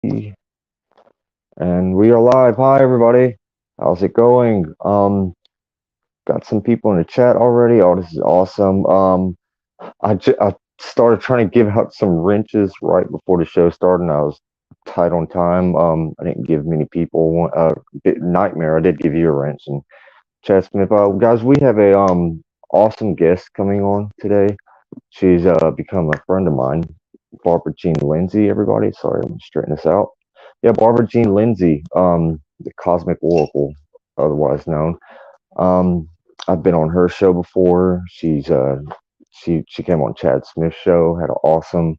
And we are live. Hi, everybody. How's it going? Got some people in the chat already. Oh, this is awesome. I started trying to give out some wrenches right before the show started, and I was tight on time. I didn't give many people one. Nightmare. I did give you a wrench. And Chad Smith. Guys, we have a awesome guest coming on today. She's become a friend of mine, Barbara Jean Lindsey. Everybody, sorry, I'm gonna straighten this out. Yeah, Barbara Jean Lindsey, the Cosmic Oracle, otherwise known. Um, I've been on her show before. She came on Chad Smith's show, had an awesome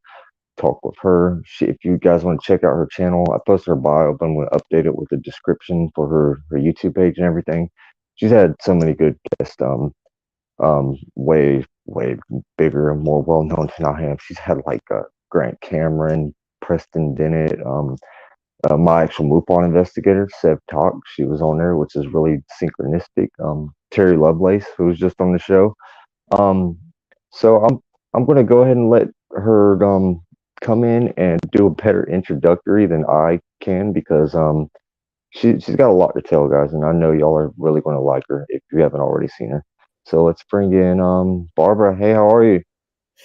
talk with her. If you guys want to check out her channel, I posted her bio, but I'm going to update it with a description for her YouTube page and everything. She's had so many good guests. Way bigger and more well known than I am. She's had like Grant Cameron, Preston Dennett, my actual MUFON investigator, Seb Talk. She was on there, which is really synchronistic. Terry Lovelace, who was just on the show. Um, so I'm gonna go ahead and let her come in and do a better introductory than I can because she's got a lot to tell, guys, and I know y'all are really going to like her if you haven't already seen her. So let's bring in Barbara. Hey, how are you?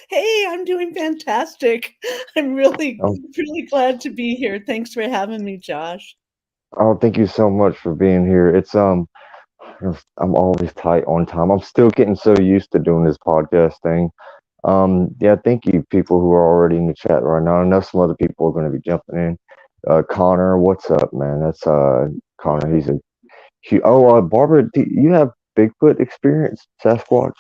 Hey, I'm doing fantastic. I'm really, Oh, really glad to be here. Thanks for having me, Josh. oh, thank you so much for being here. I'm always tight on time. I'm still getting so used to doing this podcast thing. Yeah, thank you, people who are already in the chat right now. I know some other people are going to be jumping in. Connor, what's up, man? That's Connor. He's a huge. Oh, Barbara, do you have Bigfoot experience, Sasquatch?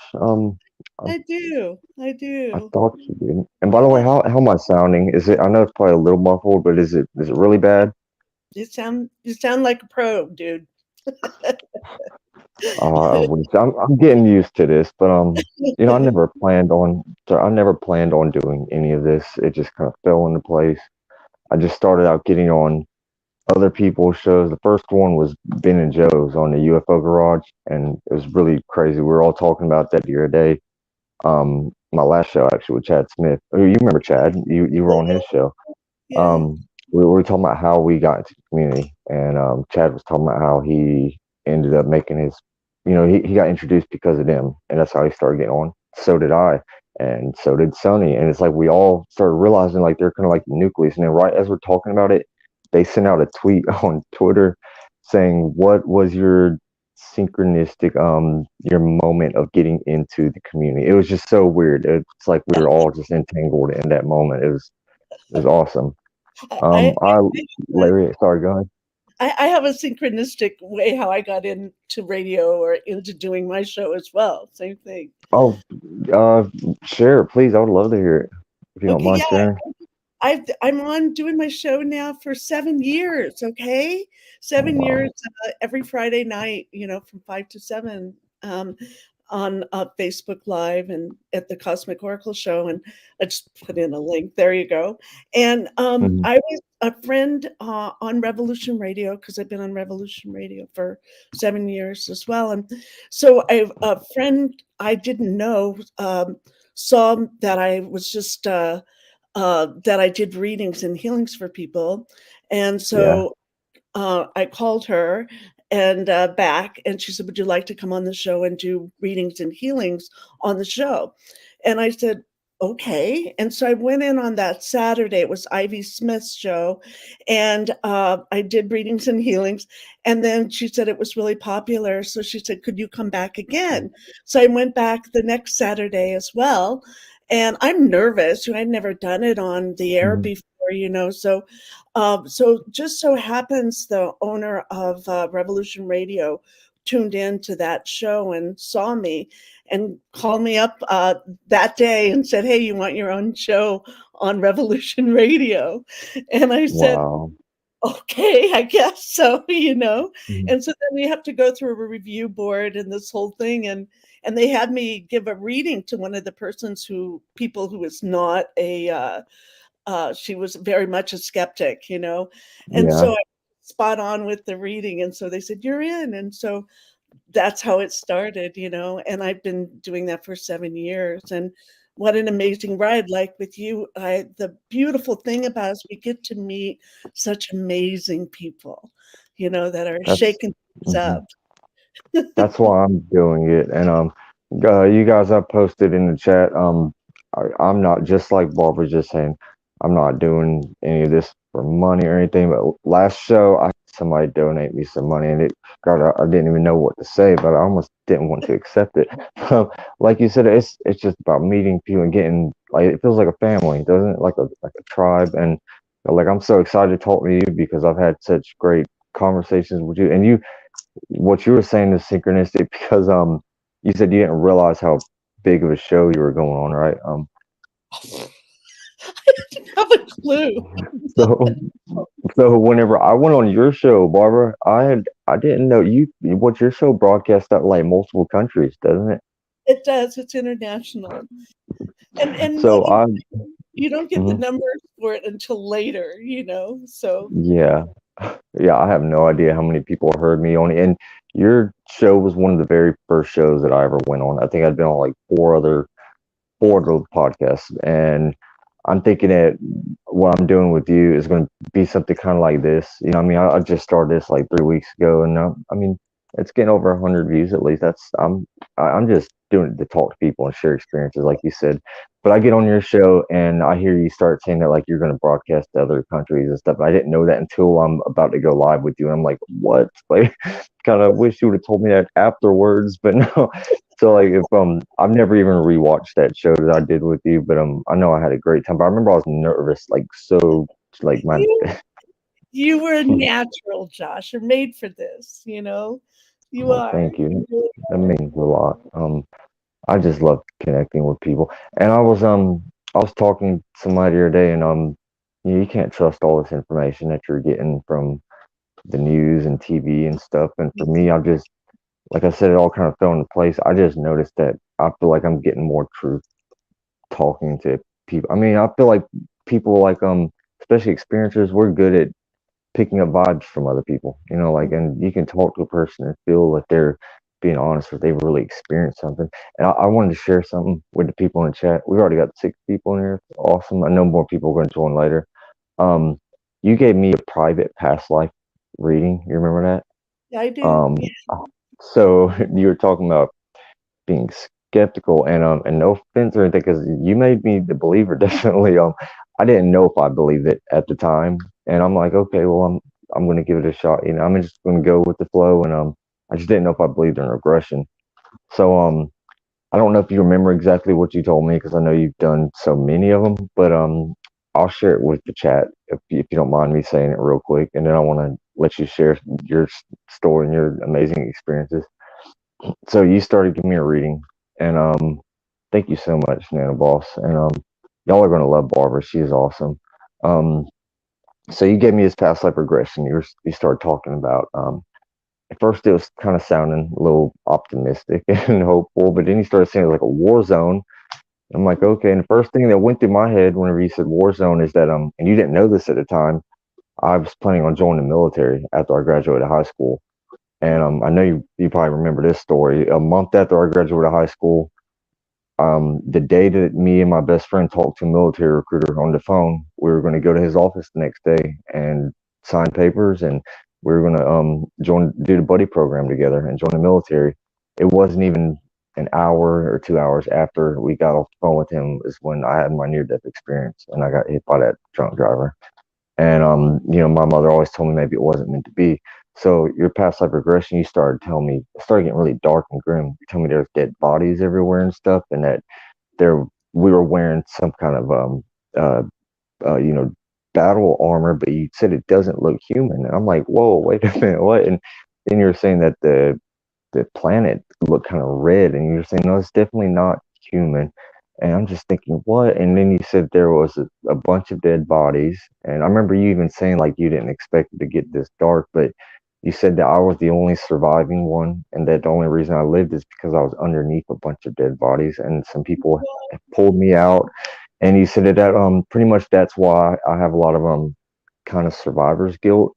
I, I do. I I do. thought you did. And by the way, Yeah, how am I sounding? Is it? I know it's probably a little muffled, but is it really bad? you sound like a pro, dude. I'm getting used to this, but I never planned on doing any of this. It just kind of fell into place. I just started out getting on other people's shows. The first one was Ben and Joe's on the UFO Garage, and it was really crazy. We were all talking about that the other day. My last show actually with Chad Smith. Oh, you remember Chad? You were on his show. Yeah. Um, we were talking about how we got into the community, and Chad was talking about how he ended up making his, he got introduced because of them, and that's how he started getting on. So did I, and so did Sony, and it's like we all started realizing like they're kind of like the nucleus, and then right as we're talking about it, they sent out a tweet on Twitter saying, "What was your synchronistic your moment of getting into the community?" It was just so weird. It's like we were all just entangled in that moment. It was awesome. I, I, I I, Larry, sorry, go ahead. I have a synchronistic way how I got into radio or into doing my show as well. Same thing. Oh, uh, share, please. I would love to hear it if you don't Okay, mind yeah, sharing. I'm on doing my show now for 7 years. Okay, Oh, 7 years wow. every Friday night, from 5 to 7, on Facebook Live and at the Cosmic Oracle Show. And I just put in a link. There you go. And Mhm. I was a friend on Revolution Radio because I've been on Revolution Radio for 7 years as well. And so a friend I didn't know saw that I was just. That I did readings and healings for people. And Yeah. so I called her and back, and she said, "Would you like to come on the show and do readings and healings on the show?" And I said, "Okay." And so I went in on that Saturday. It was Ivy Smith's show, and I did readings and healings. And then she said it was really popular, so she said, "Could you come back again?" So I went back the next Saturday as well. And I'm nervous. I'd never done it on the air Mhm. before. So just so happens the owner of Revolution Radio tuned in to that show and saw me and called me up that day and said, "Hey, you want your own show on Revolution Radio?" And I said, Wow. "Okay, I guess so." Mhm. And so then we have to go through a review board and this whole thing, and they had me give a reading to one of the people who is not she was very much a skeptic. And so Yeah. I spot on with the reading, and so they said, "You're in." And so that's how it started. And I've been doing that for 7 years. And what an amazing ride. Like with you, the beautiful thing about it is we get to meet such amazing people, that are That's shaking things mhm. up. That's why I'm doing it. And you guys, I posted in the chat. I'm not, just like Barbara just saying, I'm not doing any of this for money or anything. But last show, I had somebody donate me some money, and God, I didn't even know what to say, but I almost didn't want to accept it. Like you said, it's just about meeting people and getting, like, it feels like a family, doesn't it? Like a tribe. And like, I'm so excited to talk to you because I've had such great conversations with you, and what you were saying is synchronistic because you said you didn't realize how big of a show you were going on, right? I didn't have a clue. So so whenever I went on your show, Barbara, I didn't know what your show broadcast out like multiple countries, doesn't it? It does. It's international. And So you don't get the mhm, numbers for it until later, so. yeah, yeah, I have no idea how many people heard me on it. And your show was one of the very first shows that I ever went on. I think I'd been on like four other podcasts, and I'm thinking that what I'm doing with you is going to be something kind of like this. I mean, I just started this like 3 weeks ago, and I mean, it's getting over 100 views at least. I'm just doing it to talk to people and share experiences, like you said. But I get on your show and I hear you start saying that like you're going to broadcast to other countries and stuff. I didn't know that until I'm about to go live with you, and I'm like, what? Like, kind of wish you would have told me that afterwards, but no. So like if I've never even rewatched that show that I did with you, but I know I had a great time. But I remember I was nervous, like so, like my You you were a natural, Josh. You're made for this, You oh, are. thank you. You really That are. means a lot. I just love connecting with people. And I was talking to somebody the other day, and you can't trust all this information that you're getting from the news and TV and stuff. And for me, I've just, like I said, it all kind of fell into place. I just noticed that I feel like I'm getting more truth talking to people. I mean, I feel like people like especially experiencers, we're good at picking up vibes from other people. Like, and you can talk to a person and feel that they're being honest, or they've really experienced something. And I wanted to share something with the people in the chat. We've already got 6 people in here. Awesome. I know more people are going to join later. Um, you gave me a private past life reading. You remember Yeah, I that? do. Yeah. So you were talking about being skeptical, and no offense or anything, because you made me the believer. Definitely. I didn't know if I believed it at the time, and I'm like, okay, well, I'm going to give it a shot. I'm just going to go with the flow, and I just didn't know if I believed in regression. So I don't know if you remember exactly what you told me, because I know you've done so many of them, but I'll share it with the chat if you don't mind me saying it real quick, and then I want to let you share your story and your amazing experiences. So you started giving me a reading, and thank you so much, Nana Boss. And y'all are gonna love Barbara. She is awesome. Um, so you gave me this past life regression. You started talking about at first it was kind of sounding a little optimistic and hopeful, but then you started saying it was like a war zone. I'm like, okay. And the first thing that went through my head whenever you said war zone is that and you didn't know this at the time, I was planning on joining the military after I graduated high school. And I know you probably remember this story. A month after I graduated high school, the day that me and my best friend talked to a military recruiter on the phone, we were going to go to his office the next day and sign papers, and we were going to do the buddy program together and join the military. It wasn't even an hour or 2 hours after we got off the phone with him is when I had my near death experience, and I got hit by that drunk driver. And my mother always told me maybe it wasn't meant to be. So your past life regression, you started telling me, it started getting really dark and grim. You told me there's dead bodies everywhere and stuff, and that there we were wearing some kind of uh, you know battle armor, but you said it doesn't look human. And I'm like, whoa, wait a minute, what? And then you're saying that the planet looked kind of red, and you're saying no, it's definitely not human. And I'm just thinking, what? And then you said there was a bunch of dead bodies, and I remember you even saying like you didn't expect it to get this dark, but you said that I was the only surviving one, and that the only reason I lived is because I was underneath a bunch of dead bodies, and some people pulled me out. And you said that pretty much that's why I have a lot of kind of survivor's guilt,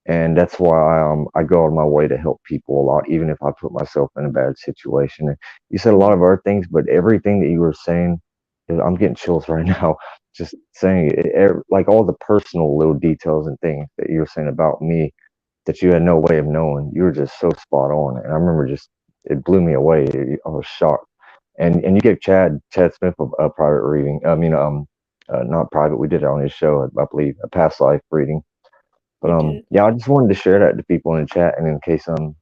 and that's why I go out of my way to help people a lot, even if I put myself in a bad situation. And you said a lot of other things, but everything that you were saying, I'm getting chills right now just saying it, like all the personal little details and things that you were saying about me that you had no way of knowing. You were just so spot on, and I remember just it blew me away. I was shocked. And you gave Chad Smith a private reading. I mean, not private. We did it on his show, I believe, a past life reading. But We did. yeah, I just wanted to share that to people in the chat, and in case you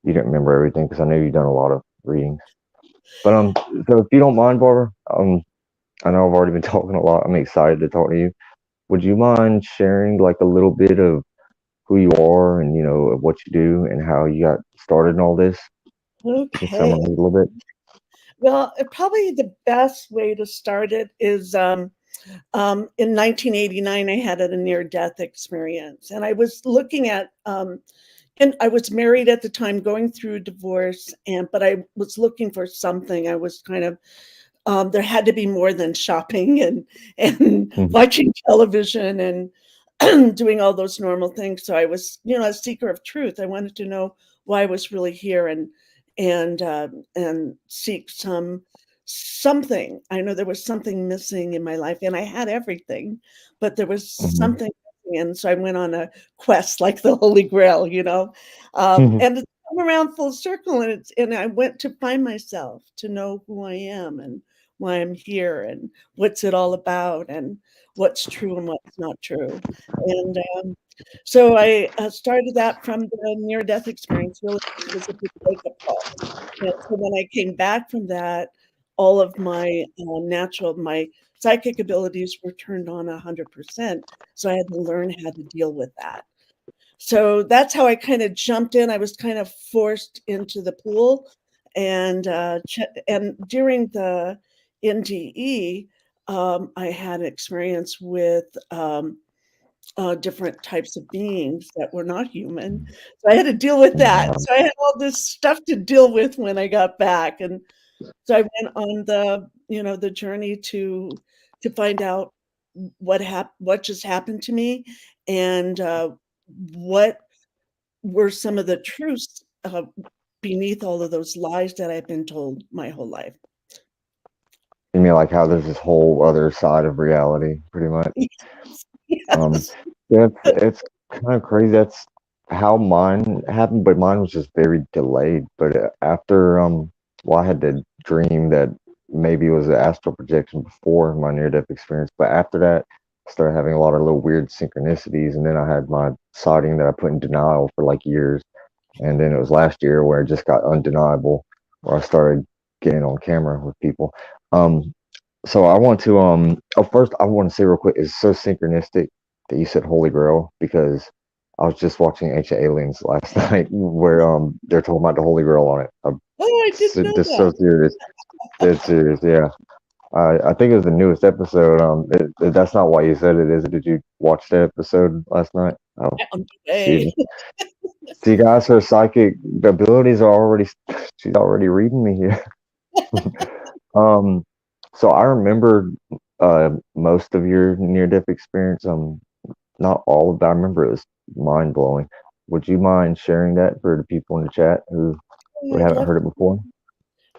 didn't remember everything, because I know you've done a lot of readings. But so if you don't mind, Barbara, I know I've already been talking a lot. I'm excited to talk to you. Would you mind sharing like a little bit of who you are and of what you do and how you got started in all this? Can you Okay. summarize a little bit? Well, probably the best way to start it is in 1989, I had a near-death experience, and I was looking at, and I was married at the time, going through divorce, but I was looking for something. I was kind of there had to be more than shopping and Mhm. watching television and doing all those normal things. So I was, a seeker of truth. I wanted to know why I was really here and seek something. I know there was something missing in my life, and I had everything, but there was Mhm. something missing, and so I went on a quest like the Holy Grail, Mhm. and it's come around full circle, and I went to find myself, to know who I am and why I'm here and what's it all about and what's true and what's not true. And so I started that from the near-death experience. Really, it was a big wake-up call. And so when I came back from that, all of my my psychic abilities were turned on 100%. So I had to learn how to deal with that. So that's how I kind of jumped in. I was kind of forced into the pool, and and during the NDE, I had experience with different types of beings that were not human. So I had to deal with that. Wow. So I had all this stuff to deal with when I got back, and so I went on the journey to find out what just happened to me, and what were some of the truths beneath all of those lies that I've been told my whole life. You mean like how there's this whole other side of reality, pretty much? Um, Yes. yeah, it's kind of crazy. That's how mine happened, but mine was just very delayed. But after well, I had the dream that maybe it was an astral projection before my near-death experience, but after that, I started having a lot of little weird synchronicities, and then I had my sighting that I put in denial for like years, and then it was last year where it just got undeniable, where I started getting on camera with people. Um, so I want to first I want to say real quick, it's so synchronistic that you said Holy Grail because I was just watching Ancient Aliens last night where they're talking about the Holy Grail on it. Oh, I didn't know Just that. so serious, dead serious. Yeah, I think it was the newest episode. That's not why you said it, is it? Did you watch that episode last night? Oh, On the excuse way. me. See, guys, her psychic abilities are already. She's already reading me here. Um, so I remember most of your near-death experience. Not all of it. I remember it was mind-blowing. Would you mind sharing that for the people in the chat who Oh, haven't heard it before?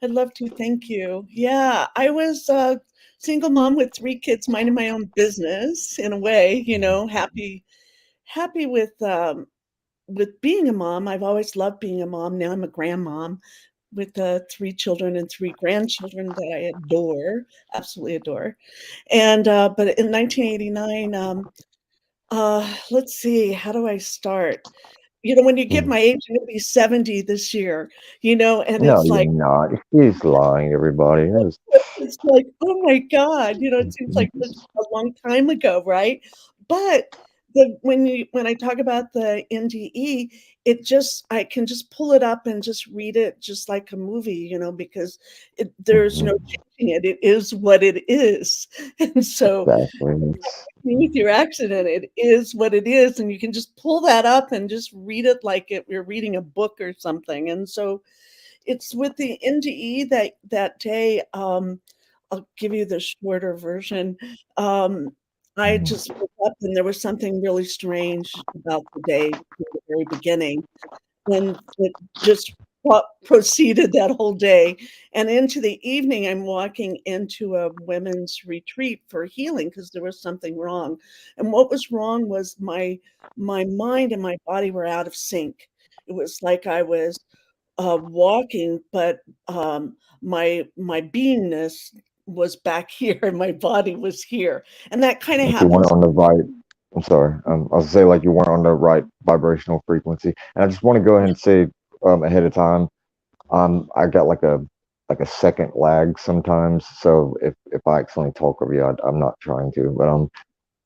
I'd love to. Thank you. Yeah, I was a single mom with 3 kids, minding my own business in a way, happy with being a mom. I've always loved being a mom. Now I'm a grandmom with 3 children and 3 grandchildren that I adore, absolutely adore. And but in 1989, let's see, how do I start? When you give Mhm. my age, I'm gonna be 70 this year, and No, it's you're like not. She's lying, everybody. That was- it's like, "Oh my god," it seems like such a long time ago, right? But when I talk about the NDE, I can just pull it up and just read it just like a movie, because there's no Mhm. changing it. It is what it is. And so Exactly. It's- with your accident, it is what it is, and you can just pull that up and just read it like you're reading a book or something. And so it's with the NDE that day, I'll give you the shorter version. Um, I just woke up and there was something really strange about the day from the very beginning, and it just proceeded that whole day. And into the evening, I'm walking into a women's retreat for healing because there was something wrong. And what was wrong was my mind and my body were out of sync. It was like I was walking, but my beingness was back here and my body was here. And that kind of Like you weren't happens. on the right. I'm sorry. I was gonna say like you weren't on the right vibrational frequency. And I just want to go ahead and say ahead of time, I got like a second lag sometimes. So if I accidentally talk over you, I'm not trying to.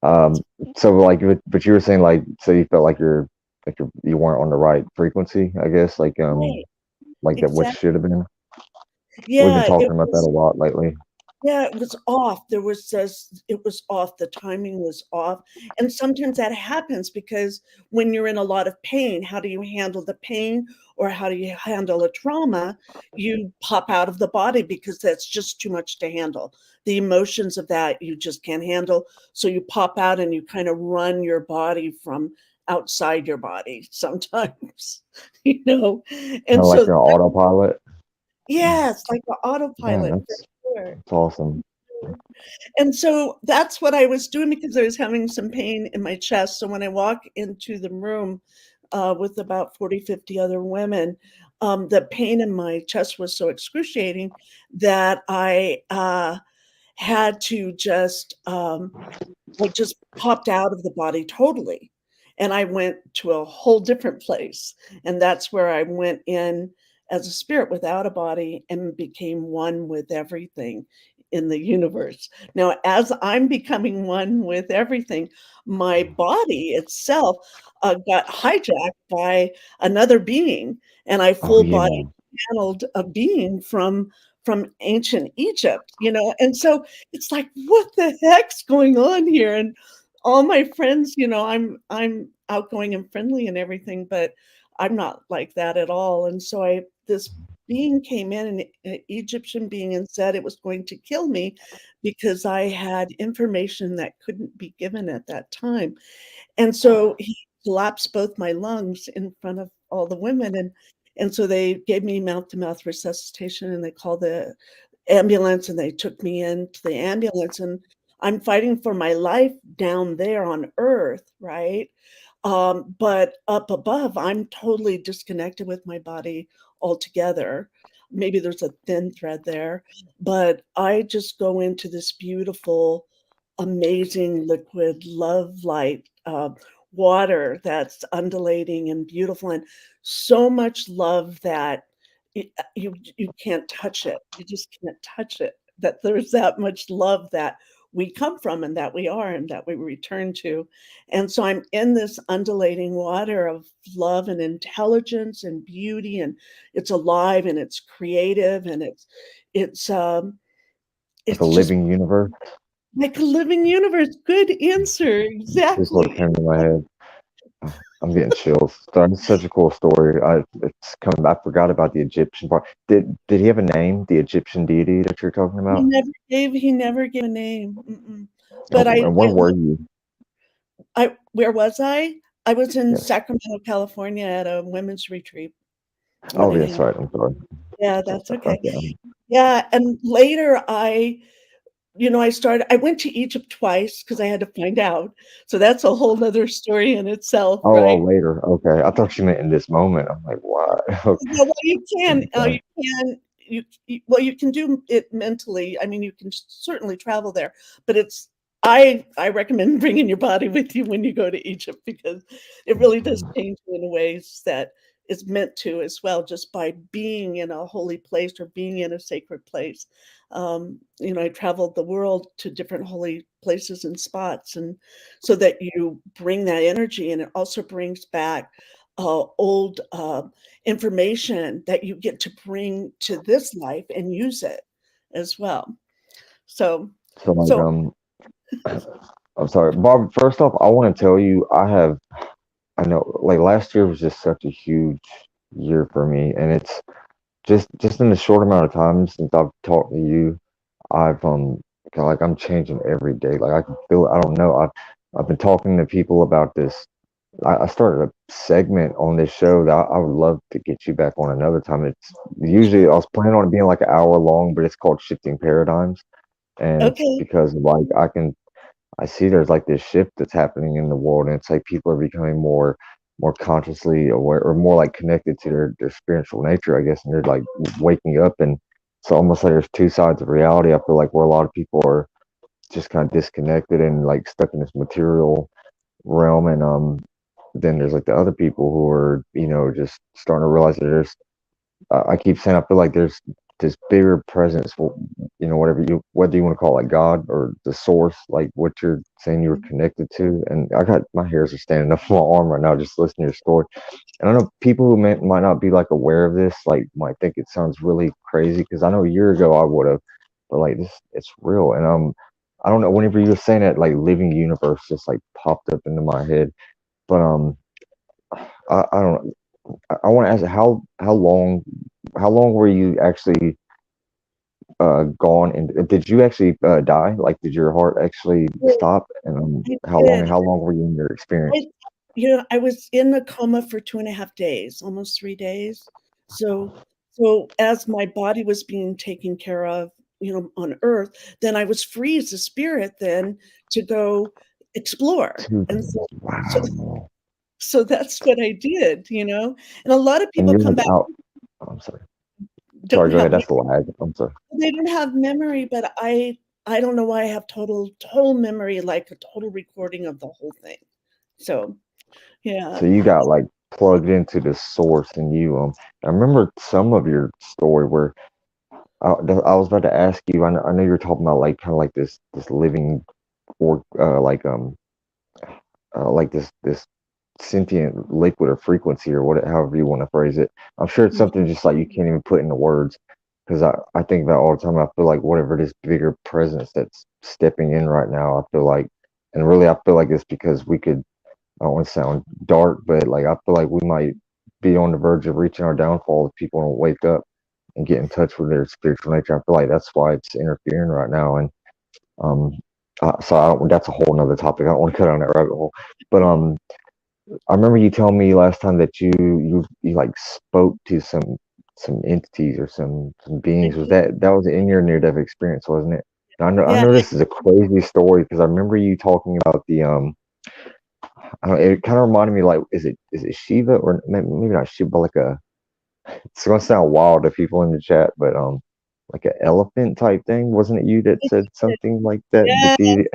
But so like, but you were saying like, so you felt like you weren't on the right frequency, I guess, Right. like that, which Exactly. should have been. We've been Yeah, it talking about that was. a lot lately. Yeah, it was off. There was just it was off. The timing was off. And sometimes that happens because when you're in a lot of pain, how do you handle the pain or how do you handle a trauma? You pop out of the body because that's just too much to handle. The emotions of that you just can't handle. So you pop out and you kind of run your body from outside your body sometimes, you know. Kind And of like so an autopilot. yes, like the Man, autopilot for sure. that's awesome. And so that's what I was doing because I was having some pain in my chest. So when I walk into the room with about 40, 50 other women, the pain in my chest was so excruciating that I had to just like just popped out of the body totally. And I went to a whole different place. And that's where I went in as a spirit without a body and became one with everything in the universe. Now, as I'm becoming one with everything, my body itself got hijacked by another being, and I Oh full body yeah, channeled a being from ancient Egypt, you know. And so it's like, what the heck's going on here? And all my friends, you know, I'm outgoing and friendly and everything, but I'm not like that at all. And so I this being came in, an Egyptian being, and said it was going to kill me because I had information that couldn't be given at that time. And so he collapsed both my lungs in front of all the women, and so they gave me mouth-to-mouth resuscitation, and they called the ambulance, and they took me into the ambulance, and I'm fighting for my life down there on Earth, right? But up above, I'm totally disconnected with my body altogether. Maybe there's a thin thread there, but I just go into this beautiful, amazing liquid love light water that's undulating and beautiful, and so much love that you can't touch it. You just can't touch it. That there's that much love that we come from and that we are and that we return to. And so I'm in this undulating water of love and intelligence and beauty, and it's alive and it's creative and it's like a it's just living universe. like a living universe. Good answer. Just what Exactly. came to my head. I'm getting chills. That's such a cool story. It's coming. I forgot about the Egyptian part. Did he have a name? The Egyptian deity that you're talking about? He never gave a name. Mm-mm. But Oh, and where were you? where was I? I was in Yes. Sacramento, California at a women's retreat when Oh, it yes, happened. right. I'm sorry. Yeah, that's okay. Okay. Yeah, and later I went to Egypt twice because I had to find out. So that's a whole nother story in itself, Oh, right? later. Okay. I thought you meant in this moment. I'm like, why? Yeah, well, Okay. you can do it mentally. I mean, you can certainly travel there, but I recommend bringing your body with you when you go to Egypt because it really does change you in ways that is meant to as well, just by being in a holy place or being in a sacred place. I traveled the world to different holy places and spots, and so that you bring that energy, and it also brings back old information that you get to bring to this life and use it as well. So, So, like, so I'm sorry, Bob. First off, I want to tell you, I know, like, last year was just such a huge year for me, and it's just in the short amount of time since I've talked to you, I've kinda like I'm changing every day. Like I can feel it. I don't know. I've been talking to people about this I started a segment on this show that I would love to get you back on another time. It's usually I was planning on it being like an hour long, but it's called Shifting Paradigms, and it's Okay. because like I see there's like this shift that's happening in the world, and it's like people are becoming more consciously aware or more like connected to their spiritual nature, I guess, and they're like waking up, and it's almost like there's two sides of reality. I feel like where a lot of people are just kind of disconnected and like stuck in this material realm, and then there's like the other people who are just starting to realize that there's I keep saying I feel like there's this bigger presence, whether you want to call it like God or the source, like what you're saying you're connected to. And I got my hairs are standing up on my arm right now just listening to your story. And I know people who might not be like aware of this, like might think it sounds really crazy because I know a year ago I would have, but like this, it's real. And I don't know. Whenever you were saying that, like living universe just like popped up into my head. But I don't know. I want to ask how long were you actually gone, and did you actually die? Like, did your heart actually stop? And I how long and did. how long were you in your experience? I, I was in a coma for 2.5 days, almost 3 days. So, so as my body was being taken care of, on Earth, then I was free as a spirit then to go explore. Two And days. so, Wow. so that's what I did, And a lot of And people you come went back, out. I'm sorry. don't Sorry, go have ahead. That's the lag. I'm sorry. they don't have memory, but I don't know why I have total memory, like a total recording of the whole thing. So yeah. So you got like plugged into the source, and I remember some of your story where I was about to ask you. I know you're talking about like kind of like this living or like this sentient liquid or frequency or however you want to phrase it. I'm sure it's something just like you can't even put into words because I think about all the time. I feel like whatever this bigger presence that's stepping in right now, I feel like, and really I feel like it's because we could. I don't want to sound dark, but like I feel like we might be on the verge of reaching our downfall if people don't wake up and get in touch with their spiritual nature. I feel like that's why it's interfering right now, and um, so that's a whole nother topic. I don't want to cut on that rabbit hole, but I remember you telling me last time that you like spoke to some entities or some beings. Was that was in your near death experience, wasn't it? I Yeah, know this is a crazy story because I remember you talking about the I don't know, it kind of reminded me like is it Shiva or maybe not Shiva, but like it's gonna sound wild to people in the chat, but like an elephant type thing. Wasn't it you that said something like that with yeah, the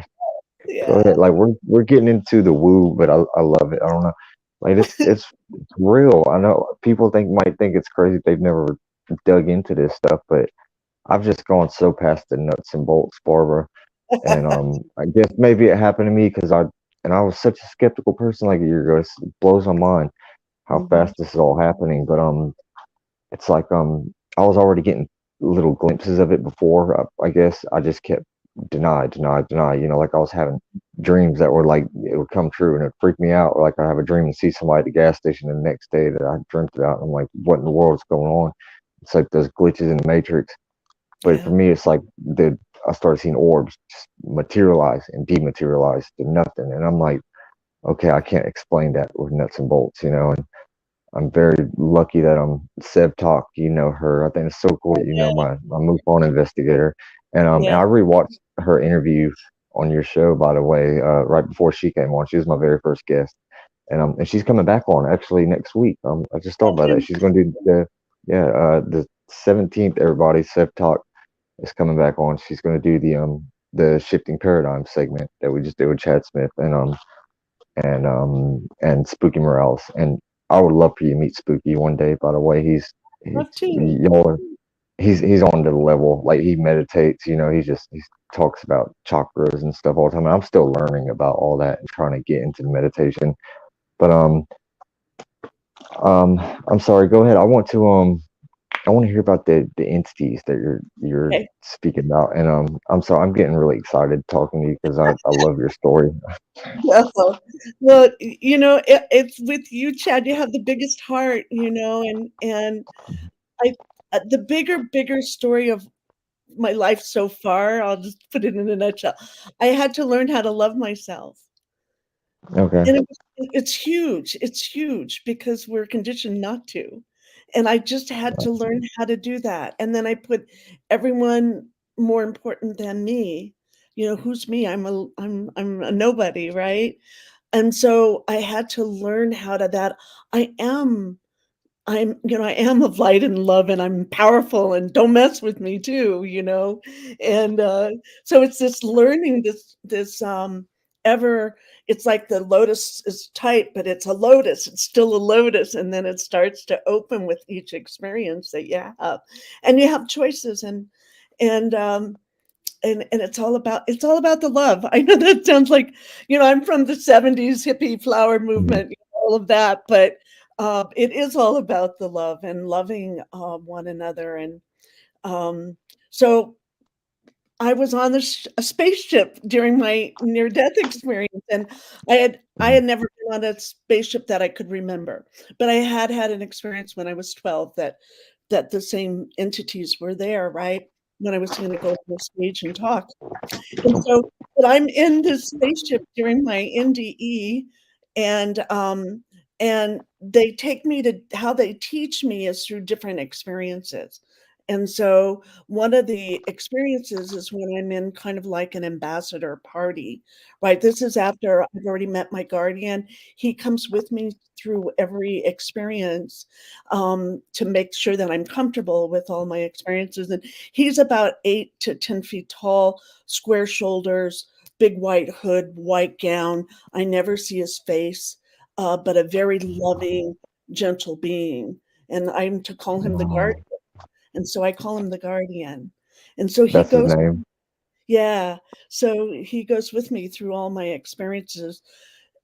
go ahead. yeah. Like we're getting into the woo, but I love it. I don't know. Like it's real. I know people might think it's crazy if they've never dug into this stuff, but I've just gone so past the nuts and bolts, Barbara. And I guess maybe it happened to me because I was such a skeptical person like a year ago. It blows my mind how Mhm. fast this is all happening. But it's like I was already getting little glimpses of it before. I guess I just kept deny. Like I was having dreams that were like it would come true and it freaked me out. Or like I have a dream and see somebody at the gas station, and the next day that I dreamt it out. And I'm like, what in the world is going on? It's like those glitches in the matrix. But for Yeah. me, it's like I started seeing orbs just materialize and dematerialize to nothing, and I'm like, okay, I can't explain that with nuts and bolts. And I'm very lucky that I'm Sev Talk. You know her. I think it's so cool that you know Yeah, my MUFON investigator. And yeah. I rewatched her interview on your show, by the way, right before she came on. She was my very first guest, and she's coming back on actually next week. I just thought Oh, about that. She's going to do the 17th. Everybody, Sev Talk is coming back on. She's going to do the shifting paradigm segment that we just did with Chad Smith and Spooky Morales. And I would love for you to meet Spooky one day. By the way, love to. y'all are, he's on to the level. Like he meditates. He talks about chakras and stuff all the time. And I'm still learning about all that and trying to get into meditation. But um I'm sorry. Go ahead. I want to hear about the entities that you're Okay. speaking about. And I'm sorry. I'm getting really excited talking to you because I love your story. Well, well, it's with you, Chad. You have the biggest heart, and I the bigger story of my life so far. I'll just put it in a nutshell. I had to learn how to love myself. Okay. And it's huge. It's huge because we're conditioned not to. And I just had to learn how to do that. And then I put everyone more important than me. You know, who's me? I'm a nobody, right? And so I had to learn how to that I am I am of light and love, and I'm powerful, and don't mess with me too, you know? And, so it's this learning this ever it's like the lotus is tight, but it's a lotus, it's still a lotus, and then it starts to open with each experience that you have. And you have choices and, um and it's all about the love. I know that sounds like, I'm from the '70s hippie flower Mhm. movement, all of that, but, it is all about the love and loving, one another, and, um, so I was on a spaceship during my near-death experience, and I had Mhm. never been on a spaceship that I could remember, but I had had an experience when I was 12 that the same entities were there, right? When I was gonna go on the stage and talk. And so but I'm in this spaceship during my NDE, and, and they take me to how they teach me is through different experiences. And so one of the experiences is when I'm in kind of like an ambassador party, right? This is after I've already met my guardian. He comes with me through every experience, to make sure that I'm comfortable with all my experiences, and he's about 8 to 10 feet tall, square shoulders, big white hood, white gown. I never see his face, but a very loving, gentle being. And I'm to call him the Oh, guardian. And so I call him the guardian. And so he that's his goes, name. yeah. So he goes with me through all my experiences.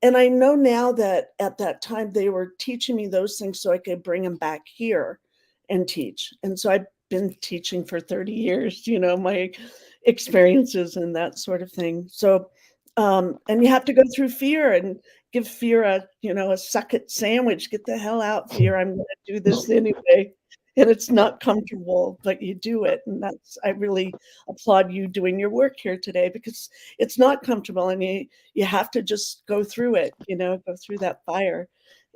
And I know now that at that time they were teaching me those things so I could bring them back here and teach. And so I've been teaching for 30 years, my experiences and that sort of thing. So, and you have to go through fear and give fear a suck it sandwich. Get the hell out, fear. I'm going to do this anyway. And it's not comfortable, but you do it. And I really applaud you doing your work here today because it's not comfortable and you have to just go through it, go through that fire.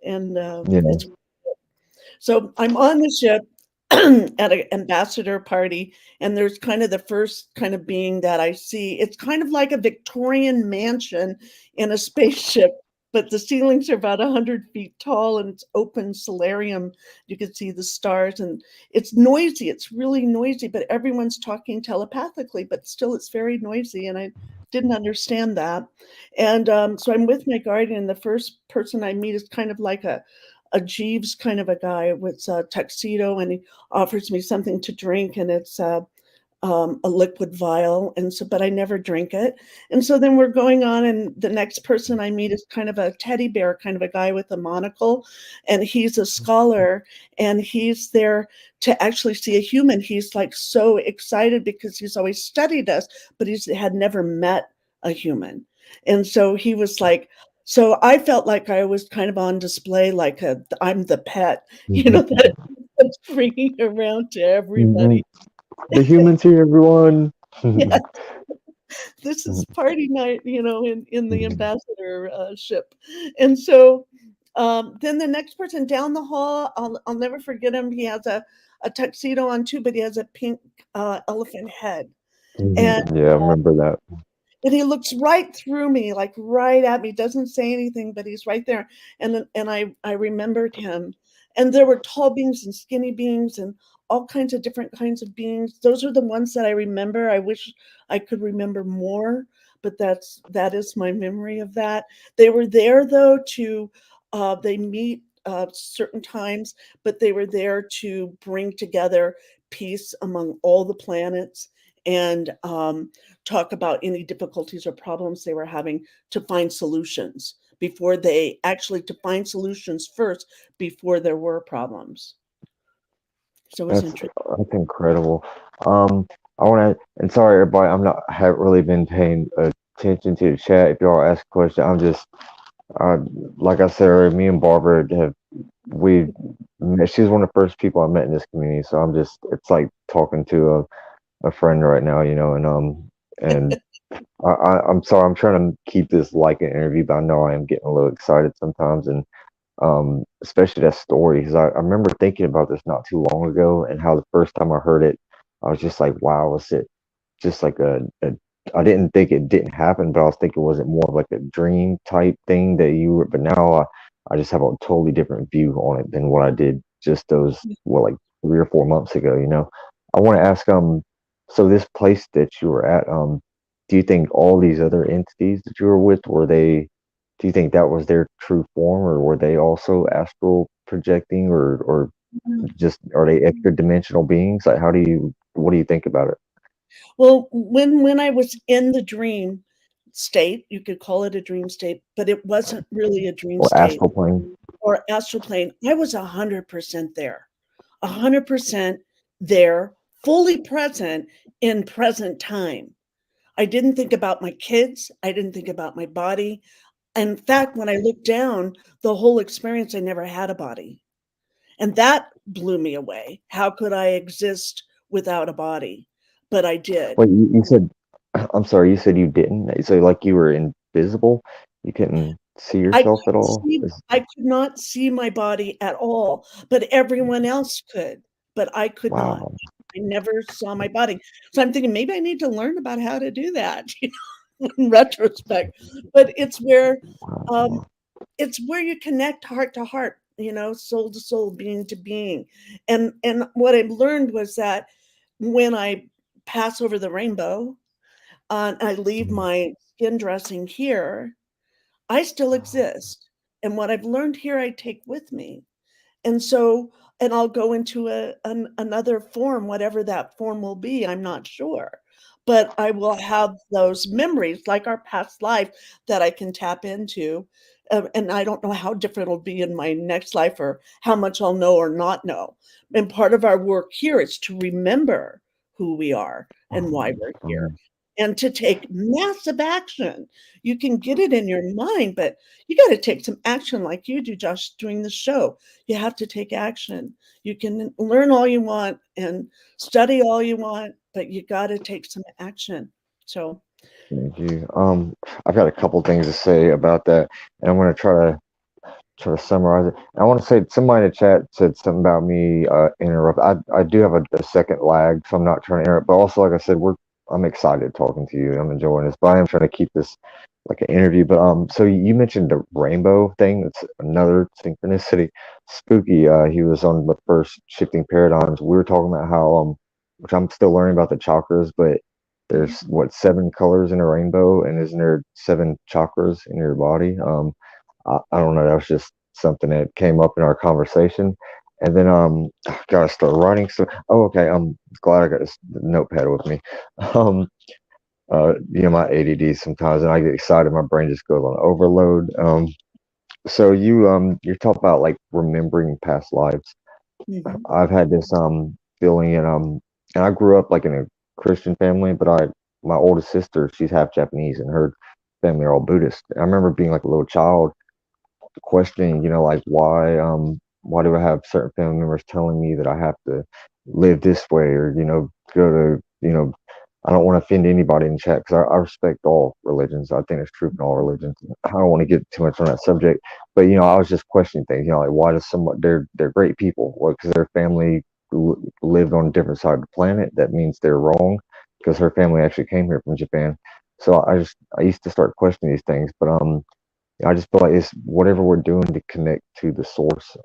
And Yeah, it's so I'm on the ship at an ambassador party, and there's kind of the first kind of being that I see. It's kind of like a Victorian mansion in a spaceship, but the ceilings are about 100 feet tall and it's open solarium. You can see the stars, and it's noisy. It's really noisy, but everyone's talking telepathically, but still it's very noisy. And I didn't understand that. And so I'm with my guardian. The first person I meet is kind of like a Jeeves kind of a guy with a tuxedo, and he offers me something to drink, and it's a liquid vial, and so but I never drink it. And so then we're going on, and the next person I meet is kind of a teddy bear, kind of a guy with a monocle, and he's a scholar, and he's there to actually see a human. He's like so excited because he's always studied us, but he's had never met a human. And so he was like, so I felt like I was kind of on display, like I'm the pet, that that's bringing around to Mhm. everybody. The humans here, everyone. Yeah, this is party night, in the ambassador ship. And so then the next person down the hall, I'll never forget him. He has a tuxedo on too, but he has a pink elephant head. And Yeah, I remember that. And he looks right through me, like right at me, doesn't say anything, but he's right there. And I remembered him. And there were tall beings and skinny beings and all kinds of different kinds of beings. Those are the ones that I remember. I wish I could remember more, but that is my memory of that. They were there though to they meet certain times, but they were there to bring together peace among all the planets and talk about any difficulties or problems they were having to find solutions to find solutions first before there were problems. So it was That's interesting. that's incredible. I want to, and sorry everybody, I haven't really been paying attention to the chat. If y'all ask a question, uh, like I said earlier, me and Barbara we met, she's one of the first people I met in this community. So it's like talking to a friend right now, and I'm sorry. I'm trying to keep this like an interview, but I know I am getting a little excited sometimes, and especially that story because I remember thinking about this not too long ago, and how the first time I heard it, I was just like, "Wow, was it just like a?" I didn't think it didn't happen, but I was thinking, was it more of like a dream type thing that you were? But now I just have a totally different view on it than what I did just those like 3 or 4 months ago. I want to ask, so this place that you were at, do you think all these other entities that you were with, were they, do you think that was their true form, or were they also astral projecting, or just are they extra dimensional beings? Like, what do you think about it? Well, when I was in the dream state, you could call it a dream state, but it wasn't really a dream Or state astral plane? or astral plane. I was 100% there, 100% there, fully present in present time. I didn't think about my kids. I didn't think about my body. In fact, when I looked down, the whole experience, I never had a body. And that blew me away. How could I exist without a body? But I did. Wait, you said, I'm sorry, you said you didn't. So like you were invisible, you couldn't see yourself at all. I could not see my body at all, but everyone else could, but I could not. Wow. I never saw my body. So I'm thinking maybe I need to learn about how to do that, in retrospect. But um, it's where you connect heart to heart, soul to soul, being to being. And what I learned was that when I pass over the rainbow, I leave my skin dressing here, I still exist. And what I've learned here, I take with me. And so, and I'll go into another form, whatever that form will be, I'm not sure. But I will have those memories, like our past life, that I can tap into. And I don't know how different it'll be in my next life or how much I'll know or not know. And part of our work here is to remember who we are and why we're here and to take massive action. You can get it in your mind, but you got to take some action like you do, Josh, doing the show. You have to take action. You can learn all you want and study all you want, but you got to take some action. So, Thank you. I've got a couple things to say about that, and I'm going to try to summarize it. And I want to say somebody in the chat said something about me interrupt. I do have a second lag, so I'm not trying to interrupt. But also, like I said, I'm excited talking to you. I'm enjoying this, but I am trying to keep this like an interview. But so you mentioned the rainbow thing. It's another synchronicity. Spooky. He was on the first shifting paradigms. We were talking about how which I'm still learning about the chakras, but there's what, 7 colors in a rainbow, and isn't there 7 chakras in your body? I don't know. That was just something that came up in our conversation. And then gotta start writing. So okay, I'm glad I got this notepad with me. Um my ADD sometimes, and I get excited, my brain just goes on overload. So you're talking about like remembering past lives. mhm. I've had this feeling, and I grew up like in a Christian family, but my oldest sister, she's half Japanese, and her family are all Buddhist. I remember being like a little child questioning, like why do I have certain family members telling me that I have to live this way, or go to, I don't want to offend anybody in chat because I respect all religions. I think it's truth in all religions. I don't want to get too much on that subject, but I was just questioning things. Like, why does someone, they're great people? Well, because their family lived on a different side of the planet. That means they're wrong, because her family actually came here from Japan. So I used to start questioning these things, but I just feel like it's whatever we're doing to connect to the source.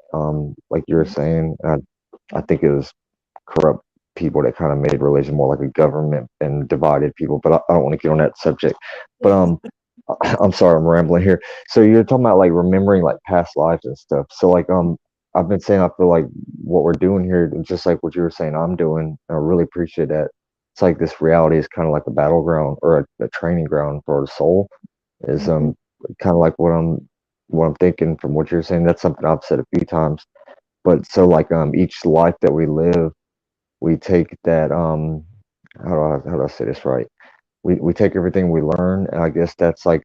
Like you were saying, I think it was corrupt people that kind of made religion more like a government and divided people. But I don't want to get on that subject. But I'm sorry, I'm rambling here. So you're talking about like remembering like past lives and stuff. So like I've been saying, I feel like what we're doing here, just like what you were saying, I'm doing. I really appreciate that. It's like this reality is kind of like a battleground or a training ground for the soul. Is Mhm. kind of like what I'm thinking from what you're saying. That's something I've said a few times. But so like each life that we live, we take that how do I say this right? We take everything we learn, and I guess that's like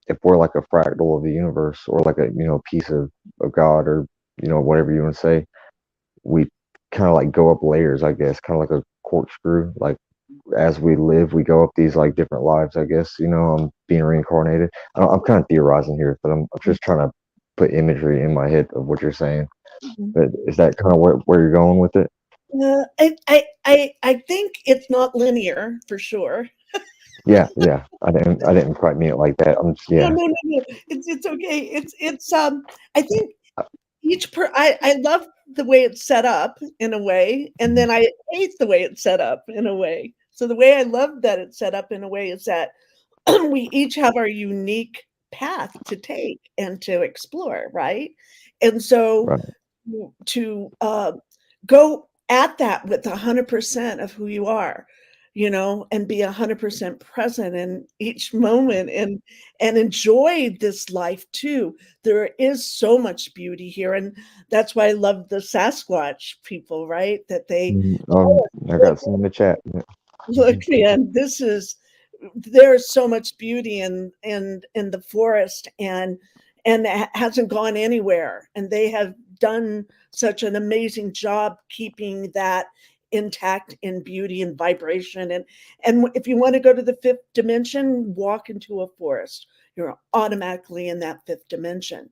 if we're like a fractal of the universe, or like a piece of God, or whatever you want to say, we kind of like go up layers, I guess, kind of like a corkscrew. Like as we live, we go up these like different lives, I guess, being reincarnated. I'm kind of theorizing here, but I'm just trying to put imagery in my head of what you're saying. Mhm. But is that kind of where you're going with it? I think it's not linear for sure. Yeah, yeah. I didn't quite mean it like that. I'm just, No, yeah. no, no, no. It's okay. I think I love the way it's set up in a way, and Mhm. then I hate the way it's set up in a way. So the way I love that it's set up in a way is that we each have our unique path to take and to explore, right? And so Right. to go at that with 100% of who you are, and be 100% present in each moment and enjoy this life too. There is so much beauty here, and that's why I love the Sasquatch people, right? That they Mhm. tell us, I got some in the chat. Yeah. look, man, there's so much beauty in the forest, and it hasn't gone anywhere, and they have done such an amazing job keeping that intact in beauty and vibration. And if you want to go to the fifth dimension, walk into a forest. You're automatically in that fifth dimension,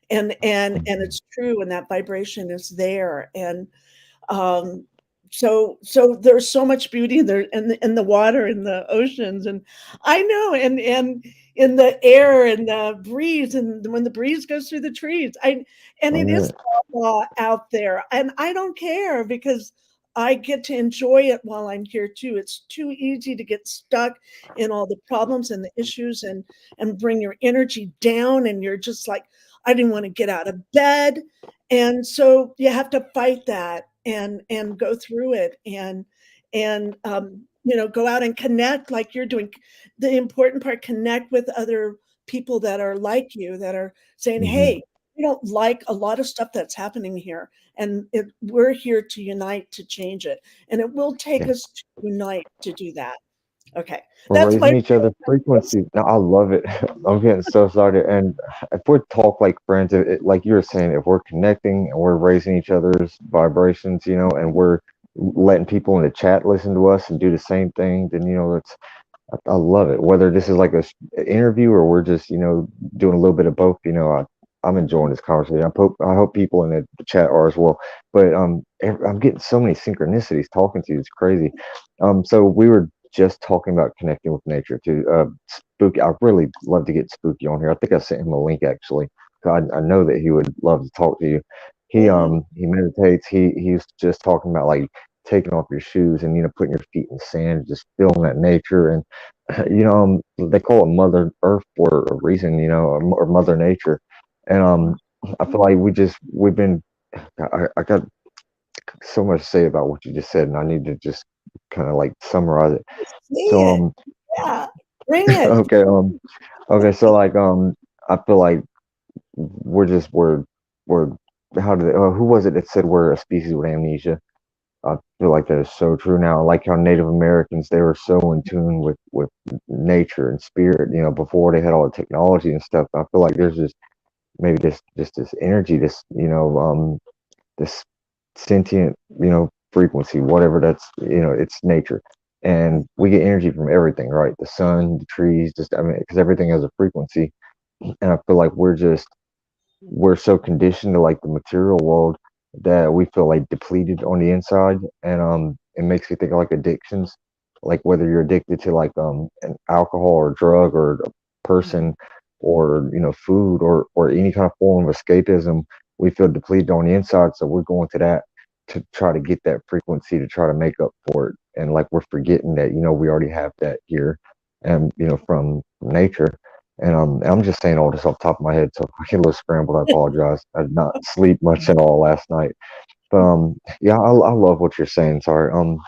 and Mhm. it's true, and that vibration is there. And um, so there's so much beauty there in the water, in the oceans, and I know, and in the air and the breeze, and when the breeze goes through the trees. And Oh it is yeah. out there, and I don't care because I get to enjoy it while I'm here too. It's too easy to get stuck in all the problems and the issues, and bring your energy down, and you're just like, I didn't want to get out of bed. And so you have to fight that and go through it, and go out and connect like you're doing. The important part, connect with other people that are like you, that are saying, Hmm. hey, we don't like a lot of stuff that's happening here, and we're here to unite to change it, and it will take Yeah. us to unite to do that. Okay, We're that's raising my each other's frequency. No, I love it. I'm getting so excited. And if we talk like friends, like you were saying, if we're connecting and we're raising each other's vibrations, and we're letting people in the chat listen to us and do the same thing, then it's I love it. Whether this is like interview or we're just doing a little bit of both, I'm enjoying this conversation. I hope people in the chat are as well. But I'm getting so many synchronicities talking to you. It's crazy. So we were just talking about connecting with nature too. Spooky. I really love to get Spooky on here. I think I sent him a link actually. 'Cause I know that he would love to talk to you. He meditates. He was just talking about like taking off your shoes and putting your feet in the sand, just feeling that nature. And they call it Mother Earth for a reason, or Mother Nature. And I feel like we've been. I got so much to say about what you just said, and I need to just kind of like summarize it. See So it. Yeah, bring it. okay, okay, so like I feel like we're how did who was it that said we're a species with amnesia? I feel like that is so true now. I like how Native Americans, they were so in tune with nature and spirit, before they had all the technology and stuff. I feel like there's just maybe just this energy, this sentient, frequency, whatever that's, it's nature. And we get energy from everything, right? The sun, the trees, just I mean, because everything has a frequency. And I feel like we're so conditioned to like the material world that we feel like depleted on the inside. And it makes me think of like addictions, like whether you're addicted to like an alcohol or drug or a person or food or any kind of form of escapism. We feel depleted on the inside, so we're going to that to try to get that frequency to try to make up for it. And like we're forgetting that we already have that here, and from nature. And I'm just saying all this off the top of my head, so if I get a little scrambled, I apologize. I did not sleep much at all last night. But yeah, I love what you're saying. Sorry. And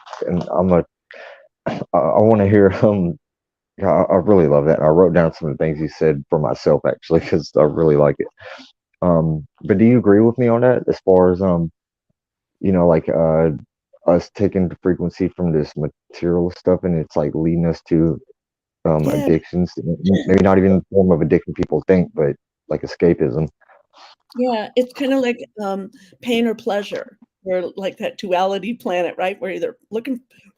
I want to hear yeah, I really love that. I wrote down some of the things you said for myself actually because I really like it. But do you agree with me on that as far as like us taking the frequency from this material stuff and it's like leading us to Yeah, addictions, maybe not even the form of addiction people think, but like escapism. yeah. It's kind of like pain or pleasure. we're like that duality planet, right? We're either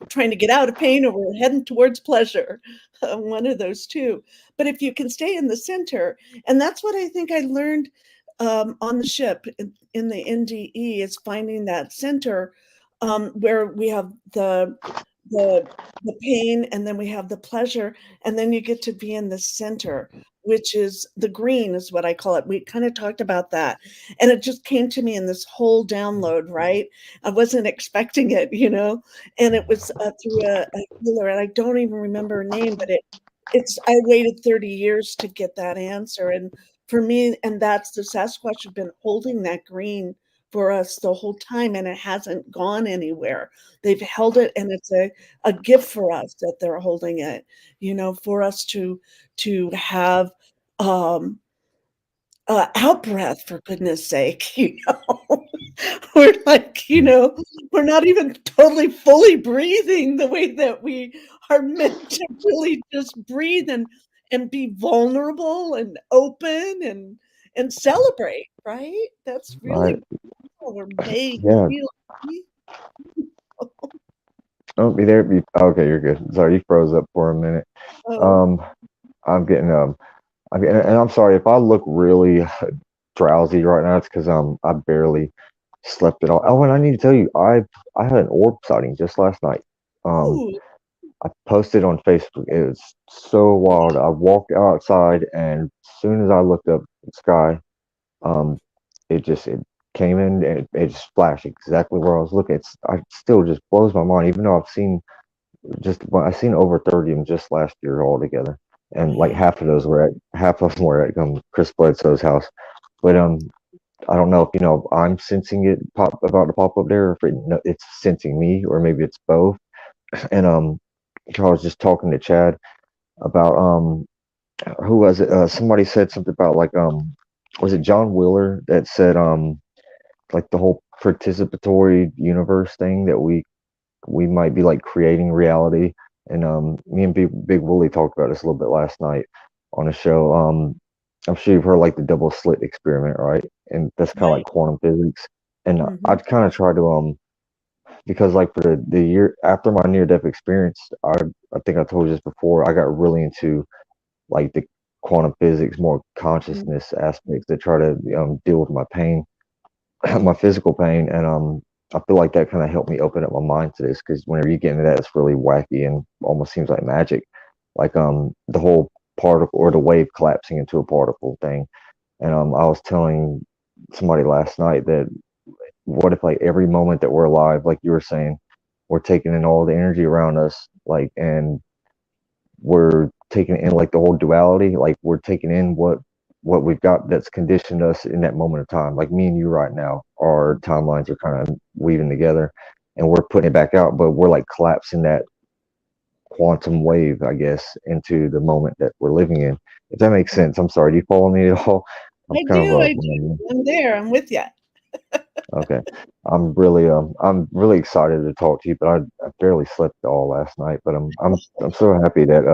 trying to get out of pain, or we're heading towards pleasure, one of those two. But if you can stay in the center, and that's what I think I learned on the ship in the NDE, is finding that center, where we have the pain, and then we have the pleasure, and then you get to be in the center, which is the green, is what I call it. We kind of talked about that, and it just came to me in this whole download, right? I wasn't expecting it, and it was through a healer, and I don't even remember her name, but I waited 30 years to get that answer. And for me, and that's the Sasquatch have been holding that green for us the whole time, and it hasn't gone anywhere. They've held it, and it's a gift for us that they're holding it, for us to have out breath, for goodness sake. We're like, we're not even totally fully breathing the way that we are meant to really just breathe and be vulnerable and open and celebrate, right? That's I, really cool. We're made yeah. really. Oh, be there. Okay, you're good. Sorry, you froze up for a minute. Oh, Um, I'm getting and I'm sorry if I look really drowsy right now. It's because I barely slept at all. Oh, and I need to tell you, I had an orb sighting just last night. Um, ooh, I posted on Facebook. It was so wild. I walked outside, and as soon as I looked up at the sky, um, it came in, and it just flashed exactly where I was looking. I still just blows my mind, even though I've seen over 30 of them just last year altogether, and like wow. half of them were at Chris Bledsoe's house. But I don't know if I'm sensing it about to pop up there, or if it's sensing me, or maybe it's both. And I was just talking to Chad about who was it? Somebody said something about like was it John Wheeler that said like the whole participatory universe thing, that we might be like creating reality. And me and Big Willie talked about this a little bit last night on the show. I'm sure you've heard like the double slit experiment, right? And that's kind of like Right. quantum physics. And Mhm. I'd kind of try to because like for the year after my near death experience, I think I told you this before, I got really into like the quantum physics, more Mhm. consciousness aspects that try to deal with my pain, my physical pain. And I feel like that kind of helped me open up my mind to this, because whenever you get into that, it's really wacky and almost seems like magic, like the whole particle or the wave collapsing into a particle thing. And I was telling somebody last night that what if like every moment that we're alive, like you were saying, we're taking in all the energy around us, like, and we're taking in like the whole duality, like we're taking in what we've got that's conditioned us in that moment of time. Like me and you right now, our timelines are kind of weaving together, and we're putting it back out, but we're like collapsing that quantum wave, I guess, into the moment that we're living in. If that makes sense. I'm sorry. Do you follow me at all? I'm I kind of do, I do. I'm there. I'm with you. okay. I'm really excited to talk to you, but I barely slept all last night. But I'm so happy that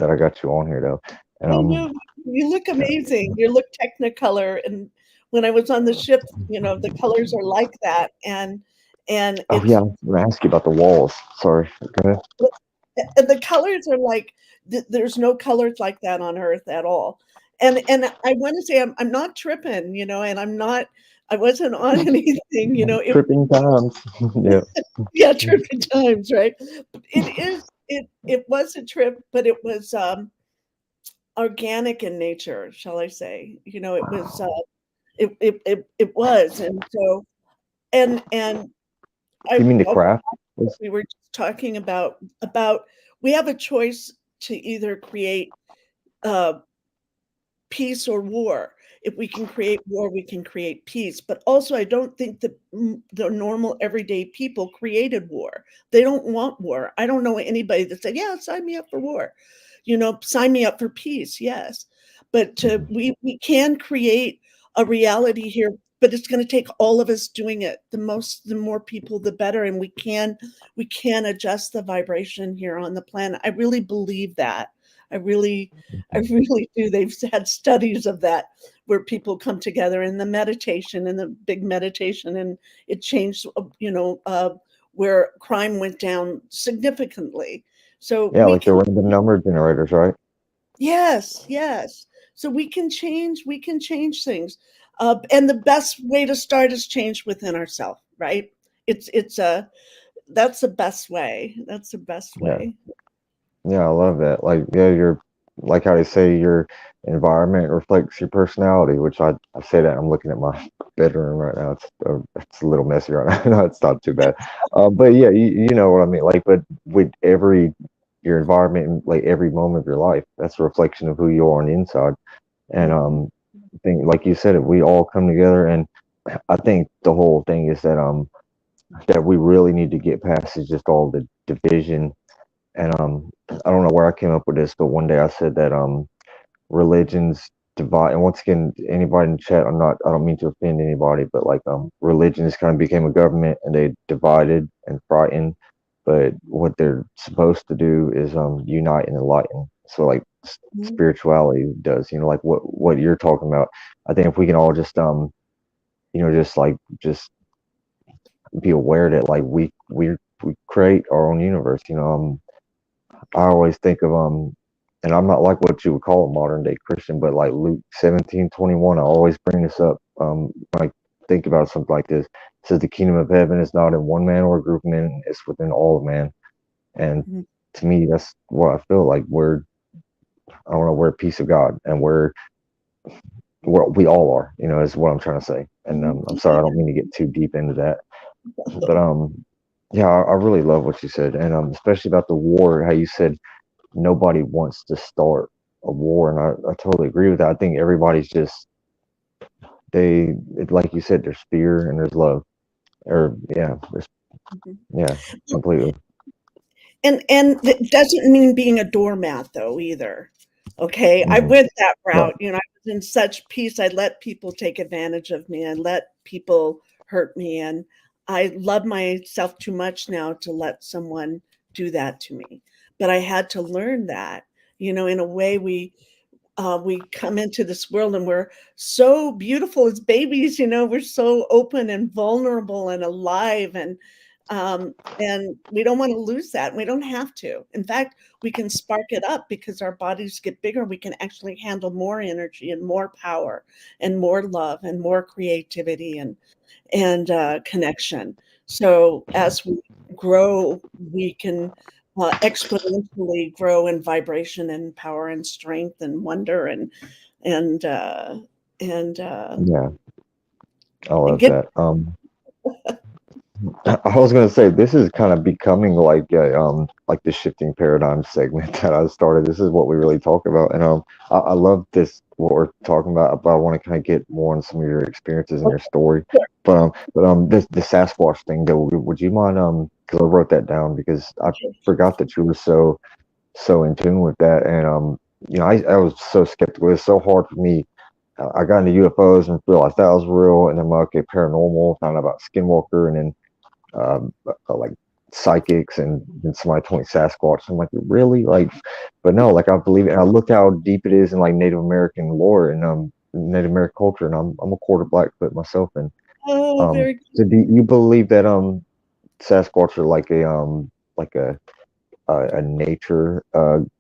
I got you on here though. And Oh, no, you look amazing. You look Technicolor, and when I was on the ship, the colors are like that, and oh yeah, it's I was gonna ask you about the walls. Sorry. Go ahead. and the colors are like there's no colors like that on Earth at all. And I want to say I'm not tripping, and I wasn't on anything, it Tripping times. Yeah. yeah, tripping times, right? It was a trip, but it was organic in nature, shall I say. It was it was. And so and You mean the I'll go craft? back to what we were just talking about we have a choice to either create uh peace or war. If we can create war, we can create peace. But also, I don't think that the normal everyday people created war. They don't want war. I don't know anybody that said, "Yeah, sign me up for war." Sign me up for peace. Yes, but we can create a reality here. But it's going to take all of us doing it. The more people, the better. And we can adjust the vibration here on the planet. I really believe that. I really I really do. They've had studies of that, where people come together in the meditation and the big meditation, and it changed, where crime went down significantly. So Yeah, we like the can, random number generators, right? yes, yes. So we can change things. And the best way to start is change within ourselves, right? It's a, that's the best way. That's the best Yeah. way. Yeah, I love that. Like, yeah, you're like how they say your environment reflects your personality, which I say that I'm looking at my bedroom right now. It's a little messy right now. No, it's not too bad. But yeah, you know what I mean. Like, but with your environment, and like every moment of your life, that's a reflection of who you are on the inside. And Mhm. I think, like you said, if we all come together, and I think the whole thing is that we really need to get past is just all the division. And I don't know where I came up with this, but one day I said that religions divide. And once again, anybody in the chat, I don't mean to offend anybody, but like religions kind of became a government, and they divided and frightened. But what they're supposed to do is unite and enlighten. So like Mhm. spirituality does, like what you're talking about. I think if we can all just just be aware that like we create our own universe. I always think of and I'm not like what you would call a modern day Christian, but like Luke 17:21, I always bring this up when I think about something like this. It says the kingdom of heaven is not in one man or a group of men, it's within all of man. And Mhm. to me, that's what I feel like. I don't know, we're a piece of God, and we all are, is what I'm trying to say. And I'm sorry, I don't mean to get too deep into that, but yeah, I really love what you said, and especially about the war, how you said nobody wants to start a war, and I totally agree with that. I think everybody's just like you said, there's fear and there's love, or yeah, Mhm. yeah, completely. And that doesn't mean being a doormat though either. Okay. I Hmm. went that Right. route. I was in such peace. I let people take advantage of me. I let people hurt me. And I love myself too much now to let someone do that to me. But I had to learn that, in a way we come into this world and we're so beautiful as babies, we're so open and vulnerable and alive, and we don't want to lose that. We don't have to. In fact, we can spark it up because our bodies get bigger. We can actually handle more energy and more power and more love and more creativity and connection. So as we grow, we can exponentially grow in vibration and power and strength and wonder and uh, and Yeah, I and love get. that. I was gonna say this is kind of becoming like the shifting paradigm segment that I started. This is what we really talk about, and I love this what we're talking about. But I want to kind of get more on some of your experiences and your story. But this the Sasquatch thing though, would you mind because I wrote that down because I forgot that you were so in tune with that, and I was so skeptical. It's so hard for me. I got into UFOs and realized that was real, and then okay, paranormal, found out about Skinwalker, and then like psychics, and then somebody told me Sasquatch. I'm like, really? Like, but no, like I believe it. And I looked how deep it is in like Native American lore and Native American culture, and I'm a quarter Blackfoot myself. And Oh, very so do you believe that Sasquatch are like a nature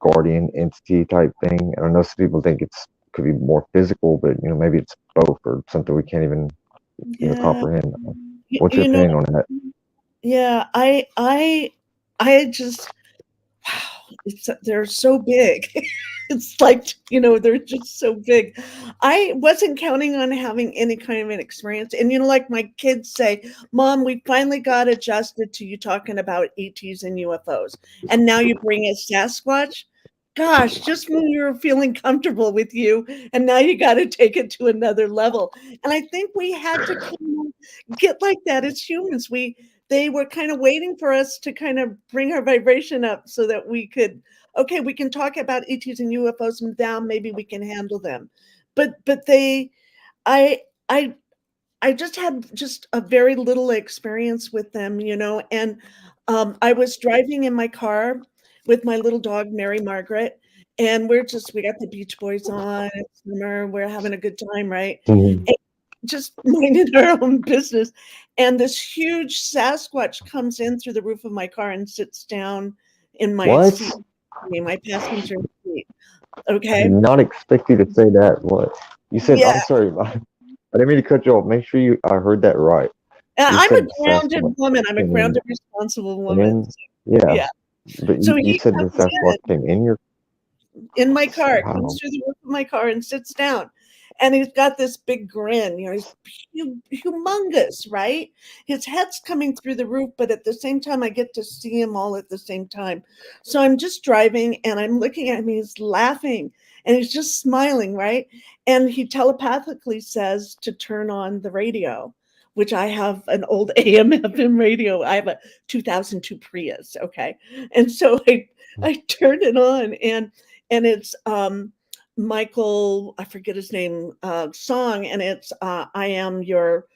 guardian entity type thing? And I know some people think it's could be more physical, but maybe it's both or something we can't even yeah. comprehend. You, What's your you know, opinion on that? yeah. I just wow. They're so big. It's like, they're just so big. I wasn't counting on having any kind of an experience. And, like my kids say, Mom, we finally got adjusted to you talking about ETs and UFOs. And now you bring a Sasquatch? Gosh, just when you were feeling comfortable with you, and now you got to take it to another level. And I think we had to kind of get like that as humans. They were kind of waiting for us to kind of bring our vibration up so that we could, okay, we can talk about ETs and UFOs and now maybe we can handle them. But I I I just had just a very little experience with them, and I was driving in my car with my little dog, Mary Margaret, and we got the Beach Boys on, it's summer, we're having a good time, right? Mhm. And just minding our own business. And this huge Sasquatch comes in through the roof of my car and sits down in my What? seat, my passenger seat. I Okay. did not expect you to say that. What? You said, Yeah. I'm sorry. I didn't mean to cut you off. Make sure I heard that right. You I'm a said grounded Sasquatch woman. I'm a came in. grounded, responsible Came woman. in? Yeah. Yeah. But So you he said the comes Sasquatch came in your. in my car, comes Wow. through the roof of my car and sits down. And he's got this big grin, he's humongous, right? His head's coming through the roof, but at the same time, I get to see him all at the same time. So I'm just driving and I'm looking at him, he's laughing and he's just smiling, right? And he telepathically says to turn on the radio, which I have an old AM FM radio. I have a 2002 Prius, okay? And so I turned it on and it's Michael, I forget his name, song, and it's I am your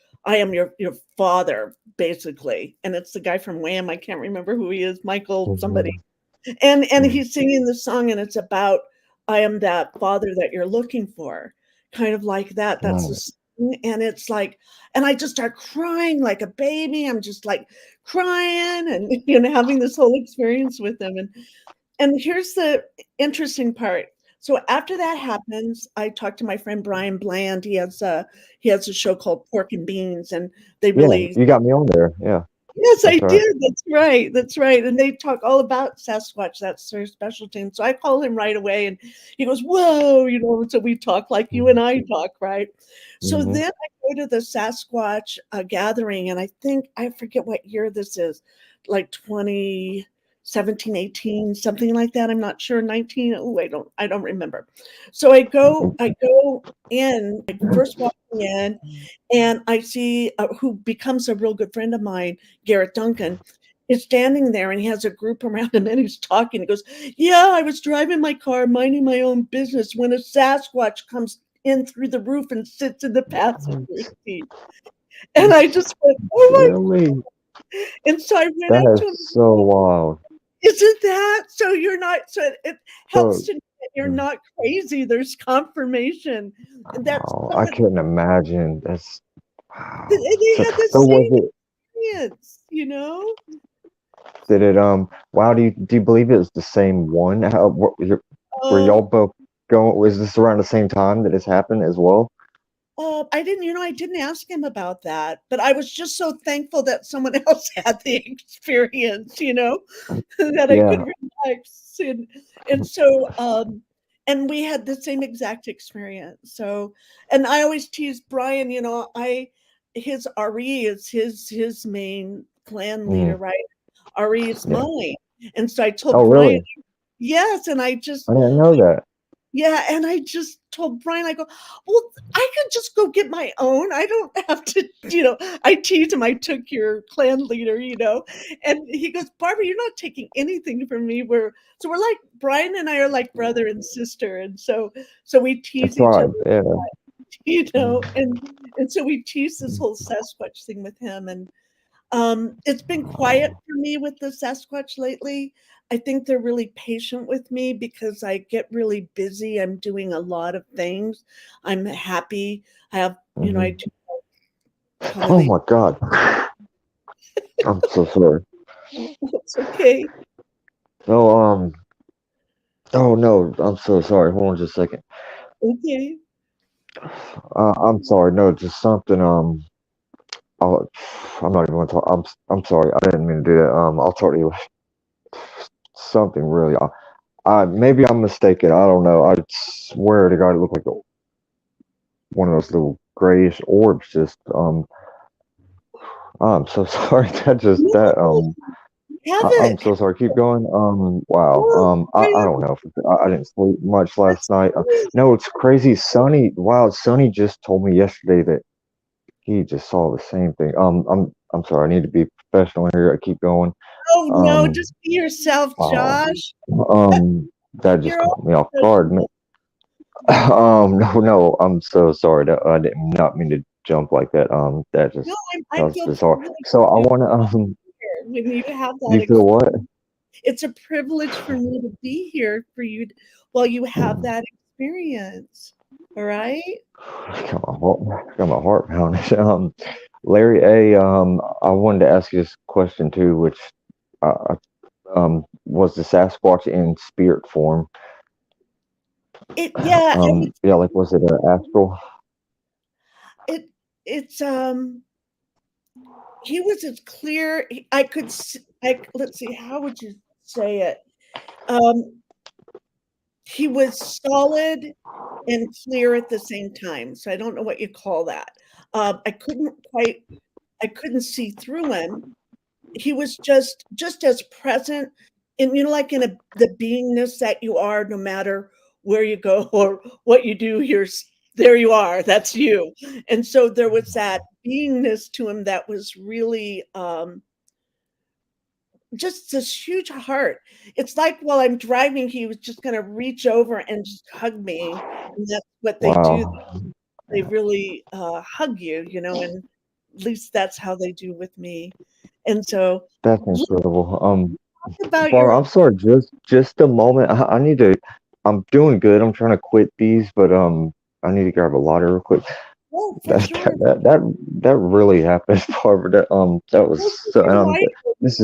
father, basically. And it's the guy from Wham. I can't remember who he is, Michael somebody. Mhm. And Mhm. he's singing the song, and it's about I am that father that you're looking for, kind of like that. That's the Right. song, and it's like, and I just start crying like a baby. I'm just like crying and having this whole experience with him. And here's the interesting part. So after that happens, I talked to my friend Brian Bland. He has a show called Pork and Beans, and they Yeah, really you got me on there. Yeah, yes, I that's right. did. That's right. That's right. And they talk all about Sasquatch. That's their specialty. And so I call him right away, and he goes, "Whoa!" So we talk like you and I talk, right? So Mm-hmm. then I go to the Sasquatch gathering, and I think I forget what year this is, like 2017, 18, something like that. I'm not sure. 19. Oh, I don't remember. So I go in, like first walking in, and I see who becomes a real good friend of mine, Garrett Duncan, is standing there and he has a group around him and he's talking. He goes, "Yeah, I was driving my car, minding my own business when a Sasquatch comes in through the roof and sits in the passenger seat." And I just went, "Oh my." Really? And so I went That up to him. is so wild. Isn't that so? You're not so it helps So, to know that you're not crazy. There's confirmation. And that's wow, I someone couldn't imagine. That's wow. they So, had the so was same it? experience. Did it? Wow. Do you believe it was the same one? Were y'all Oh, both going? Was this around the same time that this happened as well? I didn't ask him about that, but I was just so thankful that someone else had the experience, that I could Yeah. relax. And so, and we had the same exact experience. So, and I always tease Brian, his RE is his main clan Mm, leader, right? RE is yeah. mine. And so I Oh, told Brian, really? yes, and I didn't know that. yeah, and I just told Brian, I go, "Well, I could just go get my own. I don't have to," I teased him, "I took your clan leader," and he goes, "Barbara, you're not taking anything from me. We're like Brian and I are like brother and sister, and so we tease That's each right. other, Yeah. and so we tease this whole Sasquatch thing with him, and it's been quiet Wow. for me with the Sasquatch lately. I think they're really patient with me because I get really busy. I'm doing a lot of things. I'm happy. I have, I Hmm. do probably Oh my God. I'm so sorry. it's okay. So, oh no, I'm so sorry. Hold on just a second. Okay. I'm sorry. No, just something. I'll, I'm not even gonna talk. I'm sorry. I didn't mean to do that. I'll talk to you. Something really. Maybe I'm mistaken. I don't know. I swear to God, it looked like one of those little grayish orbs. Just I'm so sorry. No, have I'm it. so sorry. Keep going. Wow. No, I don't know. I didn't sleep much last night. No, it's crazy. Sonny. Wow. Sonny just told me yesterday that he just saw the same thing. I'm sorry. I need to be professional here. I keep going. oh no, Um, just be yourself, wow. Josh. That just You're all caught me off guard. special. No, no. I'm so sorry. I did not mean to jump like that. No, That I was feel bizarre. really So I good want to. when you have that You feel what? experience. It's a privilege for me to be here for you while you have that experience. All right? Got my heart pounding. Larry A, I wanted to ask you this question too, which was the Sasquatch in spirit form? Yeah, Yeah, like was it an astral? it's he was as clear. I could. Let's see. How would you say it? He was solid and clear at the same time. So I don't know what you call that. I couldn't see through him. He was just as present, and like in the beingness that you are, no matter where you go or what you do, there you are. That's you. And so there was that beingness to him that was really just this huge heart. It's like while I'm driving, he was just going to reach over and just hug me. And that's what they do. Wow, They really hug you, and at least that's how they do with me. And so, that's let's incredible. talk about Barbara, your. I'm sorry, just a moment. I need to. I'm doing good. I'm trying to quit these, but I need to grab a lottery real quick. Oh, for That sure. that really happened, Barbara. That was Well, so. And you're right.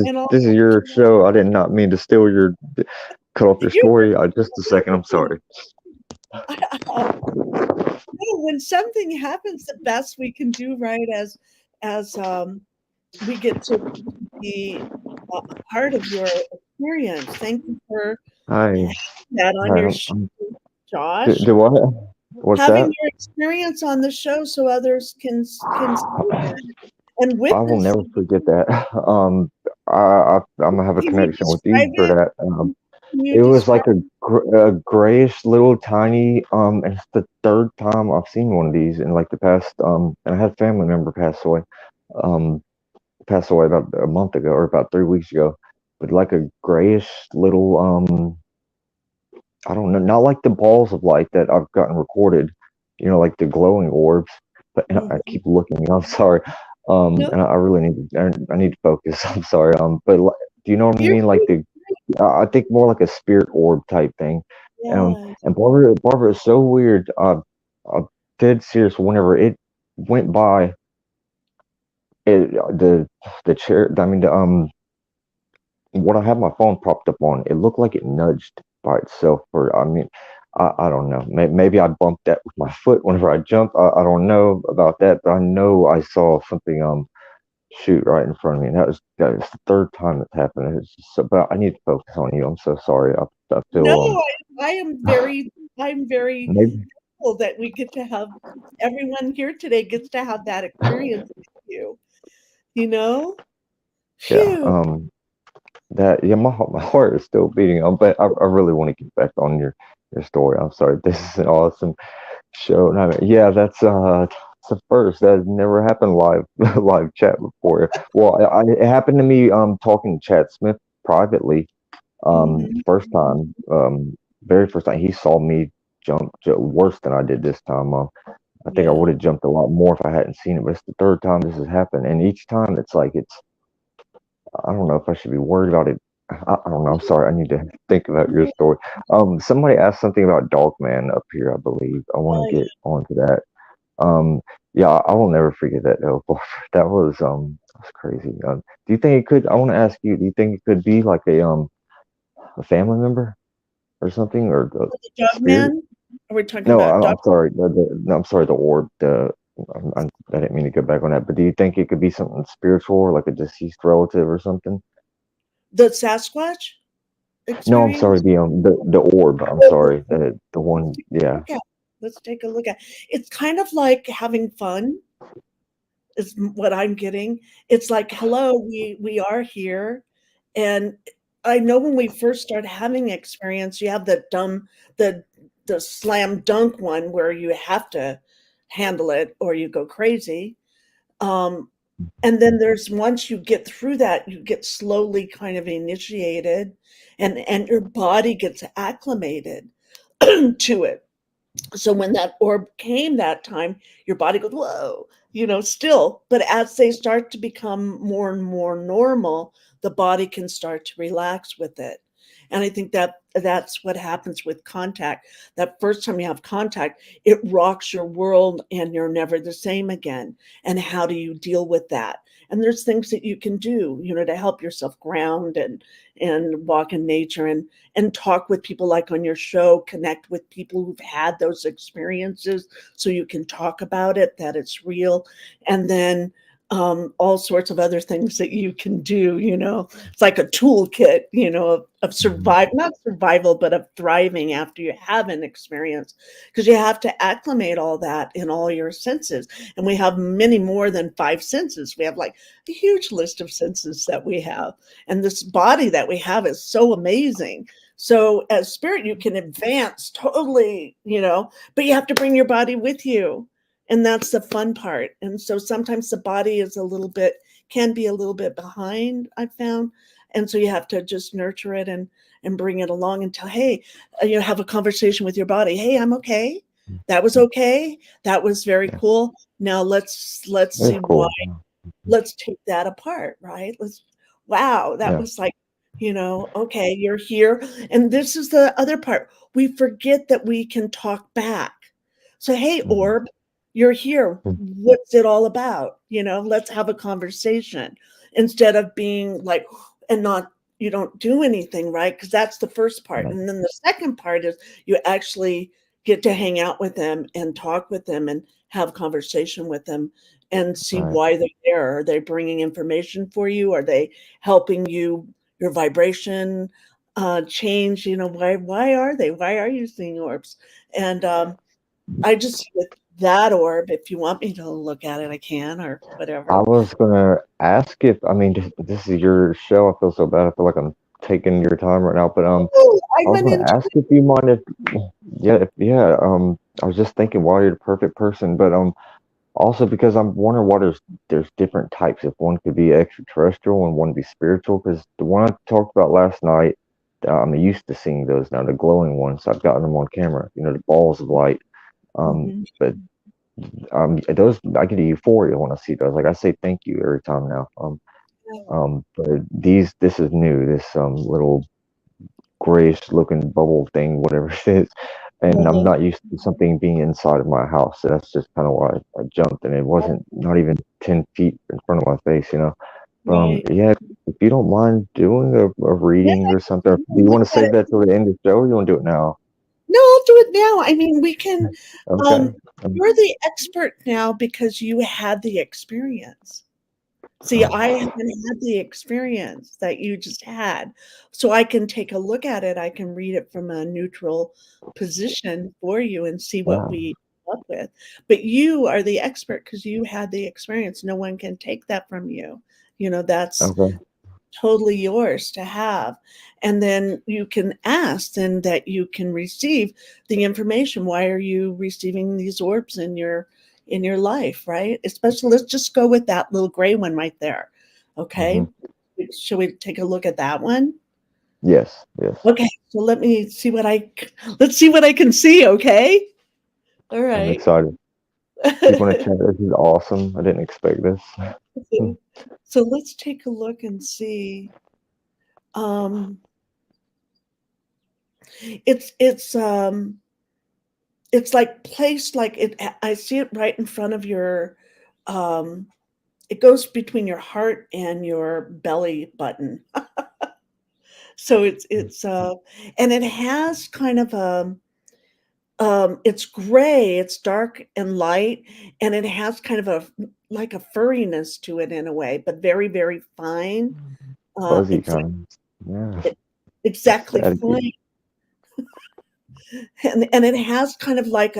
And all, this is your show. I did not mean to steal your cut off your you're story. Just a second. I'm sorry. no, when something happens, the best we can do, right, as we get to be a part of your experience. Thank you for Hi. having that on Hi. your show, Josh. Do what? What's Having that? your experience on the show so others can see that and I will witness. never forget that. I'm gonna have a Can you connection with describe you for it? that. Can you It was describe? like a grayish little tiny. And it's the third time I've seen one of these in like the past. And I had a family member Um, pass away about a month ago or about 3 weeks ago. But like a grayish little. I don't know, not like the balls of light that I've gotten recorded. Like the glowing orbs. But and I Mhm. keep looking. I'm sorry. No, And I really I need to focus. I'm sorry. Do you know what I you're mean? Like I think more like a spirit orb type thing. yeah. And Barbara is so weird. I'm dead serious. Whenever it went by, the chair. I mean, what I had my phone propped up on, it looked like it nudged by itself. Or I mean, I don't know. Maybe I bumped that with my foot whenever I jumped. I don't know about that, but I know I saw something shoot right in front of me. And that was the third time that's happened. It's just but I need to focus on you. I'm so sorry. I No, feel I'm very maybe thankful that we get to have everyone here today gets to have that experience with you. You know? yeah. Phew. That yeah, my heart is still beating. But I really want to get back on your story. I'm sorry. This is an awesome show. And yeah, it's the first. That has never happened live live chat before. Well, it happened to me talking to Chad Smith privately Mhm. first time very first time he saw me jump worse than I did this time. I think I would Yeah. have jumped a lot more if I hadn't seen it. But it's the third time this has happened, and each time it's like it's I don't know if I should be worried about it. I don't know. I'm sorry. I need to think about your story. Somebody asked something about Dogman up here, I believe. I want Oh, to get onto that. Um, yeah, I will never forget that though. That was crazy. Do you think it could? I want to ask you. Do you think it could be like a family member or something or a the dog spirit? man? Are we talking No, about dog? I'm sorry. No, I'm sorry. The orb. I didn't mean to go back on that. But do you think it could be something spiritual, or like a deceased relative or something? The Sasquatch No, I'm sorry. experience? The orb. I'm Oh, sorry. The one. Yeah. look at. Let's take a look at. It's kind of like having fun is what I'm getting. It's like, hello, we are here. And I know when we first start having experience, you have the the slam dunk one where you have to handle it or you go crazy. Um, and then there's once you get through that, you get slowly kind of initiated and your body gets acclimated to it. So when that orb came that time, your body goes, whoa. still, but as they start to become more and more normal, the body can start to relax with it. And I think that's what happens with contact. That first time you have contact, it rocks your world and you're never the same again. And how do you deal with that? And there's things that you can do, to help yourself ground and walk in nature and talk with people like on your show, connect with people who've had those experiences so you can talk about it, that it's real. And then all sorts of other things that you can do, it's like a toolkit, of survive, not survival, but of thriving after you have an experience, because you have to acclimate all that in all your senses. And we have many more than 5 senses. We have like a huge list of senses that we have. And this body that we have is so amazing. So as spirit, you can advance totally, but you have to bring your body with you. And that's the fun part. And so sometimes the body is can be a little bit behind, I've found. And so you have to just nurture it and bring it along and tell, hey, have a conversation with your body. Hey, I'm okay. That was okay. That was very cool. Now let's see cool. why. Let's take that apart, right? Wow, that was like, okay, you're here. And this is the other part. We forget that we can talk back. So, hey, orb, you're here. What's it all about? Let's have a conversation instead of being like, and not, you don't do anything, right? Because that's the first part. And then the second part is you actually get to hang out with them and talk with them and have conversation with them and see why they're there. Are they bringing information for you? Are they helping you, your vibration change? Why are they? Why are you seeing orbs? And I just, with that orb, if you want me to look at it, I can, or whatever. I was gonna ask if, I mean, this is your show. I feel so bad. I feel like I'm taking your time right now, but I was gonna ask if you mind I was just thinking why you're the perfect person, but also because I'm wondering why there's different types. If one could be extraterrestrial and one be spiritual, because the one I talked about last night, I'm used to seeing those now, the glowing ones. I've gotten them on camera, the balls of light. But those, I get a euphoria when I see those. Like I say thank you every time now. But this is new. This little grayish looking bubble thing, whatever it is, and I'm not used to something being inside of my house. So that's just kind of why I jumped, and it wasn't not even 10 feet in front of my face, Yeah, if you don't mind doing a reading or something, do you want to save that till the end of the show, or you want to do it now? No, I'll do it now. I mean, we can. Okay. You're the expert now because you had the experience. See, I haven't had the experience that you just had. So I can take a look at it. I can read it from a neutral position for you and see what we come up with. But you are the expert because you had the experience. No one can take that from you. That's totally yours to have. And then you can ask and that you can receive the information. Why are you receiving these orbs in your life, right? Especially, let's just go with that little gray one right there. Okay. Shall we take a look at that one? Yes. Okay. So let's see what I can see. Okay. All right. I'm excited. People in the chat, this is awesome. I didn't expect this. So let's take a look and see. It's like placed like it. I see it right in front of your. It goes between your heart and your belly button. So it's and it has kind of a. It's gray. It's dark and light, and it has kind of a like a furriness to it in a way, but very very fine. Fuzzy kind. Yeah. Exactly fine. And it has kind of like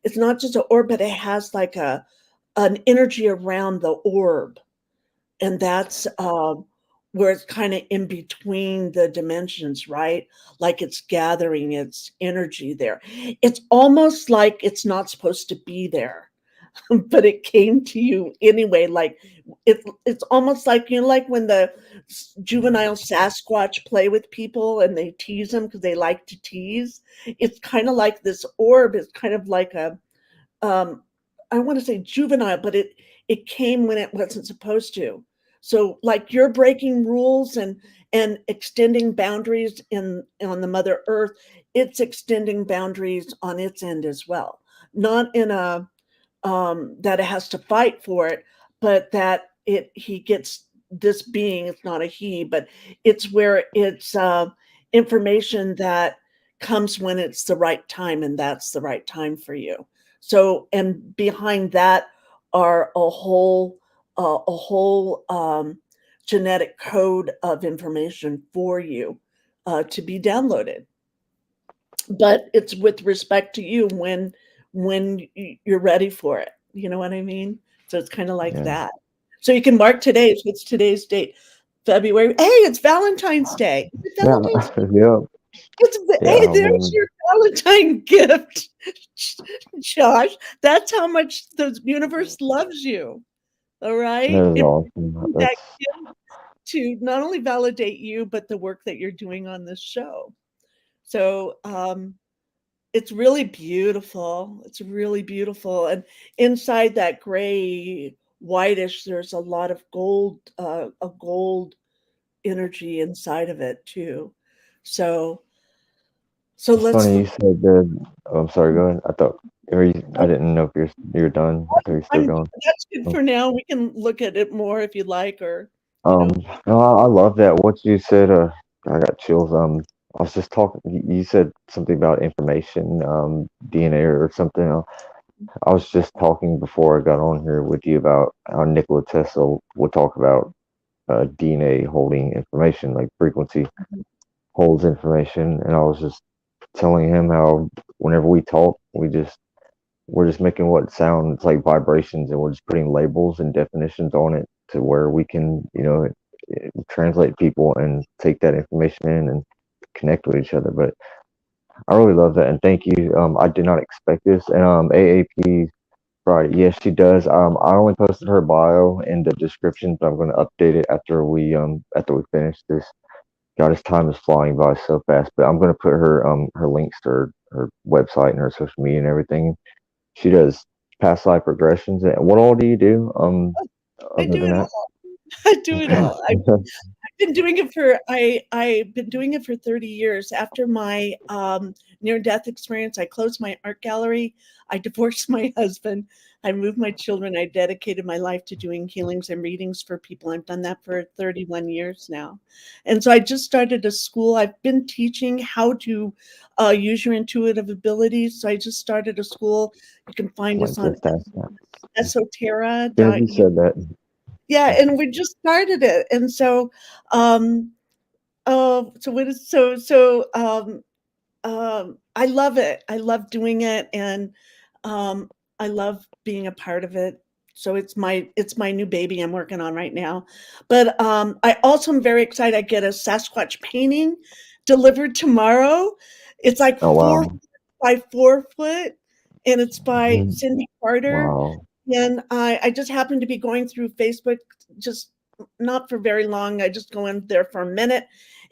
it's not just an orb, but it has like an energy around the orb. And that's where it's kind of in between the dimensions, right? Like it's gathering its energy there. It's almost like it's not supposed to be there, but it came to you anyway. Like it's almost like, like when the juvenile Sasquatch play with people and they tease them because they like to tease. It's kind of like this orb is kind of like a I want to say juvenile, but it came when it wasn't supposed to. So like you're breaking rules and extending boundaries on the Mother Earth, it's extending boundaries on its end as well. Not in a that it has to fight for it, but that he gets this being. It's not a he, but it's where it's information that comes when it's the right time, and that's the right time for you. So, and behind that are a whole genetic code of information for you to be downloaded. But it's with respect to you when you're ready for it. You know what I mean? So it's kind of like Yeah. that. So you can mark today. What's today's date? February. Hey, it's Valentine's Day. Is it Yeah. Valentine's Day? Yeah. Yeah. Hey, there's your Valentine gift, Josh. That's how much the universe loves you. All right. That is It awesome. brings that That's gift to not only validate you, but the work that you're doing on this show. So it's really beautiful. It's really beautiful. And inside that gray, whitish, there's a lot of gold, a gold energy inside of it too. So it's let's funny you look. said that. Oh, I'm sorry. Go ahead. I didn't know if you're done. I thought you're still I'm going. That's good Oh. for now. We can look at it more if you'd like, or you know. No, I love that. What you said, I got chills. I was just talking. You said something about information, DNA or something. I was just talking before I got on here with you about how Nikola Tesla would talk about DNA holding information, like frequency holds information, and I was just telling him how whenever we talk, we're just making what sounds like vibrations, and we're just putting labels and definitions on it to where we can, translate people and take that information in and connect with each other. But I really love that, and thank you. I did not expect this, and AAP Friday, yes, she does. I only posted her bio in the description, but I'm going to update it after we finish this. God, this time is flying by so fast, but I'm going to put her links to her website and her social media and everything. She does past life regressions. And what all do you do? I Other do than it that? all. I do it all. Been doing it for I've been doing it for 30 years. After my near death experience, I closed my art gallery. I divorced my husband. I moved my children. I dedicated my life to doing healings and readings for people. I've done that for 31 years now. And so I just started a school. I've been teaching how to use your intuitive abilities. So I just started a school. You can find Like us on just ask that. As soon as you esoterra.u. said that, Yeah, and we just started it. And so so what is I love it. I love doing it, and I love being a part of it. So it's my new baby I'm working on right now. But I also am very excited. I get a Sasquatch painting delivered tomorrow. It's like oh 4 wow, by 4 foot, and it's by Mhm. Cindy Carter. Wow, And I just happened to be going through Facebook, just not for very long. I just go in there for a minute,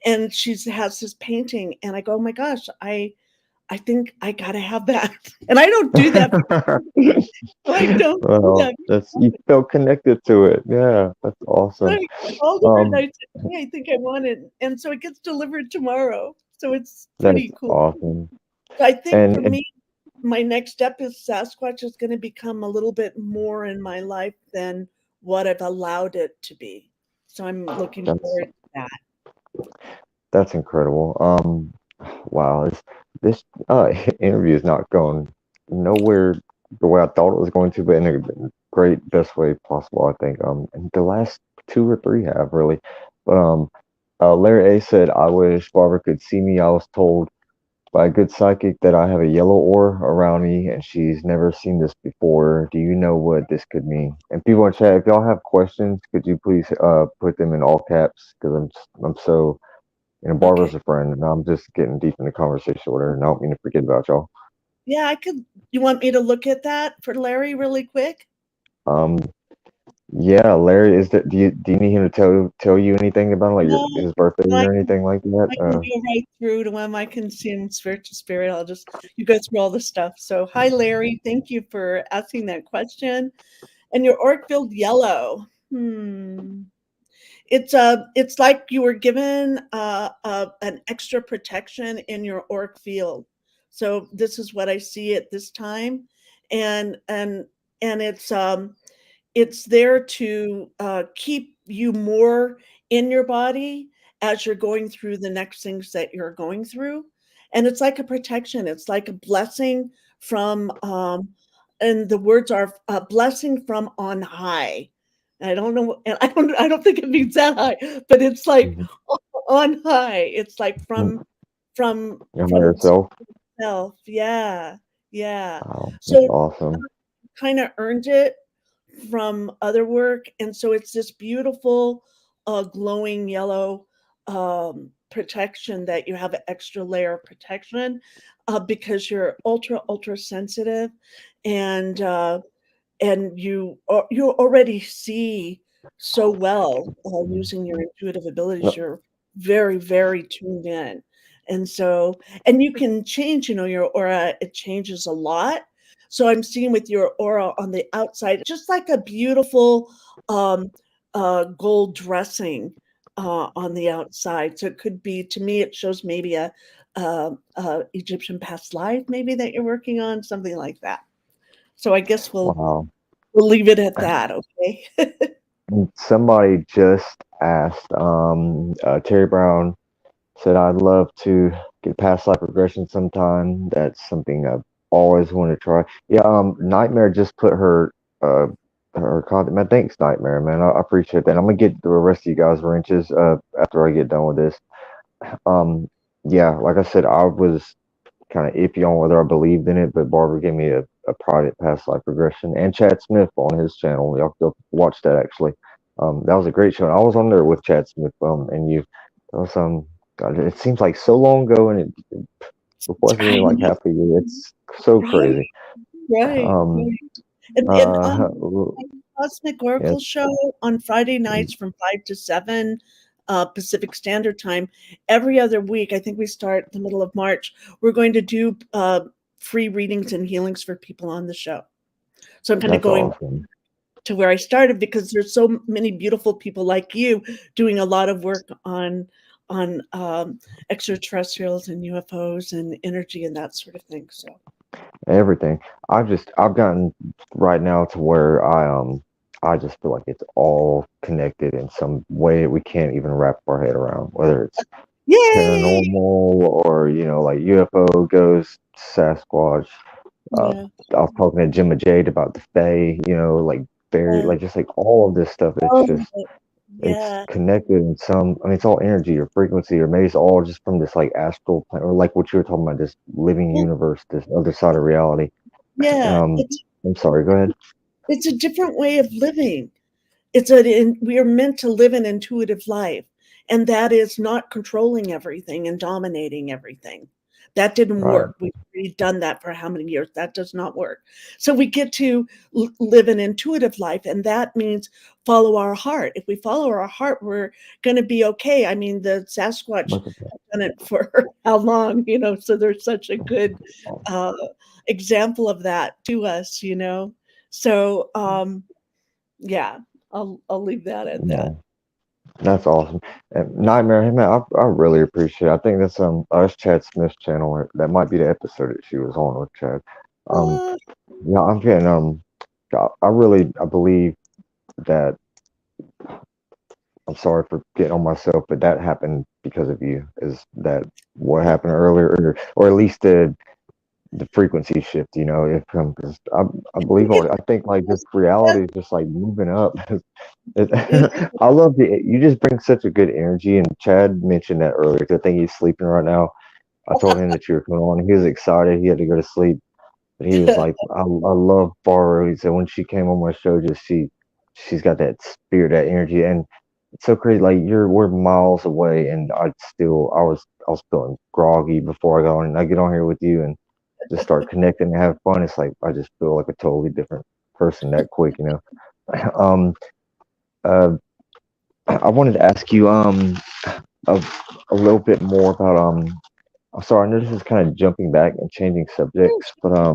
and she has this painting, and I go, oh my gosh, I think I gotta have that. And I don't do that. I don't do well, that. that's you felt connected to it. Yeah, that's awesome. I called her and I Um, said, hey, I think I want it. And so it gets delivered tomorrow. So it's that's pretty cool. awesome. So I think for And me, my next step is Sasquatch is going to become a little bit more in my life than what I've allowed it to be. So I'm looking that's forward to that. that's incredible. Wow, this interview is not going nowhere the way I thought it was going to, but in a great best way possible, I think. And the last two or three have really, but Larry A said, "I wish Barbara could see me. I was told by a good psychic that I have a yellow aura around me, and she's never seen this before. Do you know what this could mean?" And people in chat, if y'all have questions, could you please put them in all caps because I'm so. Barbara's Okay. a friend, and I'm just getting deep in the conversation with her, and I don't mean to forget about y'all. Yeah, you want me to look at that for Larry really quick? Um, Yeah, Larry, is that do you need him to tell you anything about like No, his birthday I or can anything like that? I can go right through to him. I can see him spirit to spirit. I'll just you go through all the stuff. So, hi, Larry. Thank you for asking that question. And your auric field yellow. It's like you were given an extra protection in your auric field. So this is what I see at this time, and and and it's there to keep you more in your body as you're going through the next things that you're going through, and it's like a protection. It's like a blessing from and the words are a blessing from on high. I don't know, and I don't think it means that high, but it's like Mhm. on high. It's like from Am I from yourself? self. Yeah, yeah. Oh, that's So awesome. kind of earned it from other work, and so it's this beautiful, glowing yellow protection that you have an extra layer of protection because you're ultra sensitive, and you already see so well using your intuitive abilities. No, You're very tuned in, and so and you can change. Your aura, it changes a lot. So I'm seeing with your aura on the outside, just like a beautiful um, gold dressing on the outside. So it could be, to me, it shows maybe a Egyptian past life, maybe that you're working on, something like that. So I guess wow. we'll leave it at that, okay? Somebody just asked, Terry Brown said, I'd love to get past life regression sometime. That's something I've always wanted to try. Yeah, Nightmare just put uh her content. Man, thanks, Nightmare, man. I appreciate that. I'm gonna get the rest of you guys wrenches after I get done with this. Um, yeah, like I said, I was kind of iffy on whether I believed in it, but Barbara gave me a private past life regression, and Chad Smith on his channel. Y'all go watch that actually. That was a great show. And I was on there with Chad Smith, and you, that was God, it seems like so long ago, and it wasn't I even like know, half a year. It's so right, crazy. right, Um, right. And my Cosmic yeah, Oracle show on Friday nights from 5 to 7 Pacific Standard Time, every other week, I think we start the middle of March, we're going to do free readings and healings for people on the show. So I'm kind of that's going awesome. to where I started because there's so many beautiful people like you doing a lot of work on extraterrestrials and UFOs and energy and that sort of thing. So Everything. I've gotten right now to where I just feel like it's all connected in some way that we can't even wrap our head around, whether it's yay! paranormal or like UFO, ghosts, Sasquatch. Uh, Yeah. I was talking to Jim and Jade about the Fae, like fairy, Yeah. like just like all of this stuff. Oh, It's yeah. connected in some. I mean, it's all energy or frequency, or maybe it's all just from this like astral plane, or like what you were talking about, this living Well, universe, this other side of reality. yeah. Um, I'm sorry. Go ahead. It's a different way of living. We are meant to live an intuitive life, and that is not controlling everything and dominating everything. That didn't Right. work. We've already done that for how many years? That does not work. So we get to live an intuitive life, and that means follow our heart. If we follow our heart, we're going to be okay. I mean, the Sasquatch Look at that. have done it for how long? So there's such a good uh, example of that to us. So yeah, I'll leave that at that. Yeah, that's awesome. And Nightmare, hey man, I really appreciate it. I think that's Chad Smith's channel. That might be the episode that she was on with Chad. Um, Uh, yeah, I'm getting I believe that I'm sorry for getting on myself, but that happened because of you. Is that what happened earlier, or at least the frequency shift? If 'cause I believe it, I think like this reality is just like moving up. it, I love you just bring such a good energy, and Chad mentioned that earlier. 'Cause I think he's sleeping right now. I told him that you were coming on. He was excited. He had to go to sleep, but he was like, I love Barbara. He said when she came on my show, just she's got that spirit, that energy, and it's so crazy. Like we're miles away, and I was feeling groggy before I got on, and I get on here with you and just start connecting and have fun. It's like I just feel like a totally different person that quick. Um, Uh, I wanted to ask you a, a little bit more about I'm sorry, I know this is kind of jumping back and changing subjects, but I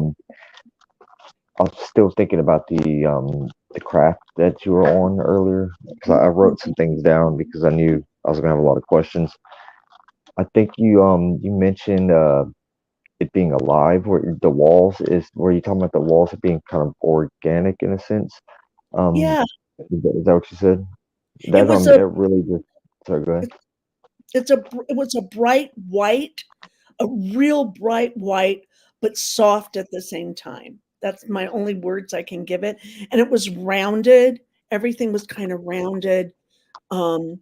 was still thinking about the craft that you were on earlier because I wrote some things down because I knew I was gonna have a lot of questions. I think you mentioned it being alive, where the walls is were you talking about the walls being kind of organic in a sense? Um, Yeah, is that what you said? it That was a that really just sorry, go ahead. it was a bright white, a real bright white, but soft at the same time. That's my only words I can give it. And it was rounded. Everything was kind of rounded. Um,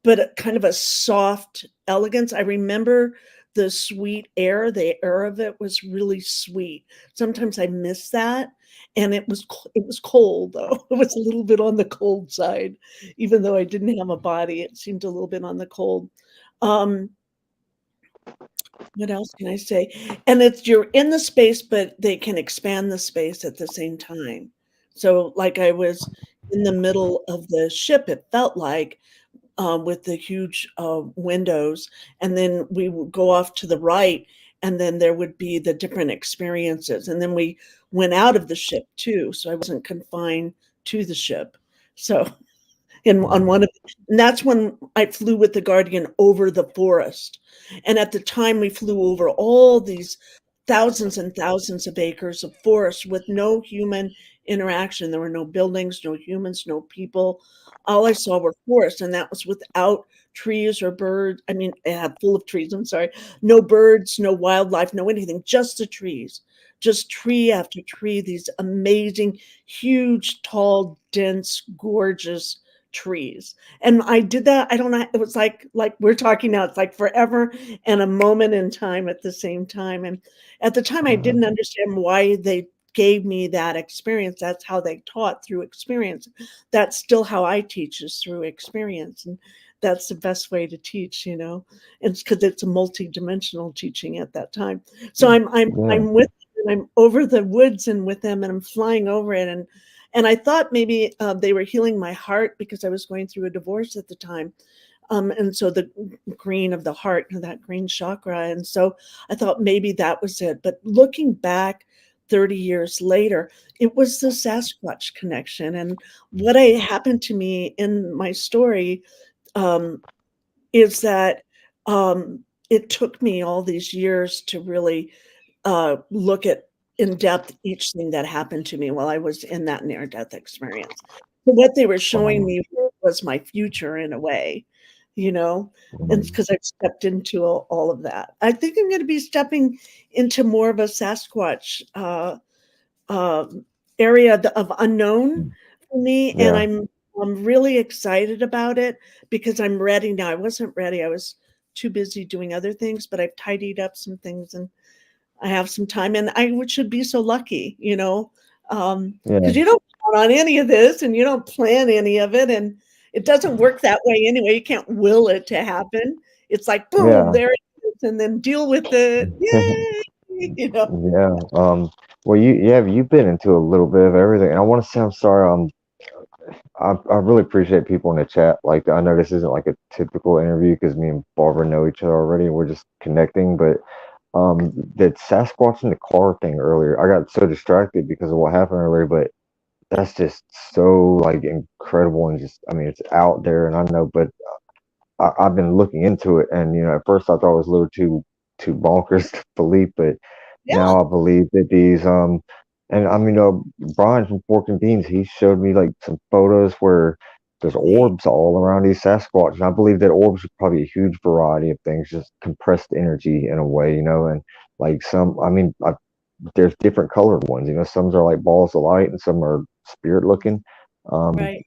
but kind of a soft elegance. I remember the sweet air. The air of it was really sweet. Sometimes I miss that, and it was cold though. It was a little bit on the cold side, even though I didn't have a body. It seemed a little bit on the cold. Um, what else can I say? And it's you're in the space, but they can expand the space at the same time. So, like I was in the middle of the ship, it felt like with the huge windows, and then we would go off to the right, and then there would be the different experiences, and then we went out of the ship too, so I wasn't confined to the ship. So in on one of and that's when I flew with the Guardian over the forest. And at the time we flew over all these thousands and thousands of acres of forest with no human interaction. There were no buildings, no humans, no people. All I saw were forests, and that was without trees or birds. I mean, full of trees. I'm sorry. No birds, no wildlife, no anything, just the trees, just tree after tree, these amazing, huge, tall, dense, gorgeous trees. And I did that. I don't know. It was like we're talking now. It's like forever and a moment in time at the same time. And at the time, I Uh, didn't understand why they gave me that experience. That's how they taught, through experience. That's still how I teach, is through experience. And that's the best way to teach, you know. It's because it's a multi-dimensional teaching at that time. So yeah, I'm with them, and I'm over the woods and with them, and I'm flying over it, and I thought maybe they were healing my heart because I was going through a divorce at the time. And so the green of the heart, that green chakra. And so I thought maybe that was it. But looking back 30 years later, it was the Sasquatch connection. And what happened to me in my story um, is that it took me all these years to really look at in depth each thing that happened to me while I was in that near death experience. So what they were showing um, me was my future in a way, you know, and um, because I've stepped into all of that. I think I'm going to be stepping into more of a Sasquatch uh, area of unknown for me, and yeah, I'm really excited about it because I'm ready now. I wasn't ready. I was too busy doing other things, but I've tidied up some things, and I have some time, and I should be so lucky, you know, yeah, because you don't count on any of this, and you don't plan any of it, and it doesn't work that way anyway. You can't will it to happen. It's like boom, yeah. there it is, and then deal with it. Yay, you know. Yeah. Well, you've been into a little bit of everything. And I want to say I'm sorry. I really appreciate people in the chat. Like, I know this isn't like a typical interview because me and Barbara know each other already, and we're just connecting. But that Sasquatch in the car thing earlier, I got so distracted because of what happened earlier. But that's just so like incredible and just, I mean, it's out there, and I know. But I've been looking into it, and at first I thought it was a little too bonkers to believe, but Yeah, now I believe that these and I mean, Brian from Pork and Beans, he showed me like some photos where there's orbs all around these Sasquatch, and I believe that orbs are probably a huge variety of things, just compressed energy in a way, and like some, I mean, there's different colored ones, some are like balls of light and some are spirit looking. Um, right.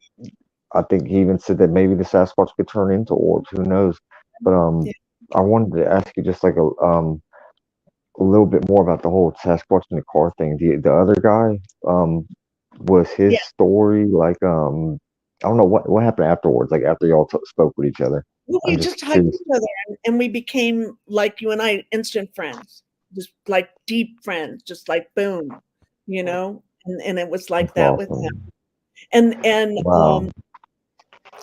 I think he even said that maybe the Sasquatch could turn into orbs. Who knows? But Yeah, I wanted to ask you just like a little bit more about the whole Sasquatch in the car thing. The other guy, was his yeah. story like I don't know what happened afterwards. Like after y'all spoke with each other. Well, we I'm just just hugged curious. each other, and we became like you and I, instant friends, just like deep friends, just like boom, you know. And it was like That's that with him. awesome. And Wow.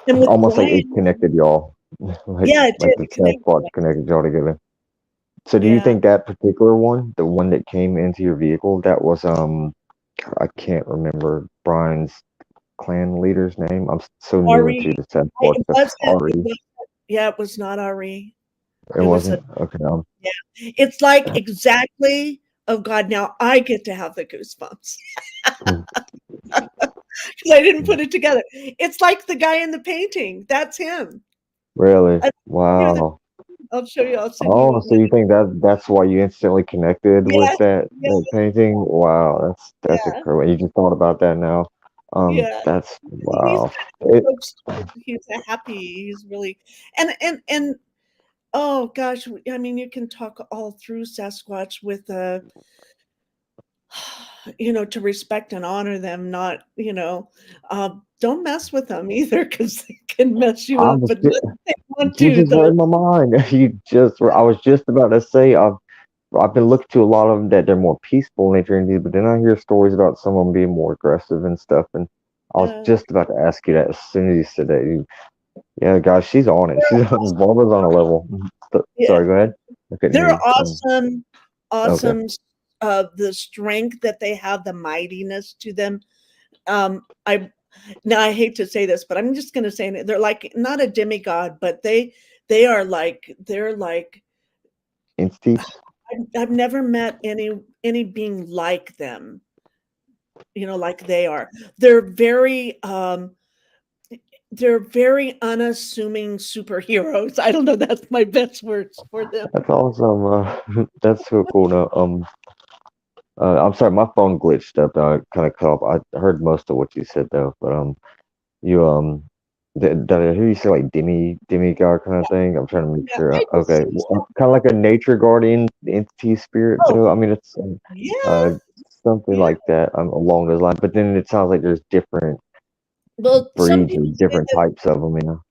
And with Almost like it Brian, connected y'all, yeah, it like did. the It connected. Sasquatch connected y'all together. So do you Yeah. think that particular one, the one that came into your vehicle, that was I can't remember Brian's clan leader's name. I'm so new Ari, into the Sasquatch it stuff. wasn't. It Ari, was. Yeah, it was not Ari. it It was a. wasn't? Okay. Yeah. It's like exactly. Oh God! Now I get to have the goosebumps because I didn't put it together. It's like the guy in the painting. That's him. Really? I, you the, Wow. I'll show you. I'll send Oh, you. so you think that's why you instantly connected with Yes. Yeah. that painting? Wow, that's Yeah. incredible. You just thought about that now. Yeah. That's He's wow. kind of It, jokester. He's a happy. He's really and oh gosh, I mean, you can talk all through Sasquatch with to respect and honor them, not, don't mess with them either because they can mess you I up, was but just, when they want you to, just they'll read my mind. I was just about to say I've been looking to a lot of them that they're more peaceful in nature, indeed, but then I hear stories about some of them being more aggressive and stuff. And I was uh, just about to ask you that as soon as you said that. Yeah, guys, she's on it. they're She's on awesome. Barbara's on a level. Yeah, Sorry, go ahead. I couldn't hear they're you. awesome, Okay. awesome. The strength that they have, the mightiness to them. I Now I hate to say this, but I'm just going to say it. They're like not a demigod, but they're like Entities. I've never met any being like them, like they are. They're very they're very unassuming superheroes. I don't know, that's my best words for them. That's awesome. That's so cool. No, I'm sorry, my phone glitched up. I kind of cut off. I heard most of what you said though, but you did I hear you say like demigod kind of thing? I'm trying to make Yeah, sure. I just Okay, kind of like a nature guardian entity spirit oh, though. I mean, it's yeah, uh something yeah. like that along those lines. But then it sounds like there's different Well, some breeds or people say different that types of them. You know.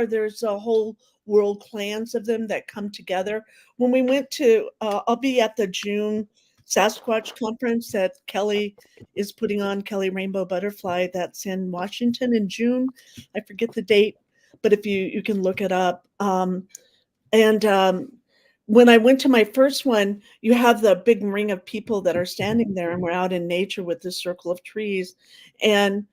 there's a whole world clans of them that come together. When we went to I'll be at the June Sasquatch conference that Kelly is putting on, Kelly Rainbow Butterfly, that's in Washington in June. I forget the date, but if you can look it up. And when I went to my first one, you have the big ring of people that are standing there, and we're out in nature with this circle of trees. And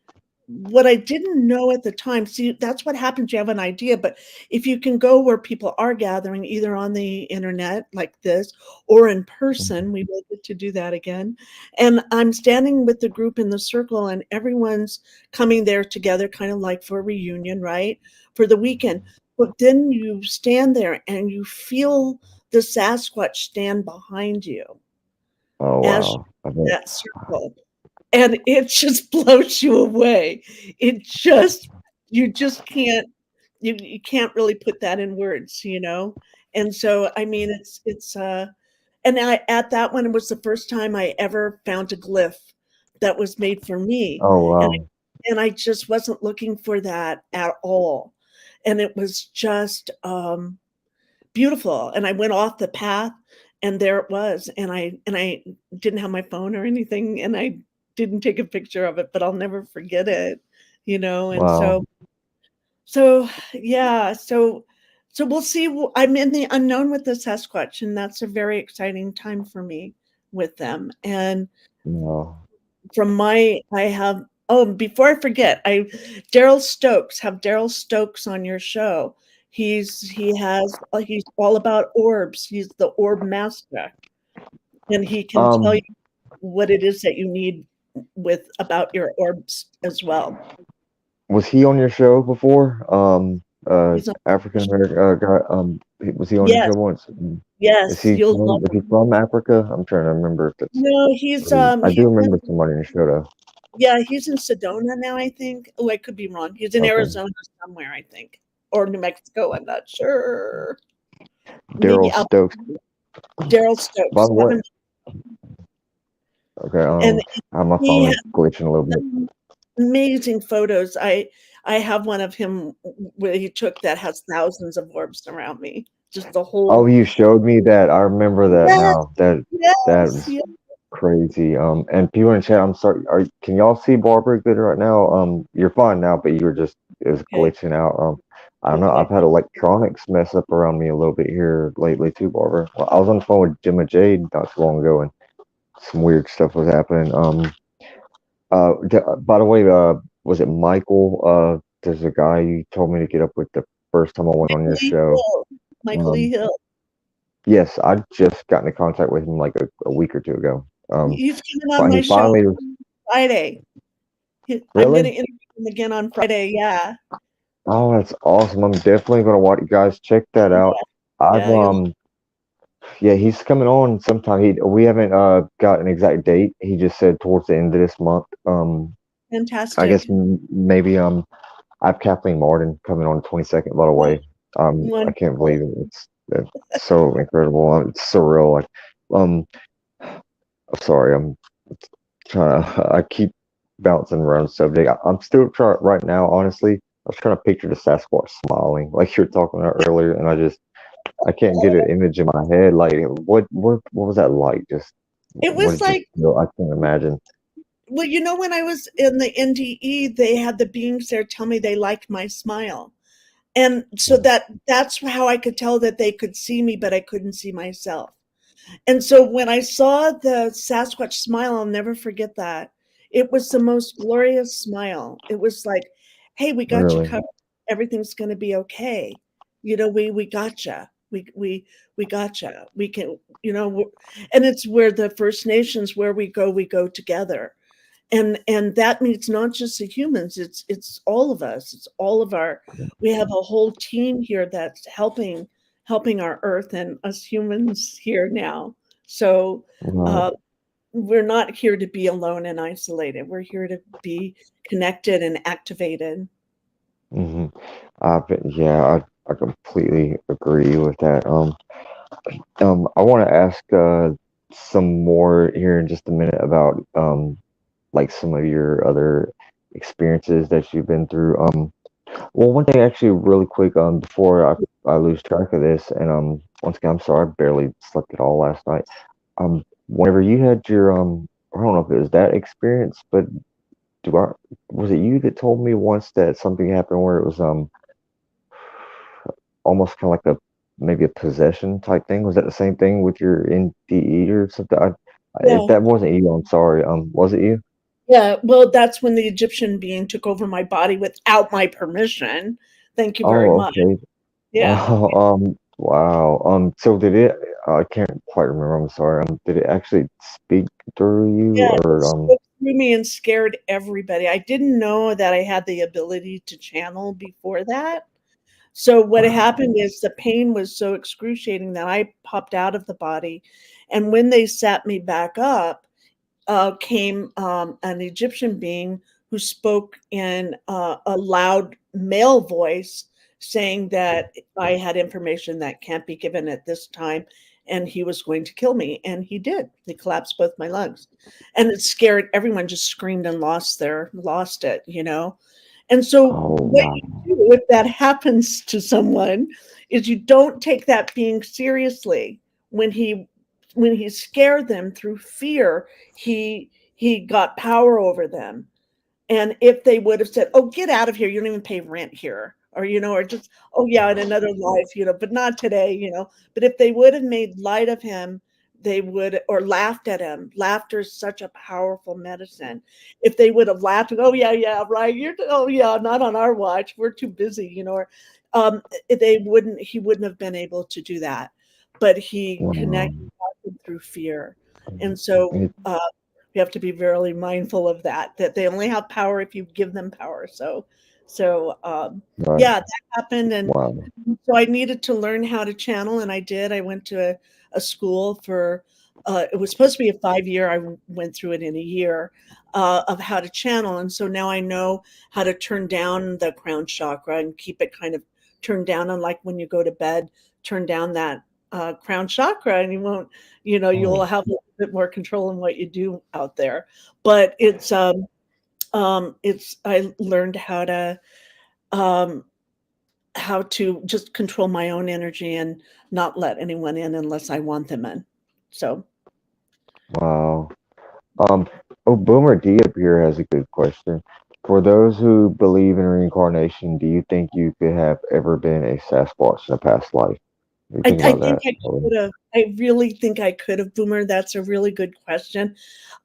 what I didn't know at the time, see, that's what happens. You have an idea, but if you can go where people are gathering, either on the internet like this or in person, we will get to do that again. And I'm standing with the group in the circle, and everyone's coming there together, kind of like for a reunion, right? For the weekend. But then you stand there and you feel the Sasquatch stand behind you Oh as wow. I bet. that circle, and it just blows you away. It just you just can't you can't really put that in words. And so I mean it's and I at that one, it was the first time I ever found a glyph that was made for me. Oh And wow. I just wasn't looking for that at all. And it was just beautiful. And I went off the path and there it was. And I didn't have my phone or anything, and I didn't take a picture of it, but I'll never forget it. And Wow. so yeah, so we'll see. I'm in the unknown with the Sasquatch, and that's a very exciting time for me with them. And No. from my I have oh, before I forget, I Daryl Stokes, have Daryl Stokes on your show. He's all about orbs. He's the orb master, and he can tell you Um, what it is that you need with about your orbs as well. was he on your show before? He's on African the American guy. Was he on your Yes, show once? yes, you'll love Is he him. from Africa? I'm trying to remember if it's. No, I do remember somebody in the show though. he's in Sedona now, I think. Oh, I could be wrong. He's in Okay. Arizona somewhere, I think, or New Mexico. I'm not sure. Maybe Daryl out Stokes. Daryl By Stokes. the way, okay. And My he phone has is glitching a little bit. some amazing photos. I have one of him where he took that has thousands of orbs around me. Just the Oh, whole you showed me that. I remember that yes, now. That yes, was yes. crazy. And people in chat, I'm sorry. Can y'all see Barbara good right now? You're fine now, but you were just it was Okay. glitching out. I don't know. Okay. I've had electronics mess up around me a little bit here lately too, Barbara. Well, I was on the phone with Jim and Jade not too long ago, and some weird stuff was happening. By the way, was it Michael? There's a guy you told me to get up with the first time I went on your Lee show. Hill. Michael E. Um, Hill. yes, I just got into contact with him like a week or two ago. He's coming on But my he show finally Friday. I'm going really. to interview him again on Friday. Yeah. Oh, that's awesome. I'm definitely gonna watch you guys check that out. I've Yeah. yeah, he's coming on sometime. We haven't got an exact date. He just said towards the end of this month. I guess Fantastic. maybe I have Kathleen Martin coming on the 22nd, by the way. I can't Wonderful. believe it. It's so incredible. It's surreal. Like, I'm sorry. I'm trying to. I keep bouncing around the subject. I'm still trying right now. Honestly, I was trying to picture the Sasquatch smiling, like you were talking about earlier, and I can't get an image in my head. Like, what was that like? Just It what was did you like, feel? I can't imagine. well, when I was in the NDE, they had the beings there tell me they liked my smile. And so that's how I could tell that they could see me, but I couldn't see myself. And so when I saw the Sasquatch smile, I'll never forget that. It was the most glorious smile. It was like, hey, we got you Really. covered. Everything's going to be okay. We gotcha. We gotcha. We can, and it's where the First Nations, where we go together. And that means not just the humans, it's all of us. It's all of we have a whole team here that's helping our earth and us humans here now. So Right. uh, we're not here to be alone and isolated. We're here to be connected and activated. Hmm. Yeah, I completely agree with that. I want to ask some more here in just a minute about like some of your other experiences that you've been through. Well, one thing actually, really quick, before I lose track of this, and once again, I'm sorry, I barely slept at all last night. Whenever you had your I don't know if it was that experience, but do I was it you that told me once that something happened where it was almost kind of like a maybe a possession type thing? Was that the same thing with your NDE or something? If Yeah. that wasn't you, I'm sorry. Was it you? Yeah. Well, that's when the Egyptian being took over my body without my permission. Thank you very Oh, much. okay. Yeah. Wow. So did it? I can't quite remember. I'm sorry. Did it actually speak through you, Yeah, it or spoke through me and scared everybody. I didn't know that I had the ability to channel before that. So what Wow. happened is the pain was so excruciating that I popped out of the body. And when they sat me back up, came an Egyptian being who spoke in a loud male voice saying that I had information that can't be given at this time and he was going to kill me. And he did. He collapsed both my lungs. And it scared everyone, just screamed and lost it. And so Oh, what wow. you do if that happens to someone is you don't take that being seriously. When he scared them through fear, he got power over them. And if they would have said, "Oh, get out of here. You don't even pay rent here." Or just, "Oh yeah, in another life, but not today." But if they would have made light of him, they would, or laughed at him. Laughter is such a powerful medicine. If they would have laughed, "Oh yeah, yeah, right. Oh yeah, not on our watch. We're too busy." Or he wouldn't have been able to do that. But he Wow. connected through fear. And so we have to be very mindful of that they only have power if you give them power. So Right. yeah, that happened. And Wow. so I needed to learn how to channel, and I did. I went to a school for it was supposed to be a 5 year. I went through it in a year of how to channel. And so now I know how to turn down the crown chakra and keep it kind of turned down. Unlike when you go to bed, turn down that crown chakra, and you won't, you'll Oh, have a little bit more control in what you do out there. But it's I learned um, how to just control my own energy and not let anyone in unless I want them in. So wow. Um, oh, Boomer D up here has a good question. For those who believe in reincarnation, do you think you could have ever been a Sasquatch in a past life? What do you think I about think that? I could have. I really think I could have, Boomer. That's a really good question.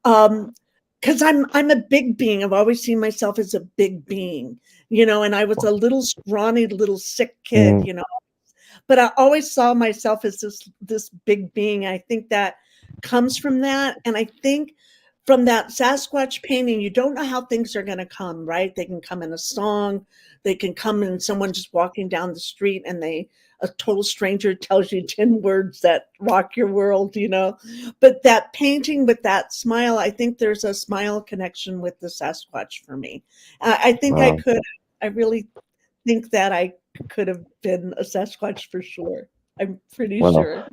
Because I'm a big being. I've always seen myself as a big being, and I was a little scrawny, little sick kid, Mm, but I always saw myself as this big being. I think that comes from that, and I think from that Sasquatch painting, you don't know how things are going to come, right? They can come in a song, they can come in someone just walking down the street, and a total stranger tells you 10 words that rock your world. But that painting with that smile, I think there's a smile connection with the Sasquatch for me. I think I wow. could. I really think that I could have been a Sasquatch for sure. I'm pretty Wow. sure.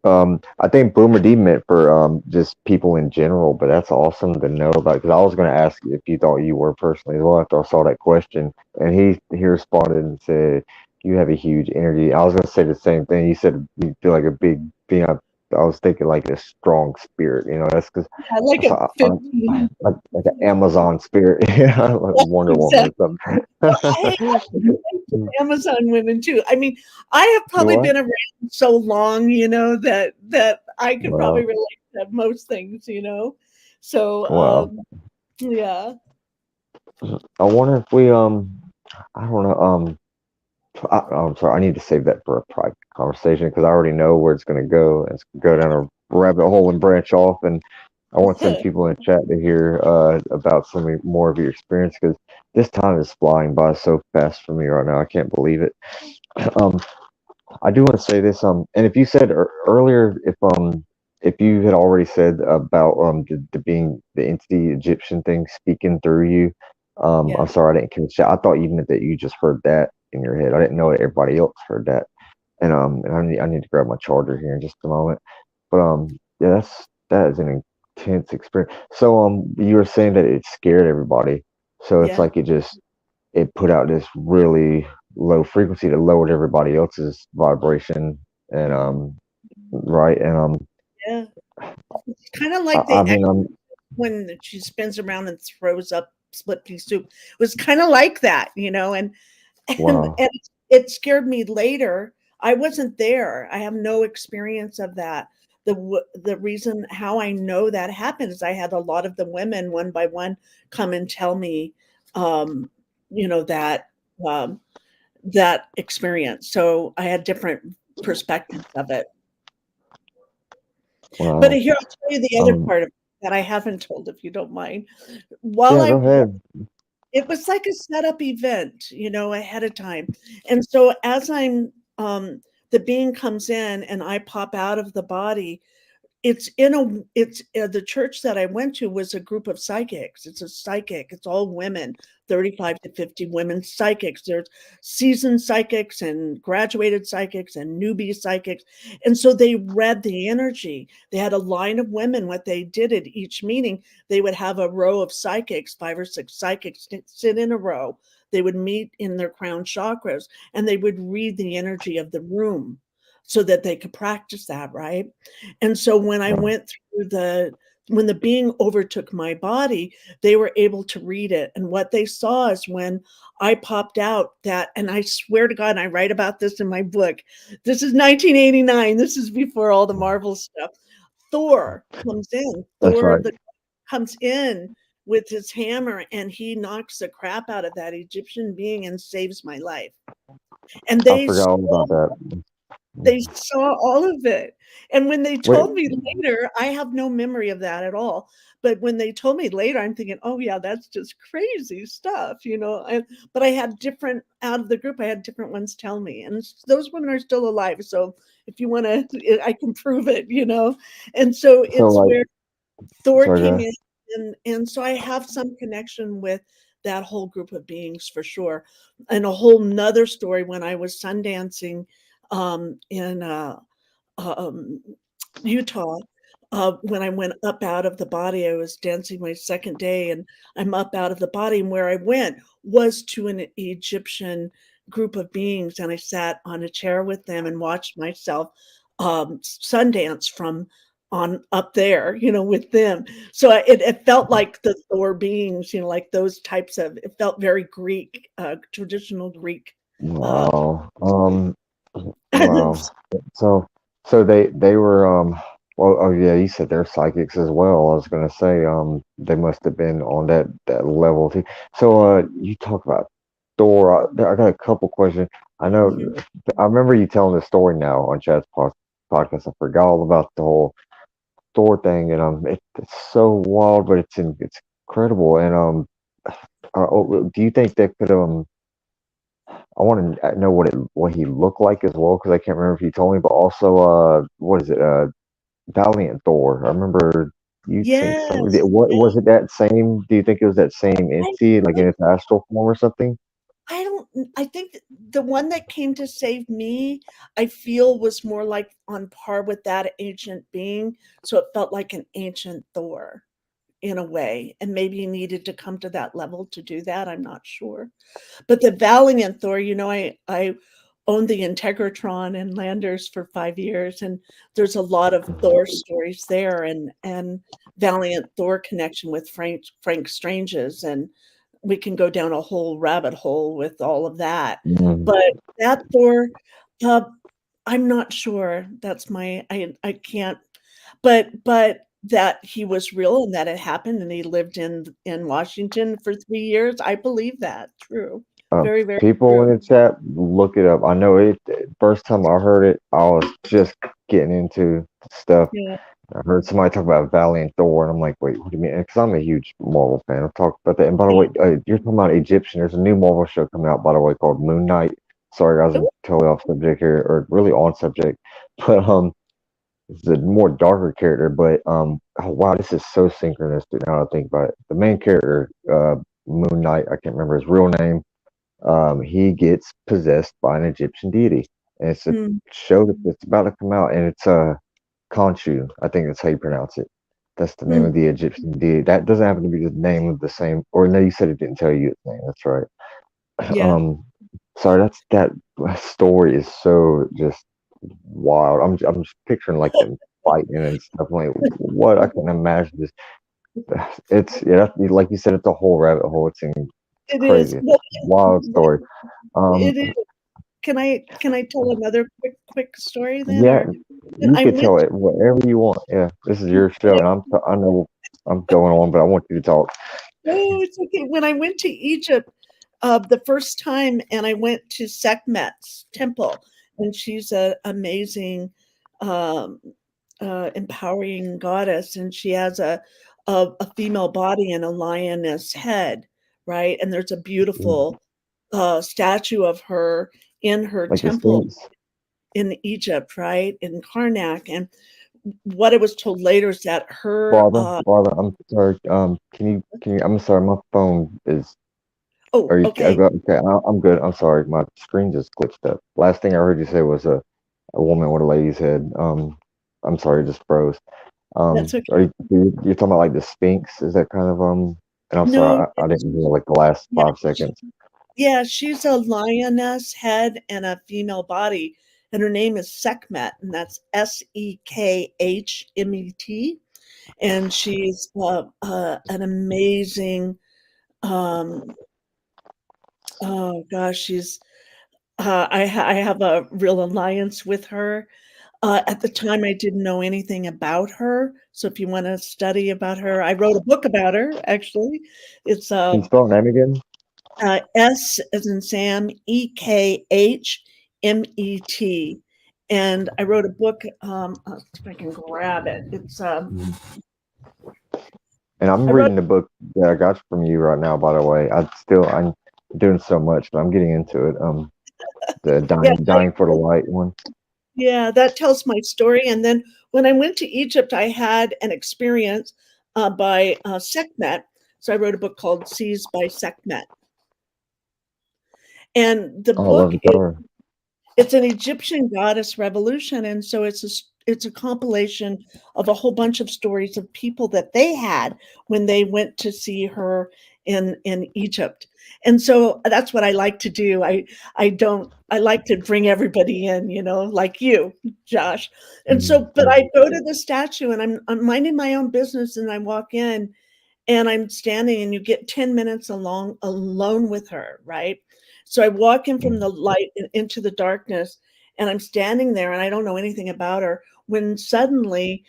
I think Boomer D meant for just people in general, but that's awesome to know about. Because I was going to ask if you thought you were personally as well after I saw that question, and he responded and said you have a huge energy. I was going to say the same thing. You said you feel like a big being. I was thinking like a strong spirit. That's because I like a I'm 15. like an Amazon spirit, yeah, like Wonder Woman Exactly. or I something. Amazon women too. I mean, I have You probably what? been around so long, that I could probably Wow. relate to most things. So, Wow. yeah. I wonder if we I don't know I'm sorry. I need to save that for a private conversation because I already know where it's going to go. It's going to go down a rabbit hole and branch off. And I want some people in the chat to hear about more of your experience because this time is flying by so fast for me right now. I can't believe it. Um, I do want to say this. And if you said earlier, if you had already said about the being the entity Egyptian thing speaking through you, Yeah. I'm sorry I didn't catch that. I thought you meant that you just heard that in your head. I didn't know that everybody else heard that. And I need to grab my charger here in just a moment. But yeah, that is an intense experience. So you were saying that it scared everybody. So it's Yeah. like it put out this really low frequency that lowered everybody else's vibration and right and Yeah. It's kind of I, like I the mean when she spins around and throws up split pea soup. It was kind of like that. And wow. it scared me later. I wasn't there. I have no experience of that. The reason how I know that happened is I had a lot of the women one by one come and tell me, um, that um, that experience. So I had different perspectives of it. But Wow. here I'll tell you the other um part of it that I haven't told, if you don't mind. While yeah, I go ahead. It was like a setup event, ahead of time. And so as the being comes in and I pop out of the body, it's the church that I went to was a group of psychics. It's a psychic. It's all women, 35 to 50 women psychics. There's seasoned psychics and graduated psychics and newbie psychics. And so they read the energy. They had a line of women. What they did at each meeting, they would have a row of psychics, 5 or 6 psychics sit in a row. They would meet in their crown chakras and they would read the energy of the room so that they could practice that, right? And so when I Wow. went through when the being overtook my body, they were able to read it. And what they saw is when I popped out and I swear to God, and I write about this in my book. This is 1989. This is before all the Marvel stuff. Thor comes in. That's Thor right. the comes in with his hammer and he knocks the crap out of that Egyptian being and saves my life. And I forgot all about that. they saw all of it. And when they Wait. told me later, I have no memory of that at all. But when they told me later, I'm thinking, oh, yeah, that's just crazy stuff. But I had different, out of the group, I had different ones tell me. And those women are still alive. So if you want to, I can prove it. And so So it's like where Thor sorry, came go in. And so I have some connection with that whole group of beings for sure. And a whole nother story when I was sundancing in um, Utah. When I went up out of the body, I was dancing my second day, and I'm up out of the body. And where I went was to an Egyptian group of beings, and I sat on a chair with them and watched myself Sundance from on up there, with them. So it felt like the Thor beings, like those types of. It felt very Greek, traditional Greek. Uh, Wow. and then, Wow. So they were well, oh yeah, you said they're psychics as well. I was gonna say they must have been on that level too. So you talk about Thor. I got a couple questions. I know mhm. I remember you telling the story now on Chad's podcast. I forgot all about the whole Thor thing, and it's so wild, but it's incredible. And do you think that could I want to know what he looked like as well because I can't remember if you told me, but also what is it? Valiant Thor. I remember you saying something. Yes, What yeah. was it that same? Do you think it was that same I entity, like in think its astral form or something? I don't I think the one that came to save me, I feel was more like on par with that ancient being, so it felt like an ancient Thor in a way, and maybe he needed to come to that level to do that, I'm not sure. But the Valiant Thor, I owned the Integratron and Landers for 5 years, and there's a lot of Thor stories there and Valiant Thor connection with Frank Strange's, and we can go down a whole rabbit hole with all of that. Mm. But that Thor, uh, I'm not sure. That's my I can't but that he was real and that it happened and he lived in Washington for 3 years, I believe that. True. Very, very People in true. the chat, look it up. I know it. First time I heard it, I was just getting into stuff. Yeah. I heard somebody talk about Valiant Thor, and I'm like, wait, what do you mean? Because I'm a huge Marvel fan. I've talked about that. And by the Yeah. way, you're talking about Egyptian. There's a new Marvel show coming out, by the way, called Moon Knight. Sorry, guys, I'm Ooh, totally off subject here, or really on subject. But it's a more darker character. But oh wow, this is so synchronistic now that I think about it. The main character, Moon Knight, I can't remember his real name. He gets possessed by an Egyptian deity, and it's a mm, show that's about to come out, and it's Khonshu. I think that's how you pronounce it. That's the name mm, of the Egyptian deity. That doesn't happen to be the name of the same. Or no, you said it didn't tell you its name. That's right. yeah. Um, sorry. That story is so just wild. I'm just picturing like them fighting and stuff. I'm like what I can imagine this. It's yeah, like you said, it's a whole rabbit hole. It's It is. crazy. It's Well, a wild story. Um, it is. Can I tell another quick story then? yeah, Or you I could went tell it whatever you want. Yeah, this is your show, and I know I'm going on, but I want you to talk. Oh, it's okay. When I went to Egypt, the first time, and I went to Sekhmet's temple, and she's an amazing, um, empowering goddess, and she has a female body and a lioness head, right? And there's a Mm. beautiful statue of her in her Like the temple Sphinx. in Egypt, right? In Karnak. And what I was told later is that her, Father, I'm sorry. Can you? I'm sorry. My phone is. oh, Are you okay. okay? I'm good. I'm sorry. My screen just glitched up. Last thing I heard you say was a woman with a lady's head. I'm sorry, it just froze. That's okay. You're talking about like the Sphinx? Is that kind of And I'm No, sorry, I didn't hear like the last yeah, 5 seconds. yeah, she's a lioness head and a female body, and her name is Sekhmet, and that's Sekhmet, and she's an amazing. Um, oh gosh, she's. I have a real alliance with her. At the time, I didn't know anything about her, so if you want to study about her, I wrote a book about her. Actually, it's Can you spell her name again? S as in Sam, Ekhmet, and I wrote a book. I'll see if I can grab it. It's Mhm. And I'm I wrote. reading the book that I got from you right now, by the way. I'm doing so much, but I'm getting into it. The Yeah, dying for the light one. yeah, that tells my story. And then when I went to Egypt, I had an experience by Sekhmet. So I wrote a book called Seized by Sekhmet, and the Oh, I love book the cover. it's an Egyptian goddess revolution, and so it's a compilation of a whole bunch of stories of people that they had when they went to see her in Egypt. And so that's what I like to do. I like to bring everybody in, like you, Josh. And so, but I go to the statue and I'm minding my own business and I walk in and I'm standing and you get 10 minutes alone with her, right? So I walk in from the light into the darkness and I'm standing there and I don't know anything about her when suddenly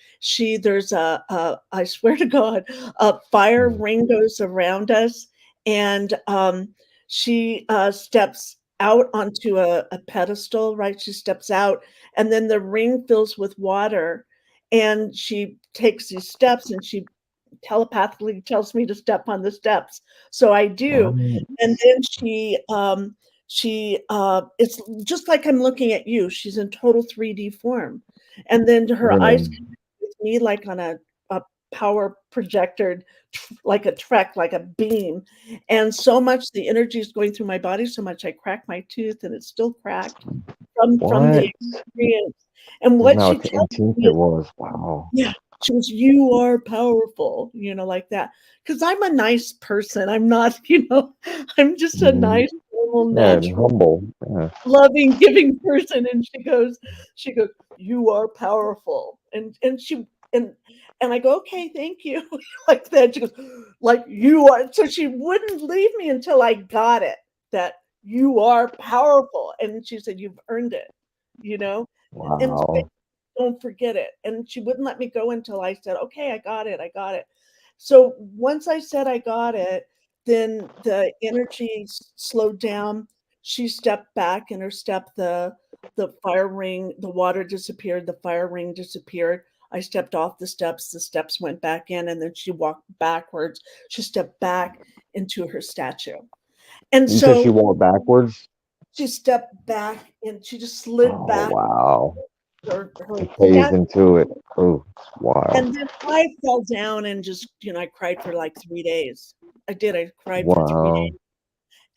there's I swear to God, a fire ring goes around us and she steps out onto a pedestal, right? She steps out and then the ring fills with water and she takes these steps and she telepathically tells me to step on the steps. So I do. And then it's just like I'm looking at you. She's in total 3D form. And then her eyes connect with me like on a power projector, like a trek, like a beam. And so much the energy is going through my body so much I crack my tooth and it's still cracked from the experience. And what she tells me, it was. Wow. yeah, she goes, "You are powerful," like that. Because I'm a nice person. I'm not, I'm just a nice, normal, natural, humble. Yeah. loving, giving person. And she goes, "You are powerful." And I go, "Okay, thank you." Like that. She goes, "Like you are." So she wouldn't leave me until I got it, that you are powerful. And she said, "You've earned it," and Wow. don't forget it. And she wouldn't let me go until I said, "Okay, I got it. I got it." So once I said I got it, then the energy slowed down. She stepped back in her step, the fire ring, the water disappeared, the fire ring disappeared. I stepped off the steps went back in, and then she walked backwards. She stepped back into her statue. And You said she so walked backwards? she stepped back and she just slid Oh, back wow. her It phased statue. into it. Oh, wow. And then I fell down and just, I cried for like 3 days. I did. I cried for 3 Wow. days.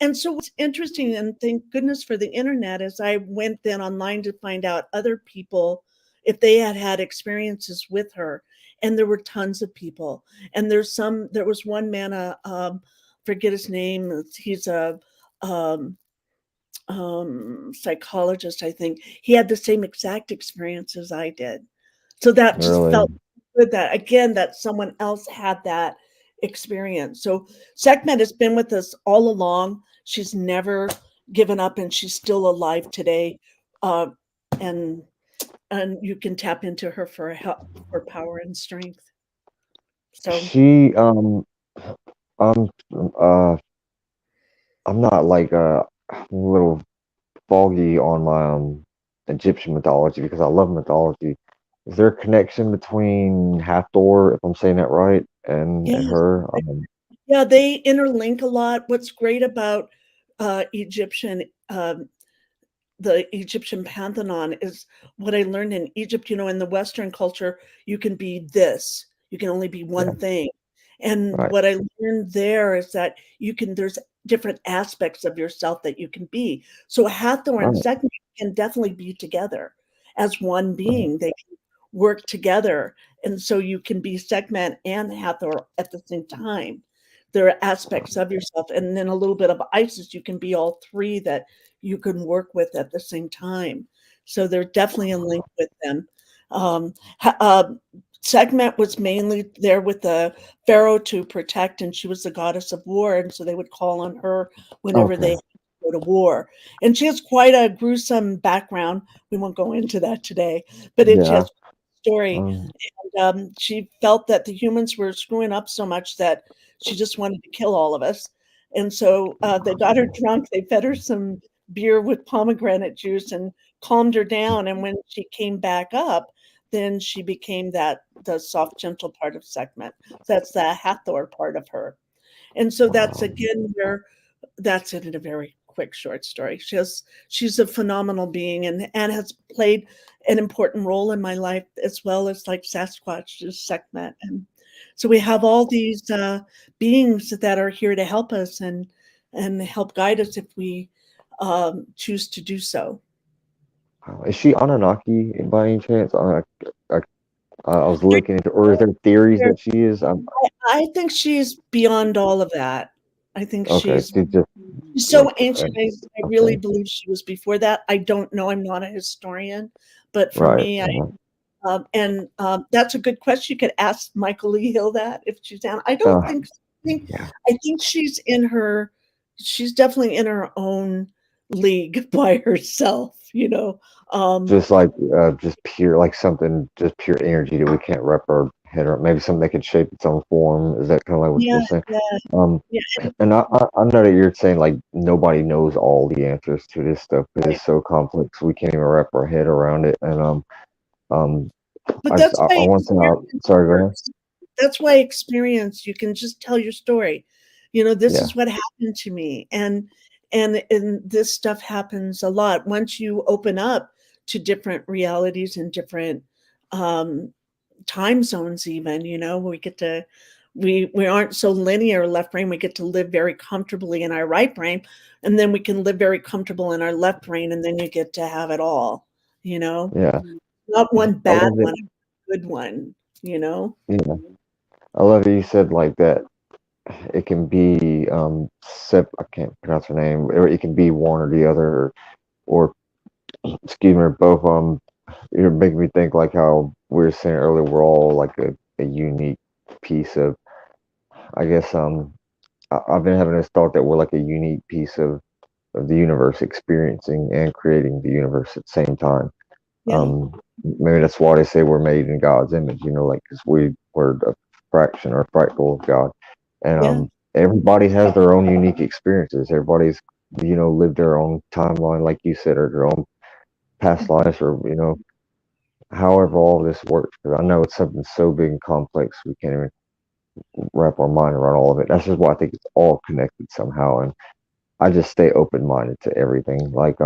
And so what's interesting, and thank goodness for the internet, is I went then online to find out other people if they had experiences with her. And there were tons of people. And there was one man, forget his name. He's a um, psychologist, I think. He had the same exact experience as I did. So that just Really? felt good that, again, that someone else had that experience. So Sekhmet has been with us all along. She's never given up and she's still alive today. Uh, and you can tap into her for help, for power and strength. So She, um, uh, I'm not like a little foggy on my Egyptian mythology because I love mythology. Is there a connection between Hathor, if I'm saying that right, and yes, her? yeah, they interlink a lot. What's great about Egyptian the Egyptian pantheon is what I learned in Egypt. In the Western culture, you can be this, you can only be Yeah, one thing. And right, what I learned there is that there's different aspects of yourself that you can be. So Hathor and right, Sekhmet can definitely be together as one right. being. They can work together. And so you can be Sekhmet and Hathor at the same time. There are aspects of yourself. And then a little bit of Isis, you can be all three that you can work with at the same time. So they're definitely a link with them. Um, Sekhmet was mainly there with the pharaoh to protect, and she was the goddess of war, and so they would call on her whenever they Okay. had to go to war. And she has quite a gruesome background. We won't go into that today, but she Yeah. has a story. Um, And she felt that the humans were screwing up so much that she just wanted to kill all of us. And so they got her drunk. They fed her some beer with pomegranate juice and calmed her down. And when she came back up, then she became the soft, gentle part of Sekhmet. That's the Hathor part of her. And so that's wow. again where that's it in a very quick short story. She's a phenomenal being and has played an important role in my life as well as like Sasquatch is Sekhmet. And so we have all these beings that are here to help us and help guide us if we choose to do so. Wow. Is she Anunnaki by any chance? I, I was looking into, or is there theories that she is? I think she's beyond all of that. I think Okay, she's she's just so like ancient. I really okay, believe she was before that. I don't know. I'm not a historian, but for right. me, that's a good question. You could ask Michael Lee Hill that if she's down. I don't Uh, think. yeah, I think she's in her. She's definitely in her own league by herself. just like just pure like something, just pure energy that we can't wrap our head around. Maybe something that could shape its own form. Is that kind of like what Yeah, you're saying? yeah, Um, yeah. and I know that you're saying like nobody knows all the answers to this stuff because Right. it's so complex we can't even wrap our head around it. And um, But that's I why want to. experience Sorry, go ahead. works. That's why experience, you can just tell your story. This Yeah, is what happened to me. And this stuff happens a lot. Once you open up to different realities and different um, time zones, even, we get to we aren't so linear left brain. We get to live very comfortably in our right brain, and then we can live very comfortable in our left brain, and then you get to have it all, you know? yeah. Not one I bad love it. one, a good one, you know? Yeah, I love it. You said like that. It can be I can't pronounce her name, or it can be one or the other, or excuse me, or both. You're making me think like how we were saying earlier. We're all like a unique piece of. I guess I've been having this thought that we're like a unique piece of the universe, experiencing and creating the universe at the same time. Yeah, Um, Maybe that's why they say we're made in God's image. Like because we're a fraction or fractal of God, and yeah. everybody has their own unique experiences. Everybody's lived their own timeline, like you said, or their own past Mhm. lives, or however all this works. Because I know it's something so big and complex we can't even wrap our mind around all of it. That's just why I think it's all connected somehow, and I just stay open minded to everything. Like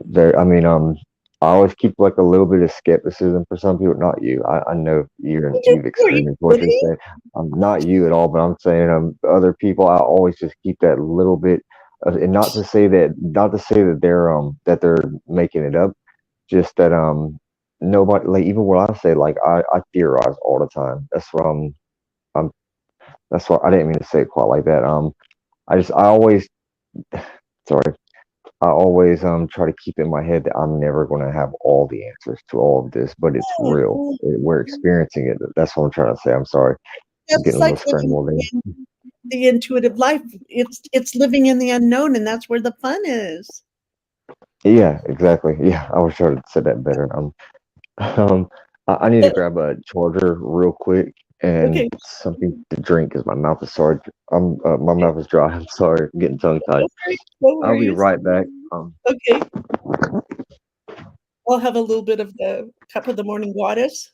there, I mean, I always keep like a little bit of skepticism for some people. Not you. I know you've Are you experienced what you're kidding? saying. Not you at all, but I'm saying other people. I always just keep that little bit, and not to say that they're making it up. Just that nobody like even what I say like I theorize all the time. I'm that's why I didn't mean to say it quite like that. I always sorry. I always try to keep in my head that I'm never going to have all the answers to all of this, but it's Yeah, real. We're experiencing it. That's what I'm trying to say. I'm sorry. I'm that's getting a little like living scrambled in. in the intuitive life. It's living in the unknown, and that's where the fun is. Yeah, exactly. Yeah, I wish I would have said that better. Um, I need to grab a charger real quick and Okay, something to drink because my mouth is sorry. My mouth is dry. I'm sorry. I'm getting tongue tied. no worries, no I'll be worries. right back. Okay, I'll have a little bit of the cup of the morning goddess.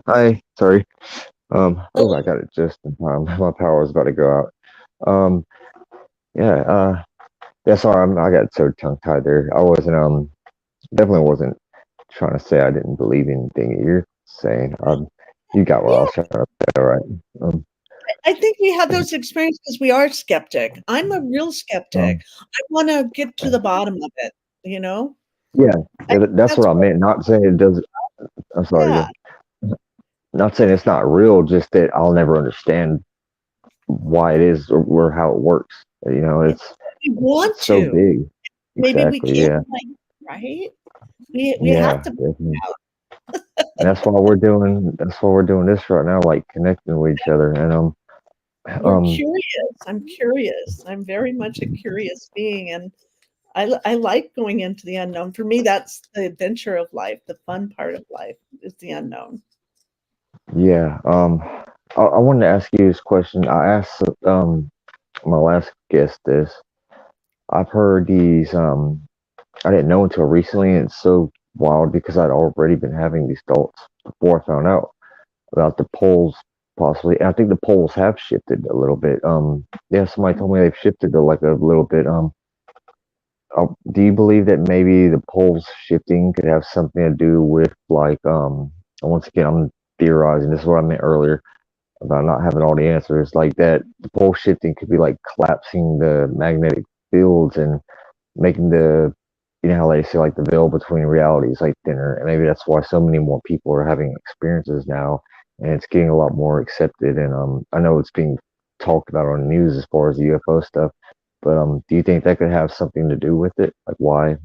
Hi. Sorry. Oh, I got it just in time. My power was about to go out. Um, yeah, yeah, sorry, I got so tongue tied there. I wasn't, definitely wasn't trying to say I didn't believe anything that you're saying. You got what I Yeah, was trying to say, all right? Um, I think we have those experiences because we are skeptic. I'm a real skeptic. um, I want to get to the bottom of it. You know, yeah, I yeah, think that's that's what I what. meant. Not saying it doesn't, I'm sorry, Yeah, not saying it's not real, just that I'll never understand why it is or how it works. It's, we want so to. big. Maybe we Exactly, can't. yeah, Like, right? We have yeah, to. definitely. And that's why we're doing this right now, like connecting with each other. And We're um curious. I'm curious. I'm very much a curious being, and I like going into the unknown. For me, that's the adventure of life. The fun part of life is the unknown. Yeah. I wanted to ask you this question. I asked my last guest this. I've heard these. I didn't know until recently, and it's so wild because I'd already been having these thoughts before I found out about the poles possibly. And I think the poles have shifted a little bit. Yeah, somebody told me they've shifted to like a little bit. Do you believe that maybe the poles shifting could have something to do with like once again I'm theorizing, this is what I meant earlier about not having all the answers, like that the pole shifting could be like collapsing the magnetic fields and making the, you know how they say like the veil between realities like thinner, and maybe that's why so many more people are having experiences now, and it's getting a lot more accepted. And I know it's being talked about on the news as far as the UFO stuff, but do you think that could have something to do with it, like why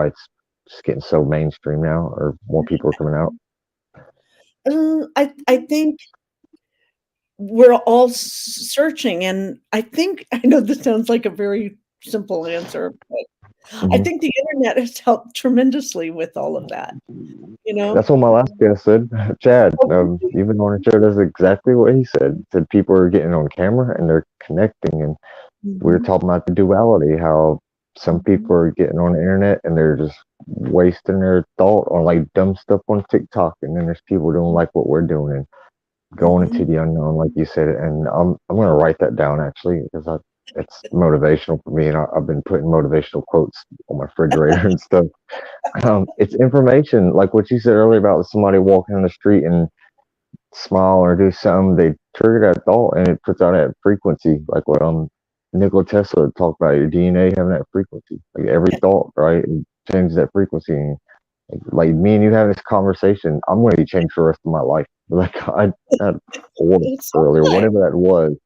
it's just getting so mainstream now, or more people are coming out? I think we're all searching, and I think I know this sounds like a very simple answer, but I Hmm. think the internet has helped tremendously with all of that, you know? That's what my last guest said. Chad, Oh, really? even on the show, that's exactly what he said. He said people are getting on camera and they're connecting, and we were Mhm, talking about the duality, how some mhm, people are getting on the internet and they're just wasting their thought on like dumb stuff on TikTok, and then there's people doing like what we're doing and going into mhm. the unknown, like you said. And I'm gonna write that down actually because it's motivational for me, and I've been putting motivational quotes on my refrigerator and stuff. It's information, like what you said earlier about somebody walking on the street and smile or do something, they trigger that thought and it puts out that frequency, like what Nikola Tesla talked about, your DNA having that frequency. Like every Yeah, thought, right? It changes that frequency. And like me and you having this conversation, I'm gonna be changed for the rest of my life. Like I had thought it's earlier, sometime. whatever that was.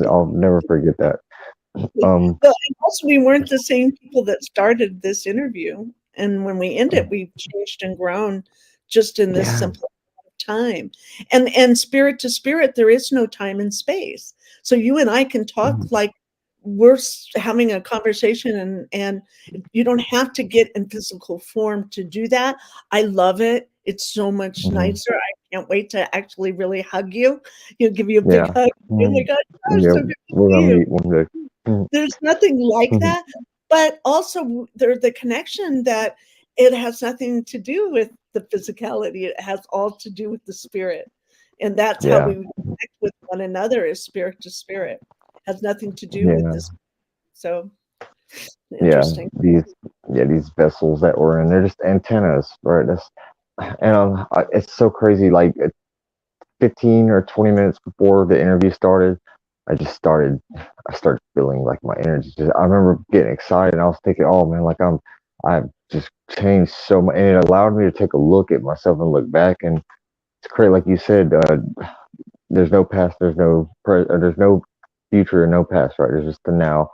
I'll never forget that. Um Well, and also we weren't the same people that started this interview, and when we end it, we've changed and grown just in this yeah. simple time. And spirit to spirit, there is no time and space. So you and I can talk Mhm. like we're having a conversation, and you don't have to get in physical form to do that. I love it. It's so much Mhm. nicer. I can't wait to actually really hug you. Give you a big Yeah. hug. Oh my Mhm. God, gosh, Yeah, so good to we're see gonna you. meet one day. Mhm. There's nothing like that, but also there's the connection that it has nothing to do with the physicality, it has all to do with the spirit, and that's how we Yeah. connect with one another is spirit to spirit. Has nothing to do with Yeah. this. So, Yeah, interesting. these vessels that we're in, they're just antennas, right? And it's so crazy. Like 15 or 20 minutes before the interview started, I started feeling like my energy. I remember getting excited. And I was thinking, oh man, like I've just changed so much, and it allowed me to take a look at myself and look back. And it's great, like you said. There's no past, there's no future, and no past, right? There's just the now.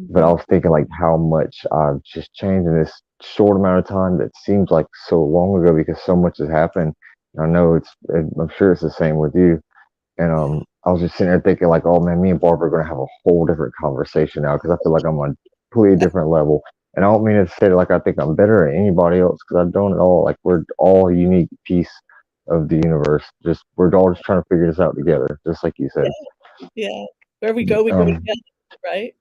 But I Mhm. was thinking like how much I've just changed in this short amount of time that seems like so long ago because so much has happened. I know I'm sure it's the same with you. And I was just sitting there thinking like, oh man, me and Barbara are gonna have a whole different conversation now because I feel like I'm on a completely different level. And I don't mean to say it like I think I'm better than anybody else because I don't at all. Like we're all a unique piece of the universe. Just we're all just trying to figure this out together, just like you said. Yeah, yeah. Where we go Um, together, right?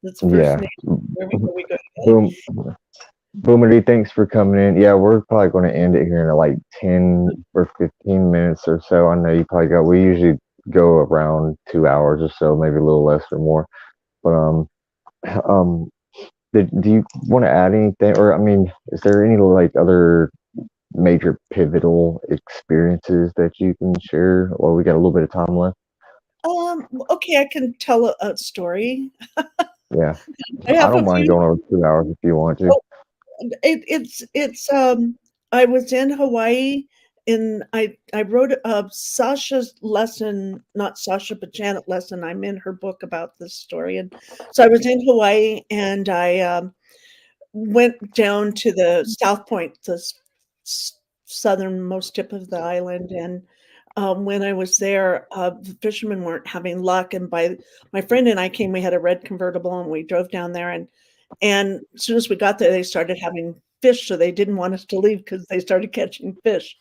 That's First yeah. Nation. Where we go together. Boom. Boomity, thanks for coming in. Yeah, we're probably going to end it here in like 10 or 15 minutes or so. I know you probably we usually go around 2 hours or so, maybe a little less or more. But um, do you want to add anything? Or, I mean, is there any like other major pivotal experiences that you can share? Well, we got a little bit of time left. Okay, I can tell a story. Yeah, I I have don't a mind few. going over 2 hours if you want to. It's I was in Hawaii and I wrote Sasha's lesson, not Sasha, but Janet lesson. I'm in her book about this story. And so I was in Hawaii and I went down to the South Point, the southernmost tip of the island. And when I was there, the fishermen weren't having luck. And by my friend and I came, we had a red convertible and we drove down there, And as soon as we got there, they started having fish, so they didn't want us to leave because they started catching fish.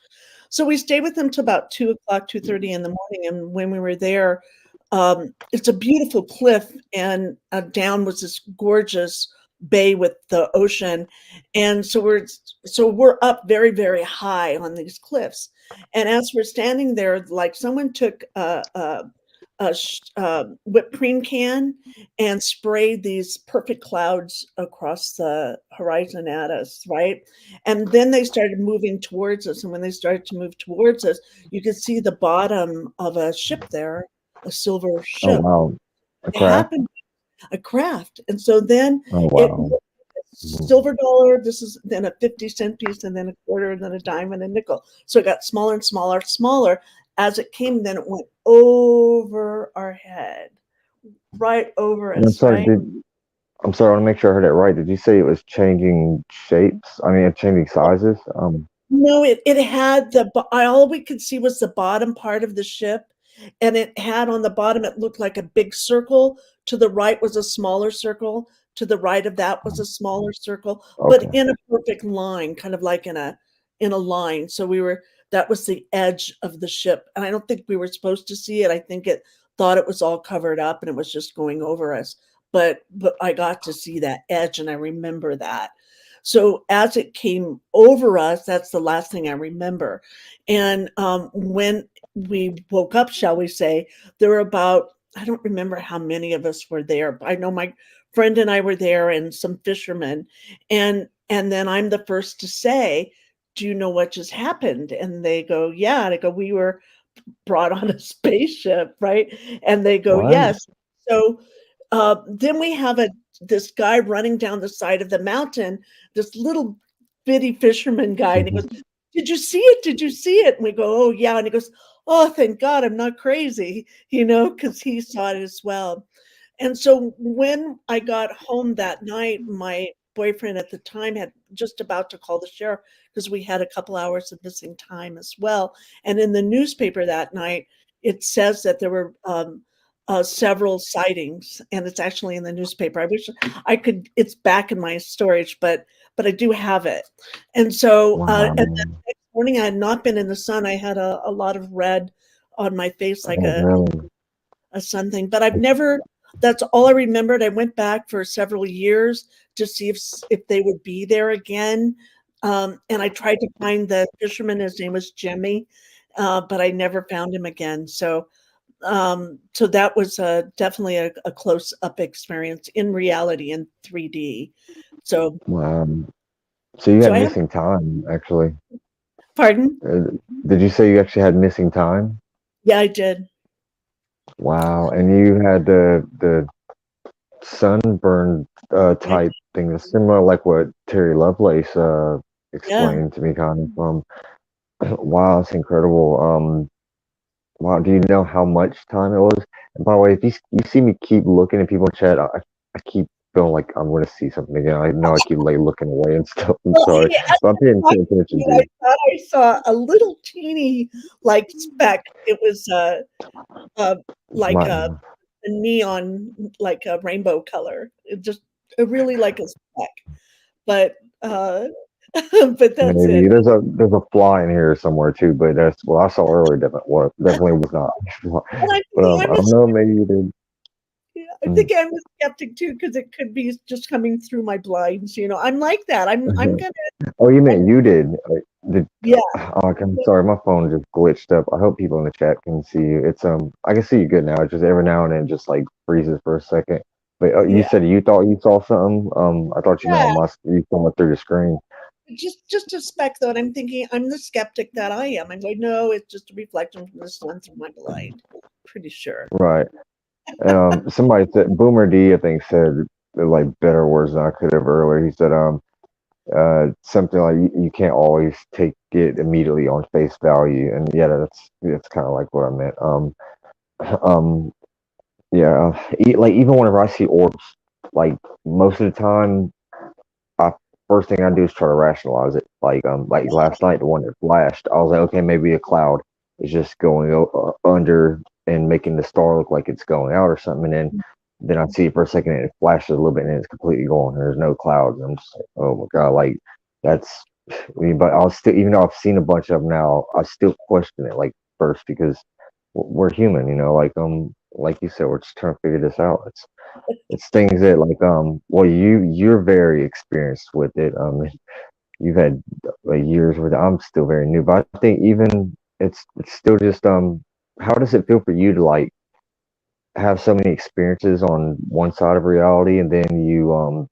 So we stayed with them till about 2:00, 2:30 in the morning. And when we were there, it's a beautiful cliff, and down was this gorgeous bay with the ocean. And so we're up very, very high on these cliffs. And as we're standing there, like someone took a whipped cream can and sprayed these perfect clouds across the horizon at us, right? And then they started moving towards us. And when they started to move towards us, you could see the bottom of a ship there, a silver Oh ship. wow. A It craft? happened, a craft. And so then Oh it wow. silver dollar, this is then a 50-cent piece, and then a quarter, and then a dime and a nickel. So it got smaller and smaller, smaller. As it came, then it went over our head, right over And us, right? I'm sorry, I want to make sure I heard it right. Did you say it was changing shapes? I mean, changing sizes? No, it had all we could see was the bottom part of the ship, and it had on the bottom, it looked like a big circle. To the right was a smaller circle. To the right of that was a smaller circle, but Okay. in a perfect line, kind of like in a line. So that was the edge of the ship. And I don't think we were supposed to see it. I think it thought it was all covered up and it was just going over us. But I got to see that edge, and I remember that. So as it came over us, that's the last thing I remember. And when we woke up, shall we say, there were about, I don't remember how many of us were there, but I know my friend and I were there, and some fishermen. And then I'm the first to say, do you know what just happened? And they go, yeah. And I go, we were brought on a spaceship, right? And they go, What? yes. So then we have this guy running down the side of the mountain, this little bitty fisherman guy, and he goes, "Did you see it? Did you see it?" And we go, "Oh yeah." And he goes, "Oh, thank God, I'm not crazy," because he saw it as well. And so when I got home that night, my boyfriend at the time had just about to call the sheriff because we had a couple hours of missing time as well. And in the newspaper that night, it says that there were several sightings, and it's actually in the newspaper. I wish I could. It's back in my storage, but I do have it. And so, Wow. and the next morning, I had not been in the sun. I had a lot of red on my face, like Oh, really? a sun thing. But I've never. That's all I remembered. I went back for several years to see if they would be there again. And I tried to find the fisherman. His name was Jimmy, but I never found him again. So that was definitely a close up experience in reality in 3D. So, Wow. So you so had I have, missing time, actually. pardon? Uh, did you say you actually had missing time? Yeah, I did. Wow. And you had the sunburn I, type thing, that's similar like what Terry Lovelace yeah. explained to me kind of. Wow, it's incredible. Wow, do you know how much time it was? And by the way, if you see me keep looking at people in chat, I keep feeling like I'm going to see something again. I know I keep like looking away and stuff. I'm Well, sorry, as but I'm paying I attention to I you. thought I saw a little teeny like speck. It was uh, like My, a neon, like a rainbow color. It just really like a speck, but uh, but that's it. maybe there's a fly in here somewhere too, but that's what I saw earlier. Definitely was not. And But I'm I a don't know. Maybe you did. Yeah, I Mm. think I'm a skeptic too, because it could be just coming through my blinds. I'm like that. I'm gonna. Oh, you I'm, meant you did. Did yeah. oh, I'm sorry, my phone just glitched up. I hope people in the chat can see you. I can see you good now. It's just every now and then just like freezes for a second. But you Yeah. said you thought you saw something. I thought you meant Yeah. on you saw it through the screen. Just a speck though, and I'm thinking I'm the skeptic that I am. I'm like, no, it's just a reflection from the sun through my blind. Pretty sure. Right. Somebody said Boomer D, I think, said like better words than I could have earlier. He said something like you can't always take it immediately on face value, and yeah, that's kind of like what I meant. Um, yeah, like even whenever I see orbs, like most of the time, I first thing I do is try to rationalize it. Like last night, the one that flashed, I was like, okay, maybe a cloud is just going under and making the star look like it's going out or something. And then then I see it for a second and it flashes a little bit and it's completely gone. There's no clouds. I'm just like, oh my God, like that's, but I'll still, even though I've seen a bunch of them now, I still question it like first because we're human, like you said, we're just trying to figure this out. It's things that like, well, you're very experienced with it. You've had years with it. I'm still very new, but I think even it's still just, how does it feel for you to like have so many experiences on one side of reality and then you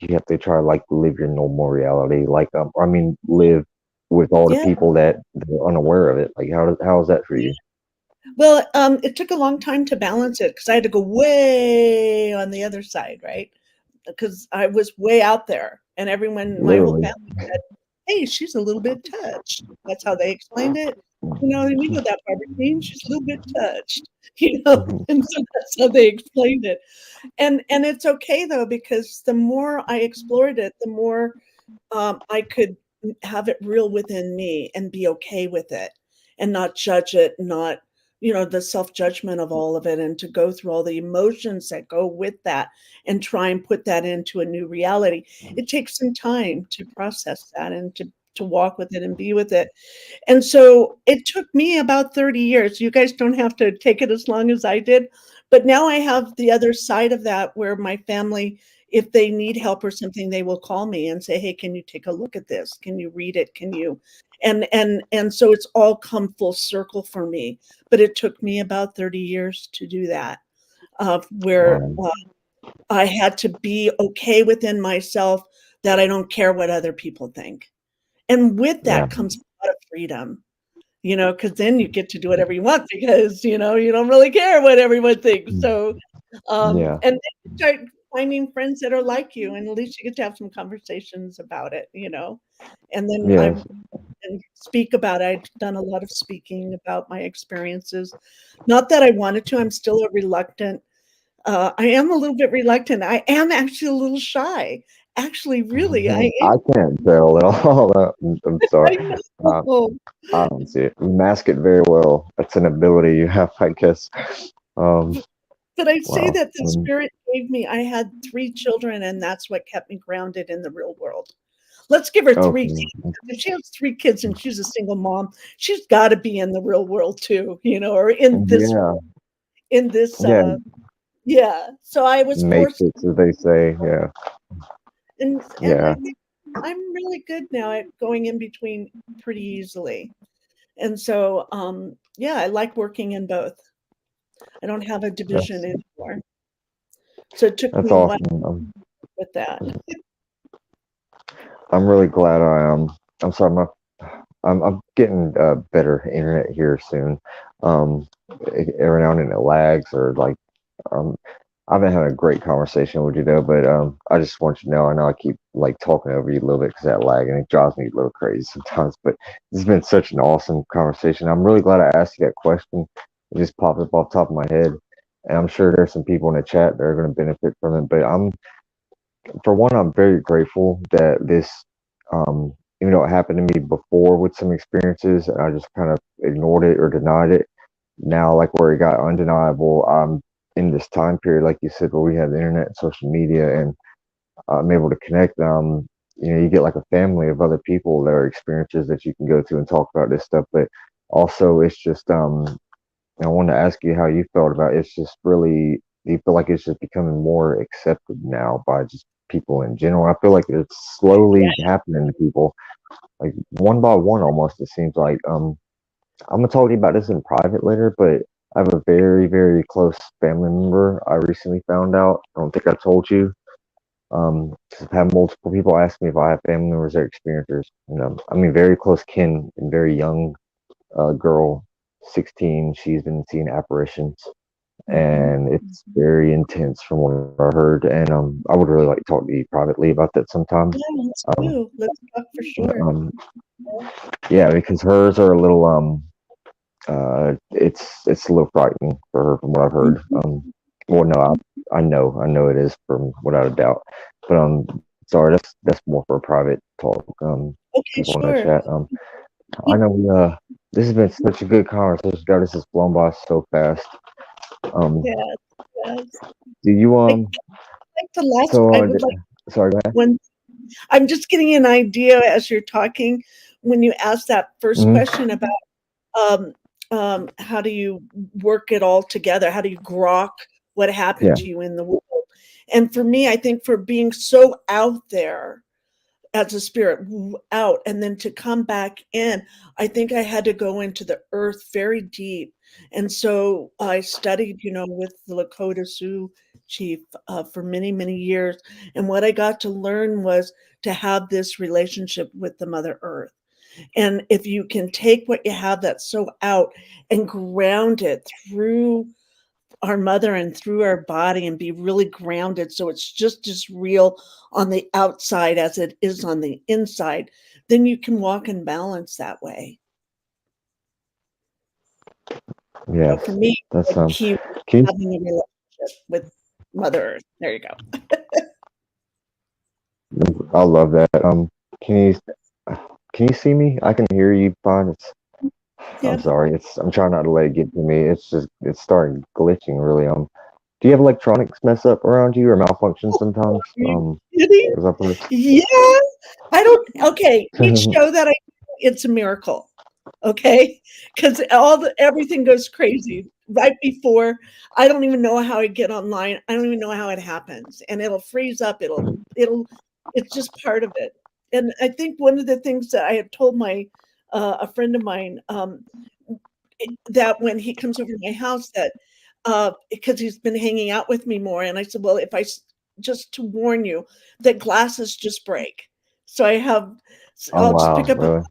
have to try to like live your normal reality, like I mean live with all the Yeah. people that are unaware of it, like how is that for you? Well, it took a long time to balance it because I had to go way on the other side, right? Because I was way out there, and everyone, my whole Literally. family said, "Hey, she's a little bit touched." That's how they explained it. And you know that Barbara Jean, she's a little bit touched, Mhm. and so that's how they explained it. And it's okay though, because the more I explored it, the more I could have it real within me and be okay with it and not judge it, not, the self judgment of all of it, and to go through all the emotions that go with that and try and put that into a new reality. It takes some time to process that and to walk with it and be with it. And so it took me about 30 years. You guys don't have to take it as long as I did. But now I have the other side of that where my family, if they need help or something, they will call me and say, "Hey, can you take a look at this? Can you read it? Can you?" And so it's all come full circle for me. But it took me about 30 years to do that, where Um, I had to be okay within myself that I don't care what other people think. And with yeah. that comes a lot of freedom, because then you get to do whatever you want because, you don't really care what everyone thinks. So, Yeah. and then you start finding friends that are like you, and at least you get to have some conversations about it. And then Yes. and speak about it. I've done a lot of speaking about my experiences. Not that I wanted to, I'm still a reluctant. I am a little bit reluctant. I am actually a little shy. Actually, really, I I can't tell at all. I'm sorry. I uh, know. I don't see it. You mask it very well. That's an ability you have, I guess. um But I say wow. that the spirit gave me, I had 3 children, and that's what kept me grounded in the real world. Let's give her 3 Okay. kids. If she has 3 kids and she's a single mom, she's gotta be in the real world too, or Yeah. in this, Yeah. yeah. So I was forced, Matrix, as they say. Yeah. and Yeah. I'm really good now at going in between pretty easily. And so, yeah, I like working in both. I don't have a division That's anymore. So it took that's me a while awesome. with that. I'm really glad I'm sorry, I'm getting better internet here soon. Every now and then it lags or like um I've been having a great conversation with you though, but I just want you to know I know I keep like talking over you a little bit because that lag and it drives me a little crazy sometimes. But this has been such an awesome conversation. I'm really glad I asked you that question. It just popped up off the top of my head, and I'm sure there's some people in the chat that are going to benefit from it. But for one, I'm very grateful that this, even though it happened to me before with some experiences, and I just kind of ignored it or denied it. Now, like where it got undeniable, in this time period, like you said, where we have the internet and social media, and I'm able to connect. You get like a family of other people that are experiences that you can go to and talk about this stuff. But also, it's just, I wanted to ask you how you felt about it. It's just really, do you feel like it's just becoming more accepted now by just people in general? I feel like it's slowly happening to people, like one by one almost. It seems like I'm gonna talk to you about this in private later, but I have a very, very close family member I recently found out. I don't think I told you. 'Cause I've had multiple people ask me if I have family members that are experiencers. I mean, very close kin and very young girl, 16. She's been seeing apparitions, Mhm. and it's very intense from what I heard. And I would really like to talk to you privately about that sometime. Yeah, let's Um, do. Let's talk for sure. um, Yeah. yeah, because hers are a little it's a little frightening for her from what I've heard. Mhm. Well, no, I know it is from without a doubt. But sorry, that's more for a private talk. Okay, People in the sure. chat. I know this has been such a good conversation. God, this has blown by so fast. Um, Yeah. Yes. Do you Like the last, so I would like sorry, go ahead. when I'm just getting an idea as you're talking when you ask that first Mhm. question about um, how do you work it all together? How do you grok what happened Yeah. to you in the world? And for me, I think for being so out there as a spirit out and then to come back in, I think I had to go into the earth very deep. And so I studied, with the Lakota Sioux chief for many, many years. And what I got to learn was to have this relationship with the Mother Earth. And if you can take what you have that's so out and ground it through our mother and through our body and be really grounded so it's just as real on the outside as it is on the inside, then you can walk in balance that way. So for Yes. me, That's the key was can you, having a relationship with Mother Earth. There you go. I love that. Can you can you see me? I can hear you fine. Yeah. I'm sorry. I'm trying not to let it get to me. It's starting glitching really. Do you have electronics mess up around you or malfunction Are sometimes? you kidding? 'Cause I've heard. Yeah. I don't, okay. Each show that I do, it's a miracle. Okay. Because everything goes crazy right before. I don't even know how I get online. I don't even know how it happens. And it'll freeze up. It's just part of it. And I think one of the things that I had told a friend of mine, that when he comes over to my house that, because he's been hanging out with me more, and I said, "Well, if just to warn you that glasses just break." So Oh I'll just pick wow, up a really?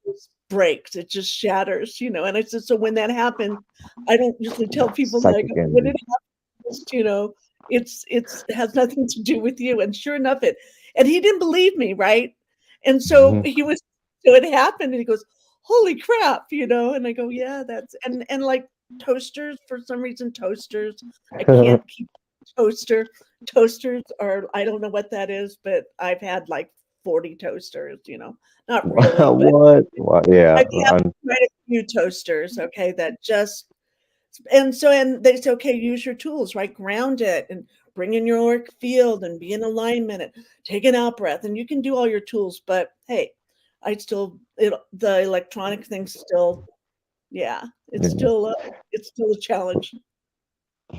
just breaks, it just shatters, and I said, "So when that happens, I don't usually tell people that I Psychic go, when it energy. happens, it has nothing to do with you." And sure enough, and he didn't believe me, right? And so it happened, and he goes, "Holy crap," and I go, "Yeah, that's," and like toasters, for some reason, toasters, I can't keep toasters are, I don't know what that is, but I've had like 40 toasters, not really, but What? What? Yeah. I've had quite a few toasters, okay, that just, and they say, "Okay, use your tools, right? Ground it and bring in your auric field and be in alignment and take an out breath." And you can do all your tools, but hey, the electronic thing's still, yeah, it's still a challenge.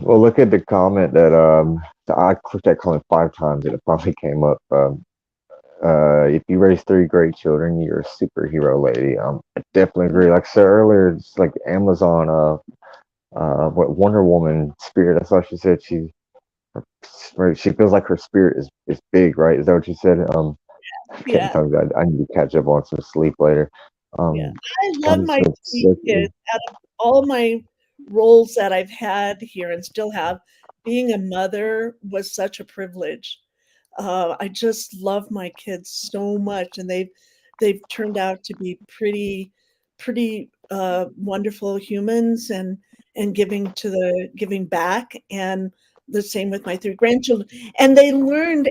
Well, look at the comment that I clicked that comment 5 times and it finally came up. If you raise 3 great children, you're a superhero, lady. I definitely agree. Like I said earlier, it's like Amazon, what Wonder Woman spirit. That's what she said. Right, she feels like her spirit is big, right? Is that what you said? Can't Yeah, tell you that. I need to catch up on some sleep later. yeah. Um, I love God is my so, 3 so kids. cool. Out of all my roles that I've had here and still have, being a mother was such a privilege. I just love my kids so much, and they've turned out to be pretty wonderful humans and giving back, and the same with my 3 grandchildren. And they learned.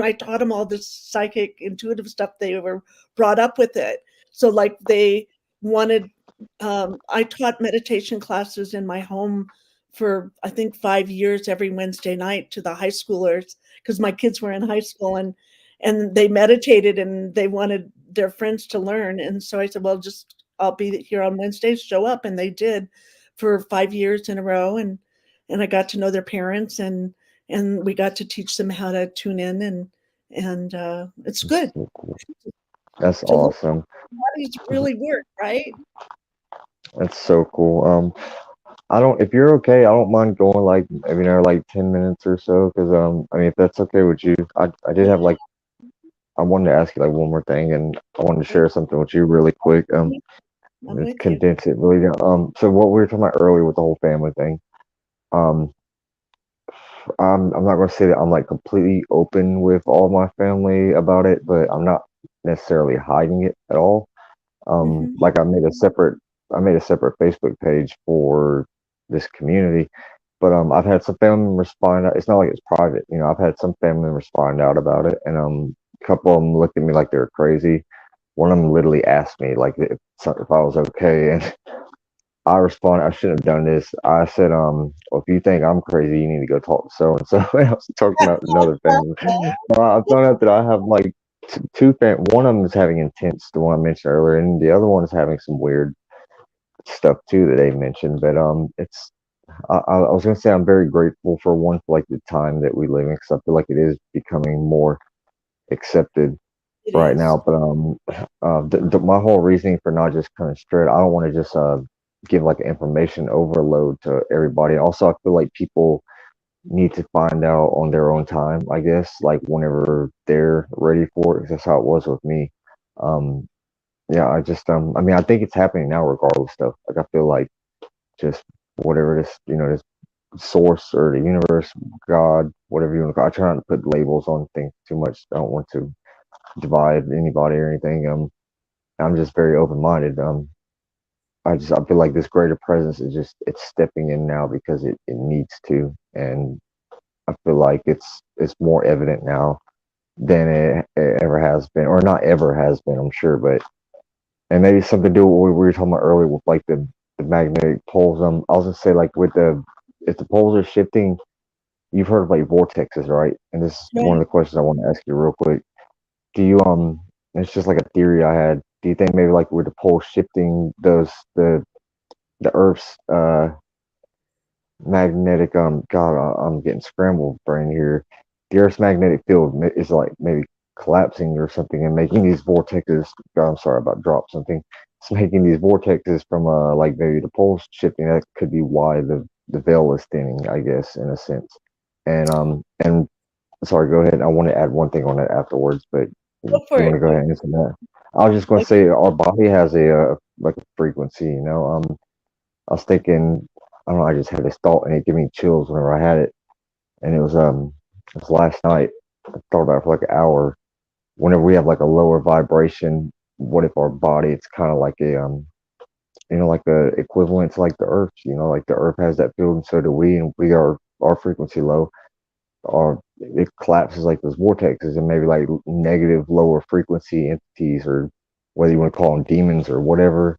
I taught them all this psychic, intuitive stuff. They were brought up with it, so like they wanted. I taught meditation classes in my home for I think 5 years every Wednesday night to the high schoolers because my kids were in high school and they meditated and they wanted their friends to learn. And so I said, "Well, just I'll be here on Wednesdays, show up." And they did for 5 years in a row, and I got to know their parents, and we got to teach them how to tune in, and it's That's good so cool. That's to learn awesome. how bodies really work, right? That's so cool. I don't. If you're okay, I don't mind going like maybe another like 10 minutes or so. Because I mean, if that's okay with you, I did have like I wanted to ask you like one more thing, and I wanted to Okay, share something with you really quick. I'm with you. Condense it really down. So what we were talking about earlier with the whole family thing. Um, I'm not going to say that I'm like completely open with all my family about it, but I'm not necessarily hiding it at all. Mhm, Like I made a separate Facebook page for this community, but I've had some family members find out. It's not like it's private, I've had some family members find out about it, and a couple of them looked at me like they were crazy. One of them literally asked me like if I was okay, and I responded, I shouldn't have done this. I said, well, if you think I'm crazy, you need to go talk to so and so. I was talking about another family. I found out that I have like two one of them is having intense, the one I mentioned earlier, and the other one is having some weird stuff too that they mentioned. But it's I was gonna say I'm very grateful for one for like the time that we live in, because I feel like it is becoming more accepted It right is. now. But my whole reasoning for not just kind of straight, I don't want to just give like information overload to everybody. Also, I feel like people need to find out on their own time, I guess, like whenever they're ready for it. 'Cause that's how it was with me. Um, yeah, I just I mean, I think it's happening now regardless stuff. Like I feel like just whatever this, this source or the universe, God, whatever you want to call it. I try not to put labels on things too much. I don't want to divide anybody or anything. I'm just very open minded. I feel like this greater presence is just it's stepping in now because it needs to, and I feel like it's more evident now than it ever has been, or not ever has been, I'm sure. But and maybe something to do with what we were talking about earlier with like the magnetic poles. I was gonna say like with the if the poles are shifting, you've heard of like vortexes, right? And this is one of Right. the questions I want to ask you real quick. Do you it's just like a theory I had. Do you think maybe like with the pole shifting those the Earth's magnetic God, I'm getting scrambled brain here. The Earth's magnetic field is like maybe collapsing or something and making these vortexes. God, I'm sorry about drop something. It's making these vortexes from like maybe the poles shifting. That could be why the veil is thinning, I guess, in a sense. And sorry, go ahead. I want to add one thing on that afterwards, but Go for you want it. to go ahead and answer that? I was just going to Okay. say our body has a like a frequency. I was thinking, I don't know, I just had this thought and it gave me chills whenever I had it. And it was last night. I thought about it for like an hour. Whenever we have like a lower vibration, what if our body it's kind of like a like the equivalent to like the earth, like the earth has that field and so do we, and we are our frequency low, or it collapses like those vortexes and maybe like negative lower frequency entities, or whether you want to call them demons or whatever,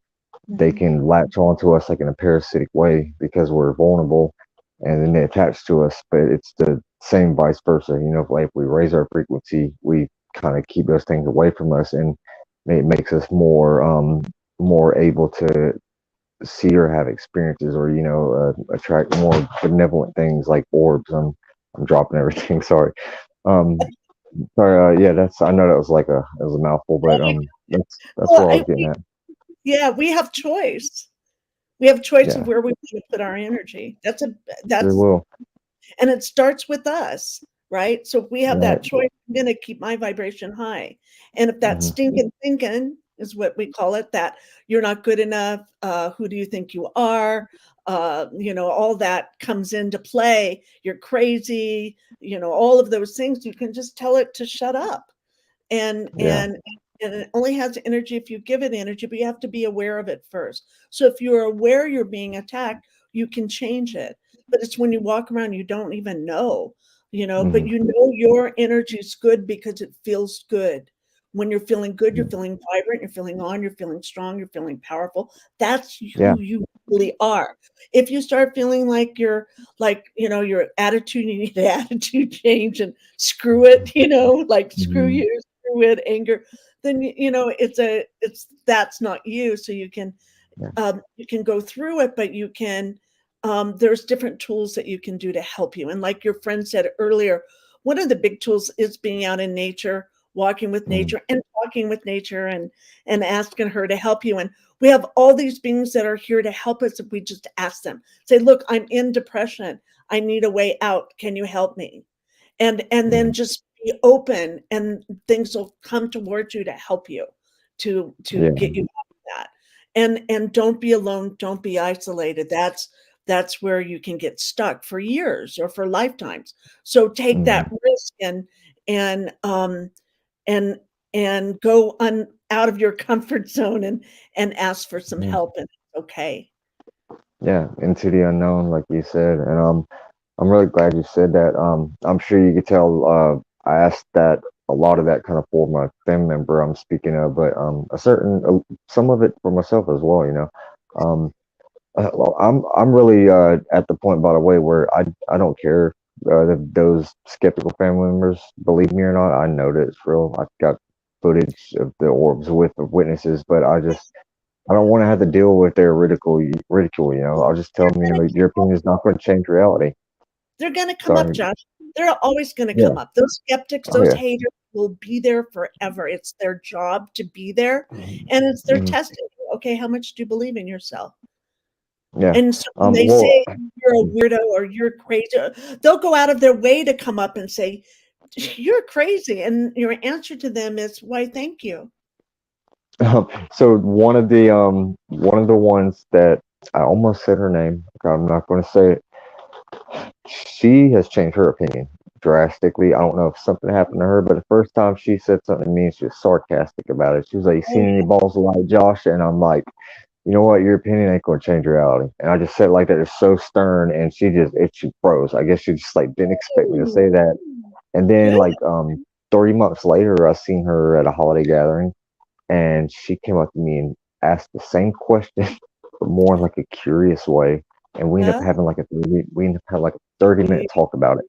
they Mhm. can latch onto us like in a parasitic way because we're vulnerable, and then they attach to us. But it's the same vice versa. If we raise our frequency, we kind of keep those things away from us, and it makes us more able to see or have experiences, or attract more benevolent things like orbs. I'm dropping everything. Sorry. Um, sorry. Yeah, that's. I know that was like it was a mouthful, but that's Well, where I was getting at. yeah, we have choice. We have choice of Yeah, where we want to put our energy. sure That's will. and it starts with us, right? So if we have Right. that choice, I'm going to keep my vibration high. And if that Hmm. stinking thinking is what we call it, that you're not good enough, who do you think you are? All that comes into play. You're crazy, all of those things. You can just tell it to shut up. And Yeah. and and it only has energy if you give it energy, but you have to be aware of it first. So if you're aware you're being attacked, you can change it. But it's when you walk around, you don't even know, but Hmm. your energy is good because it feels good. When you're feeling good, you're Yeah. feeling vibrant, you're feeling on, you're feeling strong, you're feeling powerful. That's Yeah. who you really are. If you start feeling like your attitude, you need an attitude change and screw it, like screw Hmm. you, with anger, then it's that's not you. So Yeah. you can go through it, but you can there's different tools that you can do to help you. And like your friend said earlier, one of the big tools is being out in nature, walking with Hmm. nature and talking with nature and asking her to help you. And we have all these beings that are here to help us if we just ask them. Say, look, I'm in depression. I need a way out. Can you help me? And then Hmm. just be open and things will come towards you to help you to Yeah. get you out of that. And don't be alone, don't be isolated. That's where you can get stuck for years or for lifetimes. So take that Hmm. risk and and and go out of your comfort zone and ask for some Hmm. help, and it's okay. Yeah. Into the unknown, like you said, and I'm really glad you said that. I'm sure you could tell. I asked that a lot of that kind of for my family member I'm speaking of, but some of it for myself as well. Um, Well, I'm really at the point, by the way, where I don't care if those skeptical family members believe me or not. I know that it's real. I've got footage of the orbs with the witnesses, but I don't want to have to deal with their ridicule. You know, I'll just tell They're them, gonna your opinion is not going to change reality. they're gonna come up, Sorry. Josh. They're always gonna Yeah. come up. Those skeptics, Oh those yeah. haters will be there forever. It's their job to be there, and it's their Mhm. testing. Okay, how much do you believe in yourself? Yeah. And so when they Well. say you're a weirdo or you're crazy, they'll go out of their way to come up and say, you're crazy. And your answer to them is, why, thank you. So one of the ones that I almost said her name. Okay, I'm not going to say it. She has changed her opinion drastically. I don't know if something happened to her, but the first time she said something to me, she was sarcastic about it. She was like, Oh, "Seen any balls of light, Josh?" And I'm like, "You know what? Your opinion ain't going to change reality." And I just said it like that. It's so stern, and she froze. I guess she just like didn't expect me to say that. And then good. 3 months later, I seen her at a holiday gathering, and she came up to me and asked the same question, but more in like a curious way. And Yeah. we ended up having like a 30-minute talk about it.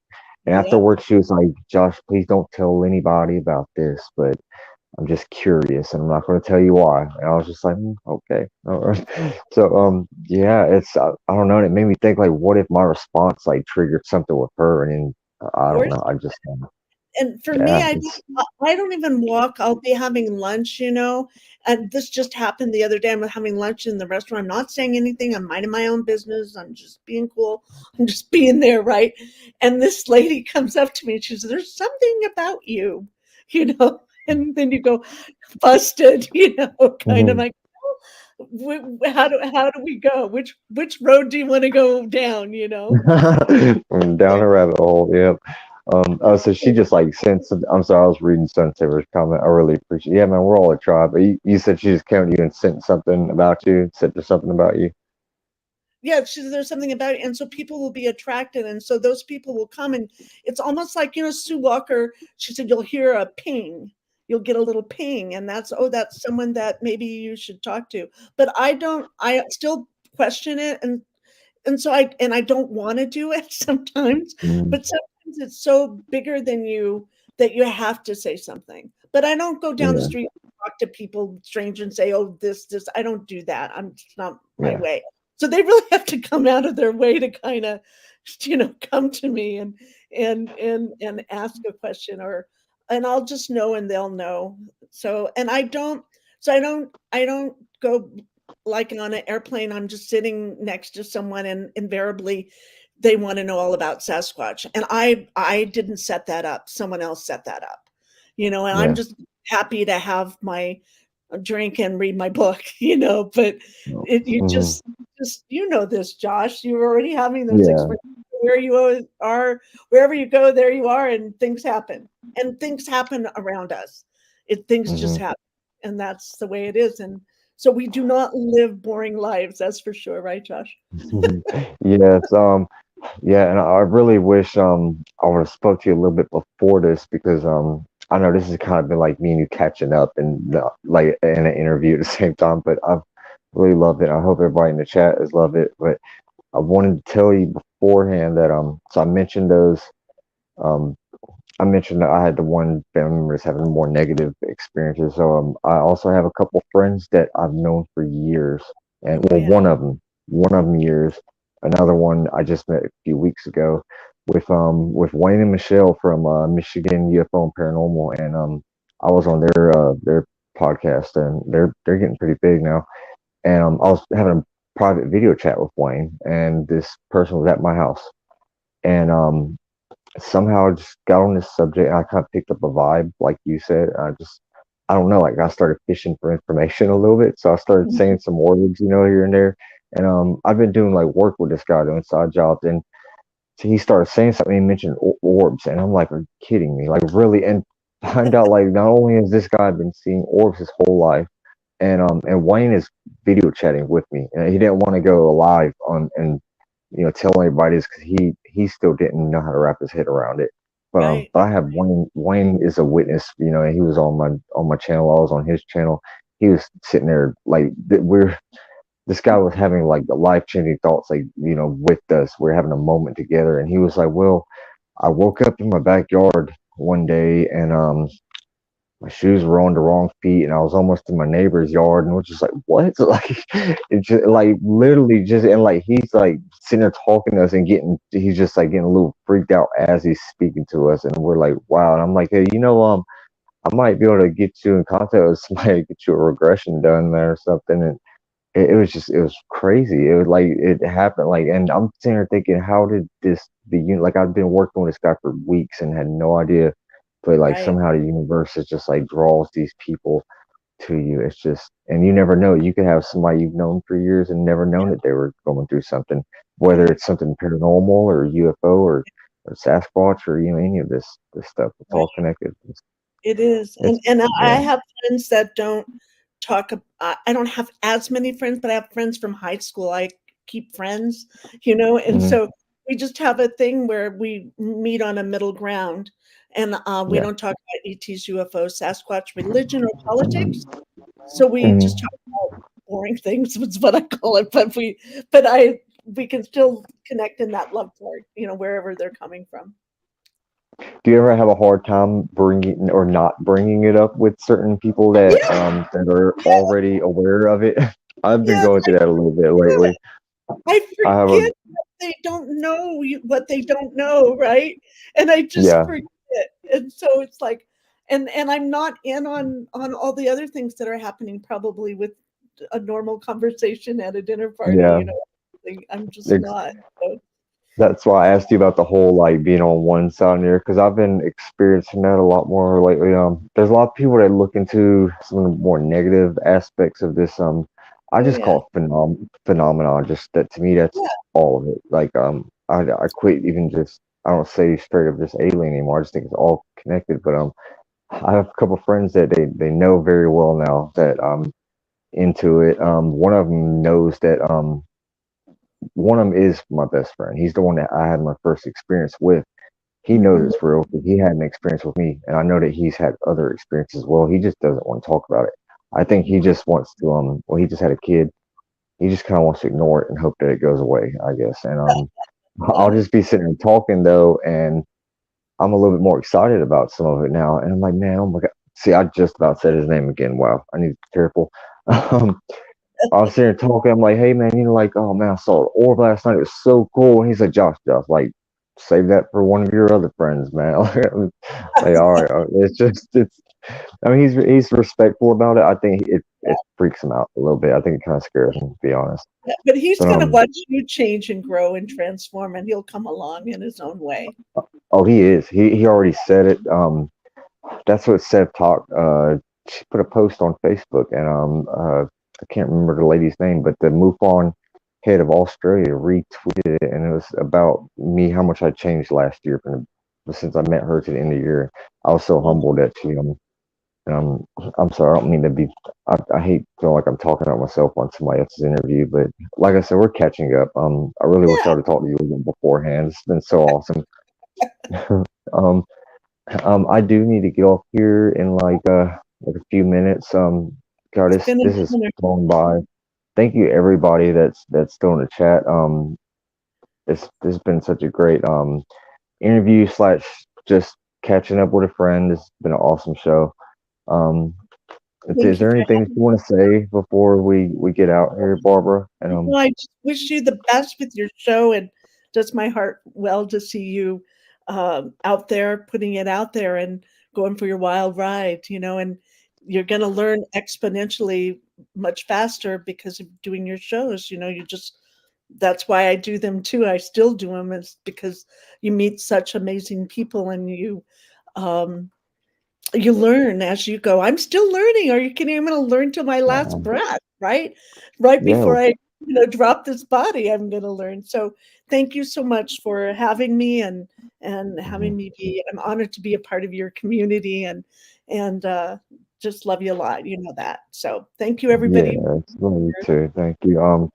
And Yep. afterwards, she was like, "Josh, please don't tell anybody about this, but I'm just curious, and I'm not going to tell you why." And I was just like, "Okay, all right." So, yeah, I don't know. And it made me think, like, what if my response like triggered something with her, and then I don't know. I just, And for me, yeah, it's, I don't even walk. I'll be having lunch, and this just happened the other day. I'm having lunch in the restaurant. I'm not saying anything. I'm minding my own business. I'm just being cool. I'm just being there, right? And this lady comes up to me and she says, "There's something about you, you know." And then you go, busted, kind of mhm. like, how do we go? Which road do you want to go down? Down a rabbit hole. Yep. So she just like sent some. I'm sorry, I was reading Sunsaver's comment. I really appreciate. Yeah, man, we're all a tribe. But you said she just came to you and sent something about you. Said there's something about you. Yeah, she said there's something about it, and so people will be attracted, and so those people will come, and it's almost like Sue Walker. She said you'll hear a ping, you'll get a little ping, and that's someone that maybe you should talk to. But I don't. I still question it, and so I don't want to do it sometimes, Mm, but sometimes it's so bigger than you that you have to say something. But I don't go down the yeah, street and talk to people, strangers, and say, "Oh, this." I don't do that. It's not my yeah, way. So they really have to come out of their way to kind of, come to me and ask a question, and I'll just know and they'll know. So and I don't. So I don't go like on an airplane, I'm just sitting next to someone and invariably they want to know all about Sasquatch. And I didn't set that up. Someone else set that up. And I'm yeah, just happy to have my drink and read my book, but you hmm just this, Josh. You're already having those yeah, experiences where you are, wherever you go, there you are, and things happen. And things happen around us. Things just hmm happen. And that's the way it is. And so we do not live boring lives, that's for sure, right, Josh? yes. Yeah, and I really wish I would have spoke to you a little bit before this because I know this has kind of been like me and you catching up and like in an interview at the same time, but I've really loved it. I hope everybody in the chat has loved it. But I wanted to tell you beforehand that so um I mentioned that I had the one family member that's having more negative experiences. So I also have a couple friends that I've known for years, and Oh well, yeah. one of them years. Another one I just met a few weeks ago with Wayne and Michelle from Michigan UFO and Paranormal, and I was on their podcast, and they're getting pretty big now. And I was having a private video chat with Wayne, and this person was at my house, and somehow I just got on this subject and I kind of picked up a vibe, like you said. I don't know, like I started fishing for information a little bit. So I started saying some words, here and there. And I've been doing like work with this guy doing side jobs. And so he started saying something, he mentioned orbs. And I'm like, are you kidding me? Like, really? And find out, like, not only has this guy been seeing orbs his whole life, and Wayne is video chatting with me. And he didn't want to go live on and tell anybody this because he still didn't know how to wrap his head around it. Right. But I have Wayne. Wayne is a witness. And he was on my channel. I was on his channel. He was sitting there like we're this guy was having like the life-changing thoughts, like, with us. We're having a moment together, and he was like, well, I woke up in my backyard one day, and my shoes were on the wrong feet, and I was almost in my neighbor's yard, and we're just like, what? Like, it's just like literally just, and like he's like sitting there talking to us and he's just like getting a little freaked out as he's speaking to us, and we're like, wow. And I'm like, hey, I might be able to get you in contact with somebody, get you a regression done there or something. And it was crazy. It was like it happened. Like, and I'm sitting there thinking, how did like I've been working with this guy for weeks and had no idea, but like Right. somehow the universe is just like draws these people to you. It's just, and you never know. You could have somebody you've known for years and never known that they were going through something, whether Right. it's something paranormal or UFO or Sasquatch or any of this stuff. It's Right. all connected. It is. It's And I yeah. have friends that don't I don't have as many friends, but I have friends from high school. I keep friends, and Hmm. so we just have a thing where we meet on a middle ground, and we Yeah. don't talk about ETs, UFOs, Sasquatch, religion, or politics. So we just talk Hmm. about boring things is what I call it, but we can still connect in that love for, wherever they're coming from. Do you ever have a hard time bringing or not bringing it up with certain people that Yeah, that are yeah, already aware of it? I've been yeah, going through that a little bit yeah. lately. I I have a forget that they don't know what they don't know, right? And I just yeah, forget, and so it's like, and I'm not in on all the other things that are happening probably with a normal conversation at a dinner party, yeah. I'm just Ex- not. So, That's why I asked you about the whole like being on one side here, because I've been experiencing that a lot more lately. There's a lot of people that look into some of the more negative aspects of this. I oh just yeah, call it phenomenon. Just that to me, that's yeah, all of it. Like I quit even just I don't say straight up just alien anymore. I just think it's all connected. But I have a couple friends that they know very well now that I'm into it. One of them knows that one of them is my best friend. He's the one that I had my first experience with. He knows mhm, it's real because he had an experience with me, and I know that he's had other experiences as well. He just doesn't want to talk about it. I think he just wants to well, he just had a kid. He just kind of wants to ignore it and hope that it goes away, I guess. And I'll funny. just be sitting there talking though, and I'm a little bit more excited about some of it now. And I'm like, man, oh my god. See, I just about said his name again. Wow, I need to be careful. Um, I was sitting there talking. I'm like, hey man, like, oh man, I saw an orb last night. It was so cool. And he's like, Josh, like, save that for one of your other friends, man. Like, all right, it's just, it's. I mean, he's respectful about it. I think it freaks him out a little bit. I think it kind of scares him, to be honest. Yeah, but he's But gonna watch you change and grow and transform, and he'll come along in his own way. oh, he is. He already said it. That's what Sev talked. She put a post on Facebook, and I can't remember the lady's name, but the MUFON head of Australia retweeted it, and it was about me how much I changed last year since I met her to the end of the year. I was so Mm, humbled that she and I'm sorry, I don't mean to be. I hate feeling like I'm talking about myself on somebody else's interview, but like I said, we're catching up. I really wish I yeah, would have talked to you again beforehand. It's been so awesome. um, I do need to get off here in like a few minutes. God, it's this been an this is honor. flown by. Thank you everybody that's still in the chat. This has been such a great interview slash just catching up with a friend. This has been an awesome show. Um, is Thank you there for anything that having you want to say before we get out here, Barbara? And me. Well, I just wish you the best with your show, and does my heart well to see you out there, putting it out there, and going for your wild ride. And you're going to learn exponentially much faster because of doing your shows. You just that's why I do them too. I still do them. Is because you meet such amazing people, and um, you learn as you go. I'm still learning. Are you kidding? I'm gonna learn till my last um, breath, right? Right yeah, before I, drop this body, I'm gonna learn. So thank you so much for having me and having mhm. me be I'm honored to be a part of your community and just love you a lot. You know that. So thank you everybody. Yeah, it's me too. Thank you.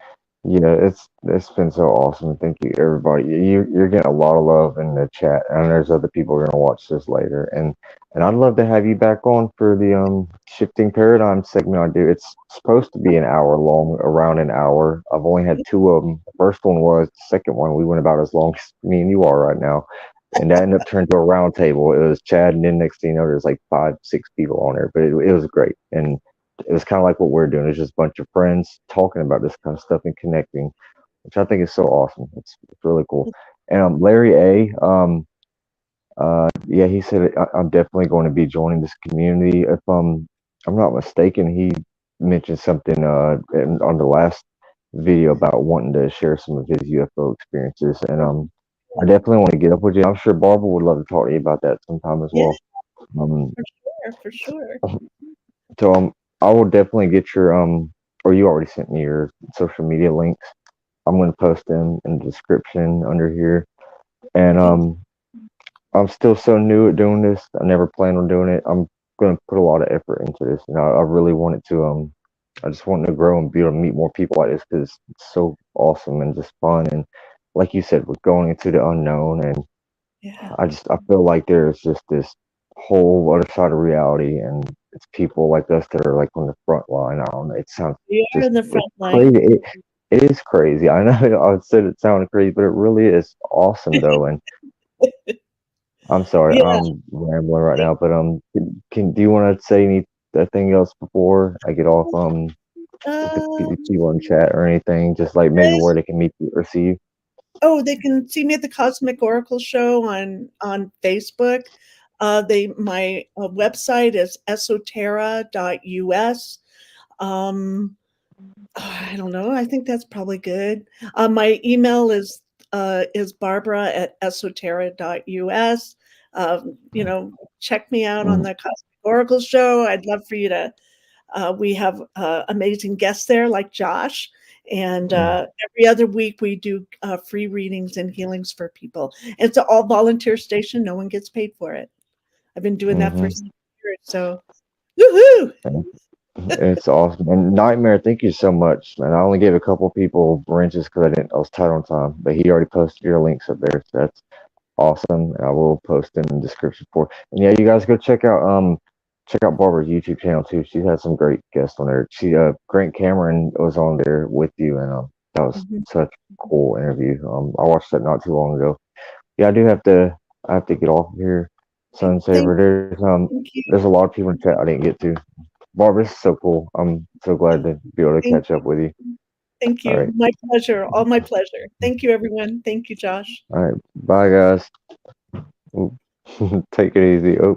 Yeah, it's been so awesome. Thank you, everybody. You're getting a lot of love in the chat, and there's other people who are gonna watch this later. And I'd love to have you back on for the shifting paradigm segment I do. It's supposed to be an hour long, around an hour. I've only had two of them. The first one was. The second one we went about as long as me and you are right now, and that ended up turning to a round table. It was Chad, and then next thing you know, there's like 5, 6 people on there, but it was great. And it was kind of like what we're doing. It's just a bunch of friends talking about this kind of stuff and connecting, which I think is so awesome. It's really cool. And Larry A, yeah, he said I'm definitely going to be joining this community. If I'm not mistaken, he mentioned something on the last video about wanting to share some of his UFO experiences, and I definitely want to get up with you. I'm sure Barbara would love to talk to you about that sometime as Yeah, well. Um, for sure. So I will definitely get your or you already sent me your social media links. I'm gonna post them in the description under here. And Thank I'm still so new at doing this. I never planned on doing it. I'm gonna put a lot of effort into this, and I really want it to I just want to grow and be able to meet more people like this because it's so awesome and just fun. And like you said, we're going into the unknown, and Yeah, I feel like there's just this whole other side of reality, and it's people like us that are like on the front line. I don't know. It sounds we are just in the it's front line. crazy. It is crazy. I know I said it sounded crazy, but it really is awesome though. And I'm sorry, Yeah. I'm rambling right now, but do you want to say anything else before I get off? With the Um, people in chat or anything, just like maybe where they can meet you or see you. they can see me at the Cosmic Oracle Show on Facebook. My website is esoterra.us. Um, I don't know. I think that's probably good. My email is barbara@esoterra.us. Check me out on Mm, the Cosmic Oracle Show. I'd love for you to. We have amazing guests there, like Josh. And mm, every other week, we do free readings and healings for people. It's an all volunteer station. No one gets paid for it. I've been doing that for mm-hmm. 6 years. So, woohoo! It's awesome. And Nightmare, thank you so much, man. I only gave a couple people wrenches because I was tight on time, but he already posted your links up there. So that's awesome. I will post them in the description for. And yeah, you guys go check out Barbara's YouTube channel too. She has some great guests on there. Grant Cameron was on there with you, and that was Mhm. such a cool interview. I watched that not too long ago. Yeah, I have to get off of here. Sun Thank, Saver. thank you. There's a lot of people in chat I didn't get to. Barbara, this is so cool. I'm so glad to be able to Thank catch up with you. Thank All you. right. My pleasure. All my pleasure. Thank you, everyone. Thank you, Josh. All right. Bye, guys. Oop. Take it easy. Oh.